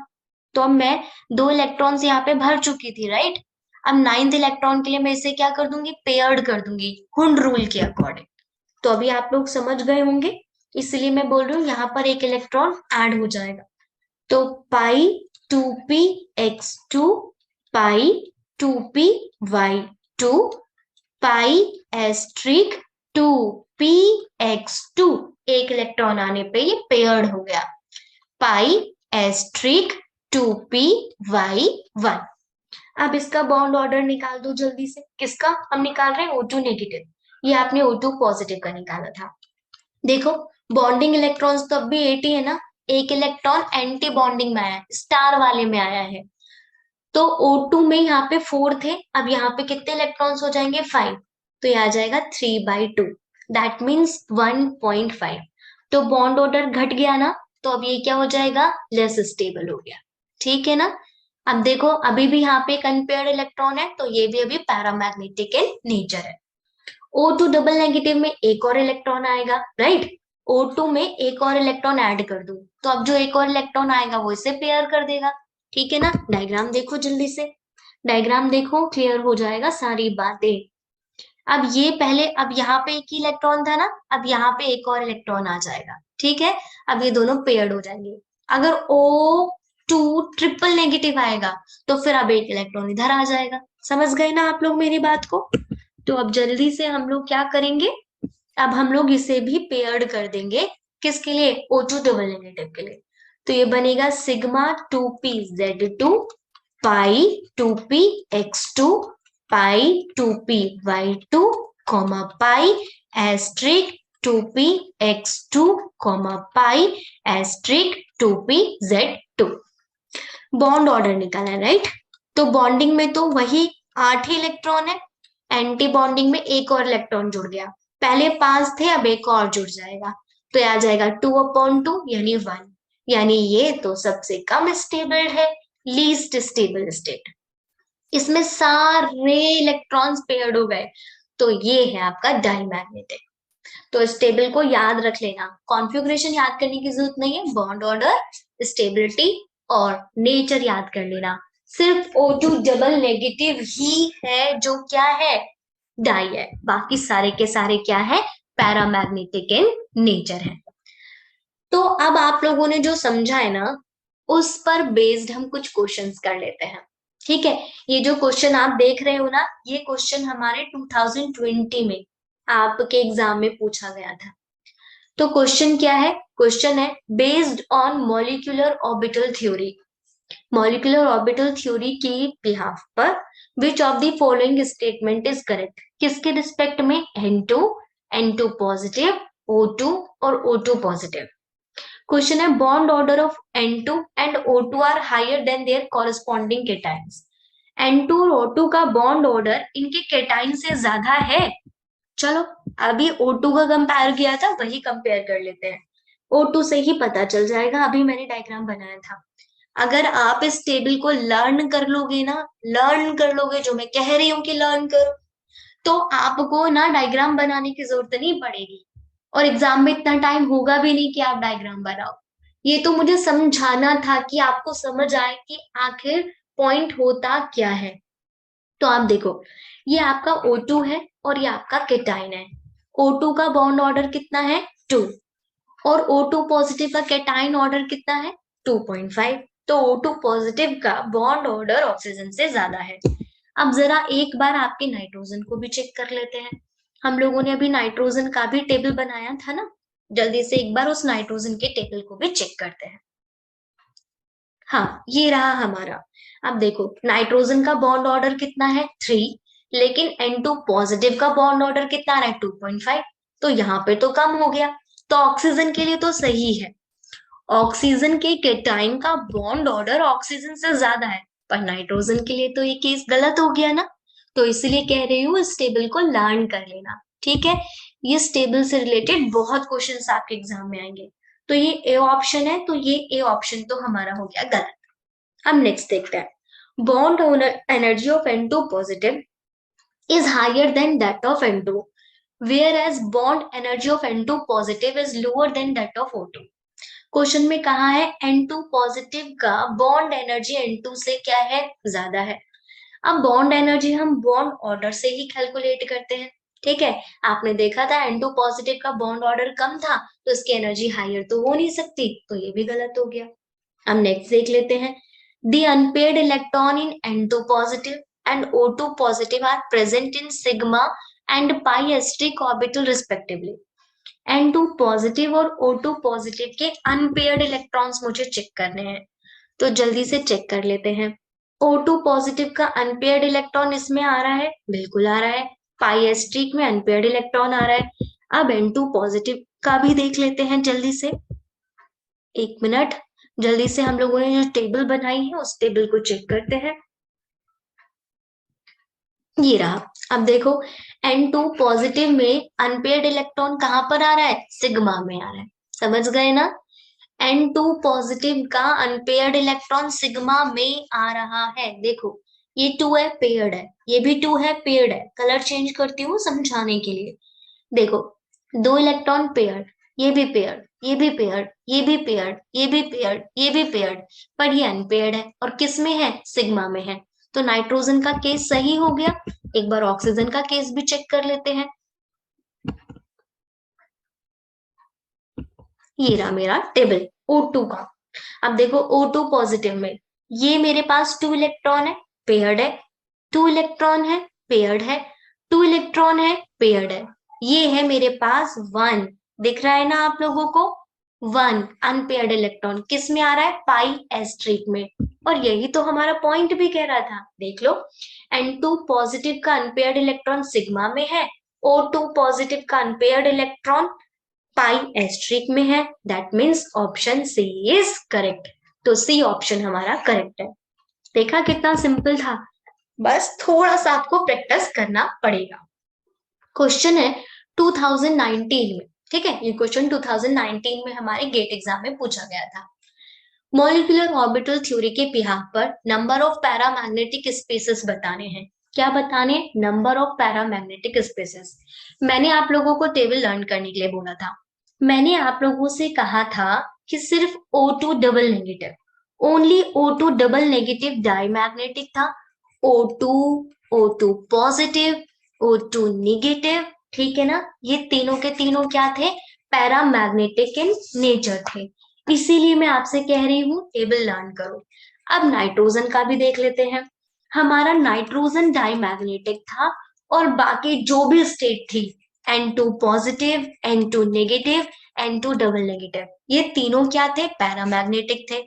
Speaker 1: तो अब मैं 2 इलेक्ट्रॉन्स यहाँ पे भर चुकी थी, राइट? अब 9th इलेक्ट्रॉन के लिए मैं इसे क्या कर दूंगी? पेयर्ड कर दूंगी, हुंड रूल के अकॉर्डिंग। तो अभी आप लोग समझ गए होंगे, इसलिए मैं बोल रही हूँ यहाँ पर एक इलेक्ट्रॉन ऐड हो जाएगा। तो पाई 2px2 पाई 2py2 पाई एस्ट्रिक 2p(x2), एक इलेक्ट्रॉन आने पे ये पेयर्ड हो गया। पाई एस्ट्रिक 2p(y1). अब इसका बॉन्ड ऑर्डर निकाल दो जल्दी से। किसका हम निकाल रहे हैं? O2 negative. ये आपने O2 पॉजिटिव का निकाला था। देखो बॉन्डिंग इलेक्ट्रॉन्स तो अब भी 80 है ना, एक इलेक्ट्रॉन एंटी बॉन्डिंग में आया है, स्टार वाले में आया है। तो O2 में यहाँ पे 4 थे, अब यहाँ पे कितने इलेक्ट्रॉन्स हो जाएंगे? 5। तो ये आ जाएगा 3/2, दैट मीन्स 1.5। तो बॉन्ड ऑर्डर घट गया ना, तो अब ये क्या हो जाएगा? लेस स्टेबल हो गया। ठीक है ना। अब देखो अभी भी यहाँ पे एक अनपेयर्ड इलेक्ट्रॉन है, तो ये भी अभी पैरामैग्नेटिक इन नेचर है। O2 डबल नेगेटिव में एक और इलेक्ट्रॉन आएगा, राइट। O2 में एक और इलेक्ट्रॉन ऐड कर दूं, तो अब जो एक और इलेक्ट्रॉन आएगा वो इसे पेयर कर देगा। ठीक है ना। डायग्राम देखो जल्दी से, डायग्राम देखो, क्लियर हो जाएगा सारी बातें। अब ये पहले, अब यहाँ पे एक ही इलेक्ट्रॉन था ना, अब यहाँ पे एक और इलेक्ट्रॉन आ जाएगा। ठीक है। अब ये दोनों पेयर्ड हो जाएंगे। अगर O2 ट्रिपल नेगेटिव आएगा, तो फिर अब एक इलेक्ट्रॉन इधर आ जाएगा। समझ गए ना आप लोग मेरी बात को? तो अब जल्दी से हम लोग क्या करेंगे, अब हम लोग इसे भी पेयर्ड कर देंगे। किसके लिए? O2 डबल नेगेटिव के लिए। तो ये बनेगा सिग्मा 2p(Z2), पाई 2p(x2), पाई 2p(y2), पाई एस्ट्रिक 2p(x2), पाई एस्ट्रिक 2p(Z2). बॉन्ड ऑर्डर निकाला, राइट। तो बॉन्डिंग में तो वही 8 ही इलेक्ट्रॉन है, एंटी बॉन्डिंग में एक और इलेक्ट्रॉन जुड़ गया। पहले 5 थे, अब एक और जुड़ जाएगा, तो आ जाएगा 2/2 यानी 1। यानी ये तो सबसे कम स्टेबल है, लीस्ट स्टेबल स्टेट। इसमें सारे इलेक्ट्रॉन्स पेयर्ड हो गए, तो ये है आपका डाईमैग्नेटिक। तो स्टेबल को याद रख लेना, कॉन्फ़िगरेशन याद करने की जरूरत नहीं है, बॉन्ड ऑर्डर, स्टेबिलिटी और नेचर याद कर लेना। सिर्फ O2 डबल नेगेटिव ही है जो क्या है? डाई है। बाकी सारे के सारे क्या है? पैरामैग्नेटिक इन नेचर है। तो अब आप लोगों ने जो समझा है ना, उस पर बेस्ड हम कुछ क्वेश्चंस कर लेते हैं। ठीक है। ये जो क्वेश्चन आप देख रहे हो ना, ये क्वेश्चन हमारे 2020 में आपके एग्जाम में पूछा गया था। तो क्वेश्चन क्या है? क्वेश्चन है based on molecular orbital theory. Molecular orbital theory की बिहाफ पर which of the following statement is correct? किसके रिस्पेक्ट में? N2, N2 पॉजिटिव, O2 और O2 पॉजिटिव। क्वेश्चन है bond order of N2 and O2 are higher than their corresponding cations. N2 और O2 का bond order इनके cation से ज्यादा है। चलो अभी O2 का कंपेयर किया था, वही कंपेयर कर लेते हैं। O2 से ही पता चल जाएगा, अभी मैंने डायग्राम बनाया था। अगर आप इस टेबल को लर्न कर लोगे ना, लर्न कर लोगे, जो मैं कह रही हूँ कि लर्न करो, तो आपको ना डायग्राम बनाने की जरूरत नहीं पड़ेगी, और एग्जाम में इतना टाइम होगा भी नहीं कि आप डायग्राम बनाओ। ये तो मुझे समझाना था कि आपको समझ आए कि आखिर पॉइंट होता क्या है। तो आप देखो, ये आपका O2 है और ये आपका केटाइन है। O2 का बॉन्ड ऑर्डर कितना है? 2। और O2 पॉजिटिव का केटाइन ऑर्डर कितना है? 2.5। तो O2 पॉजिटिव का बॉन्ड ऑर्डर ऑक्सीजन से ज्यादा है। अब जरा एक बार आपके नाइट्रोजन को भी चेक कर लेते हैं। हम लोगों ने अभी नाइट्रोजन का भी टेबल बनाया था ना, जल्दी से एक बार उस नाइट्रोजन के टेबल को भी चेक करते हैं। हाँ, ये रहा हमारा। अब देखो नाइट्रोजन का बॉन्ड ऑर्डर कितना है? 3। लेकिन N2 पॉजिटिव का बॉन्ड ऑर्डर कितना है? 2.5। तो यहाँ पे तो कम हो गया। तो ऑक्सीजन के लिए तो सही है, ऑक्सीजन के केटाइन का बॉन्ड ऑर्डर ऑक्सीजन से ज्यादा है, पर नाइट्रोजन के लिए तो ये केस गलत हो गया ना। तो इसलिए कह रही हूँ इस टेबल को लर्न कर लेना। ठीक है। ये टेबल से रिलेटेड बहुत क्वेश्चंस आपके एग्जाम में आएंगे। तो ये ए ऑप्शन है, तो ये ए ऑप्शन तो हमारा हो गया गलत। अब नेक्स्ट देखते हैं। Bond energy of N2 positive is higher than that of N2, whereas bond energy of N2 positive is lower than that of O2। Question में कहा है N2 पॉजिटिव का बॉन्ड एनर्जी N2 से क्या है? ज्यादा है। अब बॉन्ड एनर्जी हम बॉन्ड ऑर्डर से ही कैलकुलेट करते हैं। ठीक है। आपने देखा था N2 पॉजिटिव का बॉन्ड ऑर्डर कम था, तो इसकी एनर्जी हायर तो हो नहीं सकती, तो ये भी गलत हो गया। अब नेक्स्ट देख लेते हैं। The unpaired electron in N2 positive and O2 positive are present in sigma and pi asterisk orbital respectively. N2 positive और O2 पॉजिटिव के अनपेयर्ड इलेक्ट्रॉन्स मुझे चेक करने हैं, तो जल्दी से चेक कर लेते हैं। O2 पॉजिटिव का अनपेयर्ड इलेक्ट्रॉन इसमें आ रहा है, बिल्कुल आ रहा है। पाई एस्ट्रिक में अनपेयर्ड इलेक्ट्रॉन आ रहा है। अब N2 पॉजिटिव का भी देख लेते हैं जल्दी से। एक मिनट, जल्दी से हम लोगों ने जो टेबल बनाई है उस टेबल को चेक करते हैं। ये रहा। अब देखो N2 पॉजिटिव में अनपेयर्ड इलेक्ट्रॉन कहाँ पर आ रहा है, सिग्मा में आ रहा है। समझ गए ना? N2 पॉजिटिव का अनपेयर्ड इलेक्ट्रॉन सिग्मा में आ रहा है। देखो ये 2 है, पेयर्ड है, ये भी 2 है, पेयर्ड है। कलर चेंज करती हूँ समझाने के लिए। देखो 2 इलेक्ट्रॉन पेयर्ड, ये भी पेयर्ड, ये भी पेयर्ड, ये भी पेयर्ड, ये भी पेयर्ड, ये भी पेयर्ड, पर ये अनपेयर्ड है और किस में है, सिग्मा में है। तो नाइट्रोजन का केस सही हो गया। एक बार ऑक्सीजन का केस भी चेक कर लेते हैं। ये रहा मेरा टेबल O2 का। अब देखो O2 पॉजिटिव में ये मेरे पास 2 इलेक्ट्रॉन है, पेयर्ड है, 2 इलेक्ट्रॉन है, पेयर्ड है, 2 इलेक्ट्रॉन है, पेयर्ड है। ये है मेरे पास 1, दिख रहा है ना आप लोगों को? 1 अनपेयर्ड इलेक्ट्रॉन किस में आ रहा है, पाई एस्ट्रिक में। और यही तो हमारा पॉइंट भी कह रहा था, देख लो। N2 पॉजिटिव का अनपेयर्ड इलेक्ट्रॉन सिग्मा में है, O2 पॉजिटिव का अनपेयर्ड इलेक्ट्रॉन पाई एस्ट्रिक में है। That means option C is correct. तो सी ऑप्शन हमारा करेक्ट है। देखा कितना सिंपल था, बस थोड़ा सा आपको प्रैक्टिस करना पड़ेगा। क्वेश्चन है 2019 में, ठीक है, ये क्वेश्चन 2019 में हमारे गेट एग्जाम में पूछा गया था। मॉलिक्यूलर ऑर्बिटल थ्योरी के बिहाफ पर नंबर ऑफ पैरामैग्नेटिक स्पेसेस बताने हैं। क्या बताने? Number of paramagnetic spaces. मैंने आप लोगों को टेबल लर्न करने के लिए बोला था। मैंने आप लोगों से कहा था कि सिर्फ O2 double negative, only O2 double negative diamagnetic था। O2, O2 positive, O2 negative, ठीक है ना? ये तीनों के तीनों क्या थे, पैरामैग्नेटिक इन नेचर थे। इसीलिए मैं आपसे कह रही हूँ टेबल लर्न करो। अब नाइट्रोजन का भी देख लेते हैं। हमारा नाइट्रोजन डाईमैग्नेटिक था और बाकी जो भी स्टेट थी, N2 positive, N2 negative, N2 double negative, ये तीनों क्या थे, पैरामैग्नेटिक थे।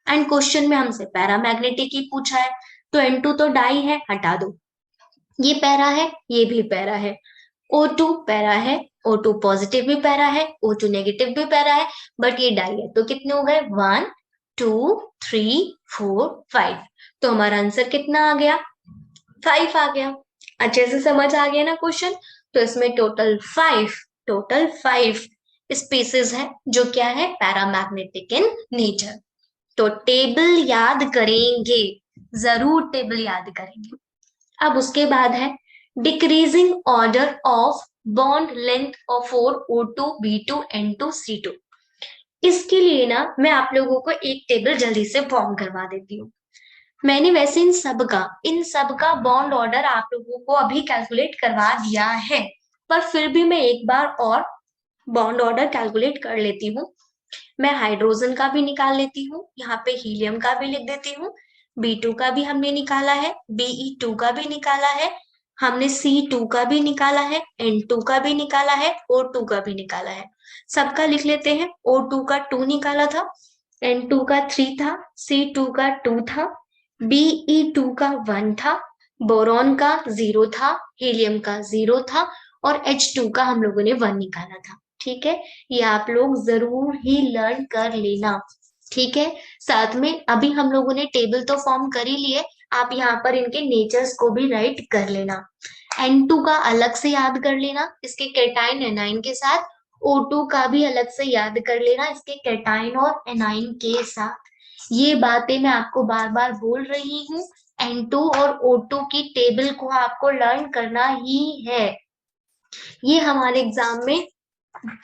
Speaker 1: एंड क्वेश्चन में हमसे पैरामैग्नेटिक ही पूछा है, तो N2 तो डाई है, हटा दो। ये पैरा है, ये भी पैरा है। O2 पैरा है, O2 पॉजिटिव भी पैरा है, O2 नेगेटिव भी पैरा है, बट ये डाई है। तो कितने हो गए, 1 2 3 4 5। तो हमारा आंसर कितना आ गया, 5 आ गया। अच्छे से समझ आ गया ना क्वेश्चन? तो इसमें टोटल 5 स्पीसीज है जो क्या है, पैरामैग्नेटिक इन नेचर। तो टेबल याद करेंगे, जरूर टेबल याद करेंगे। अब उसके बाद है decreasing order of bond length of for O2 B2 N2 C2। इसके लिए ना मैं आप लोगों को एक टेबल जल्दी से फॉर्म करवा देती हूँ। मैंने वैसे इन सब का बॉन्ड ऑर्डर आप लोगों को अभी कैलकुलेट करवा दिया है, पर फिर भी मैं एक बार और बॉन्ड ऑर्डर कैलकुलेट कर लेती हूँ। मैं हाइड्रोजन का भी निकाल लेती हूँ, यहाँ पे हीलियम का भी लिख देती हूँ। B2 का भी हमने निकाला है, Be2 का भी निकाला है, हमने C2 का भी निकाला है, N2 का भी निकाला है, O2 का भी निकाला है। सबका लिख लेते हैं। O2 का 2 निकाला था, N2 का 3 था, C2 का 2 था, Be2 का 1 था, बोरॉन का 0 था, हीलियम का 0 था और H2 का हम लोगों ने 1 निकाला था। ठीक है, ये आप लोग जरूर ही लर्न कर लेना। ठीक है, साथ में अभी हम लोगों ने टेबल तो फॉर्म कर ही लिए, आप यहाँ पर इनके नेचर्स को भी राइट कर लेना। N2 का अलग से याद कर लेना इसके कैटाइन एनाइन के साथ, O2 का भी अलग से याद कर लेना इसके कैटाइन और एनाइन के साथ। ये बातें मैं आपको बार बार बोल रही हूँ। N2 और O2 की टेबल को आपको लर्न करना ही है। ये हमारे एग्जाम में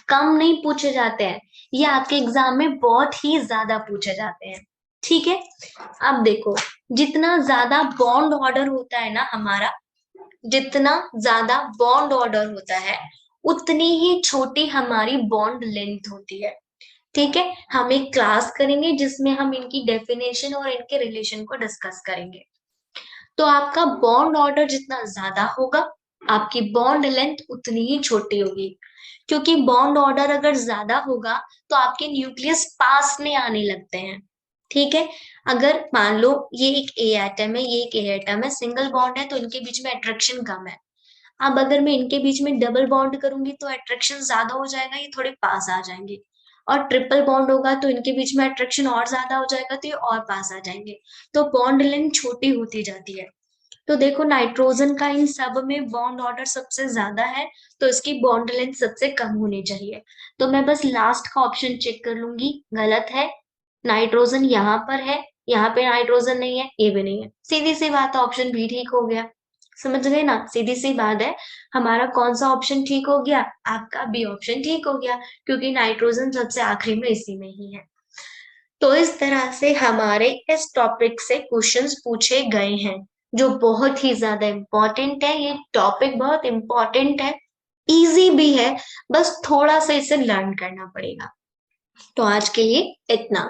Speaker 1: कम नहीं पूछे जाते हैं, ये आपके एग्जाम में बहुत ही ज्यादा पूछे जाते हैं। ठीक है, अब देखो जितना ज्यादा बॉन्ड ऑर्डर होता है ना हमारा, जितना ज्यादा बॉन्ड ऑर्डर होता है उतनी ही छोटी हमारी बॉन्ड लेंथ होती है। ठीक है, हम एक क्लास करेंगे जिसमें हम इनकी डेफिनेशन और इनके रिलेशन को डिस्कस करेंगे। तो आपका बॉन्ड ऑर्डर जितना ज्यादा होगा आपकी बॉन्ड लेंथ उतनी ही छोटी होगी, क्योंकि बॉन्ड ऑर्डर अगर ज्यादा होगा तो आपके न्यूक्लियस पास में आने लगते हैं। ठीक है, अगर मान लो ये एक ए एटम है, ये एक ए एटम है, सिंगल बॉन्ड है तो इनके बीच में अट्रैक्शन कम है। अब अगर मैं इनके बीच में डबल बॉन्ड करूंगी तो अट्रैक्शन ज्यादा हो जाएगा, ये थोड़े पास आ जाएंगे। और ट्रिपल बॉन्ड होगा तो इनके बीच में अट्रैक्शन और ज्यादा हो जाएगा, तो ये और पास आ जाएंगे। तो बॉन्ड लेंथ छोटी होती जाती है। तो देखो नाइट्रोजन का इन सब में बॉन्ड ऑर्डर सबसे ज्यादा है, तो इसकी बॉन्ड लेंथ सबसे कम होनी चाहिए। तो मैं बस लास्ट का ऑप्शन चेक कर लूंगी, गलत है। नाइट्रोजन यहाँ पर है, यहाँ पे नाइट्रोजन नहीं है, ये भी नहीं है। सीधी सी बात है, ऑप्शन बी ठीक हो गया। समझ गए ना, सीधी सी बात है। हमारा कौन सा ऑप्शन ठीक हो गया? आपका बी ऑप्शन ठीक हो गया, क्योंकि नाइट्रोजन सबसे आखिरी में इसी में ही है। तो इस तरह से हमारे इस टॉपिक से क्वेश्चंस पूछे गए हैं, जो बहुत ही ज्यादा इम्पोर्टेंट है। ये टॉपिक बहुत इम्पोर्टेंट है, इजी भी है, बस थोड़ा सा इसे लर्न करना पड़ेगा। तो आज के लिए इतना।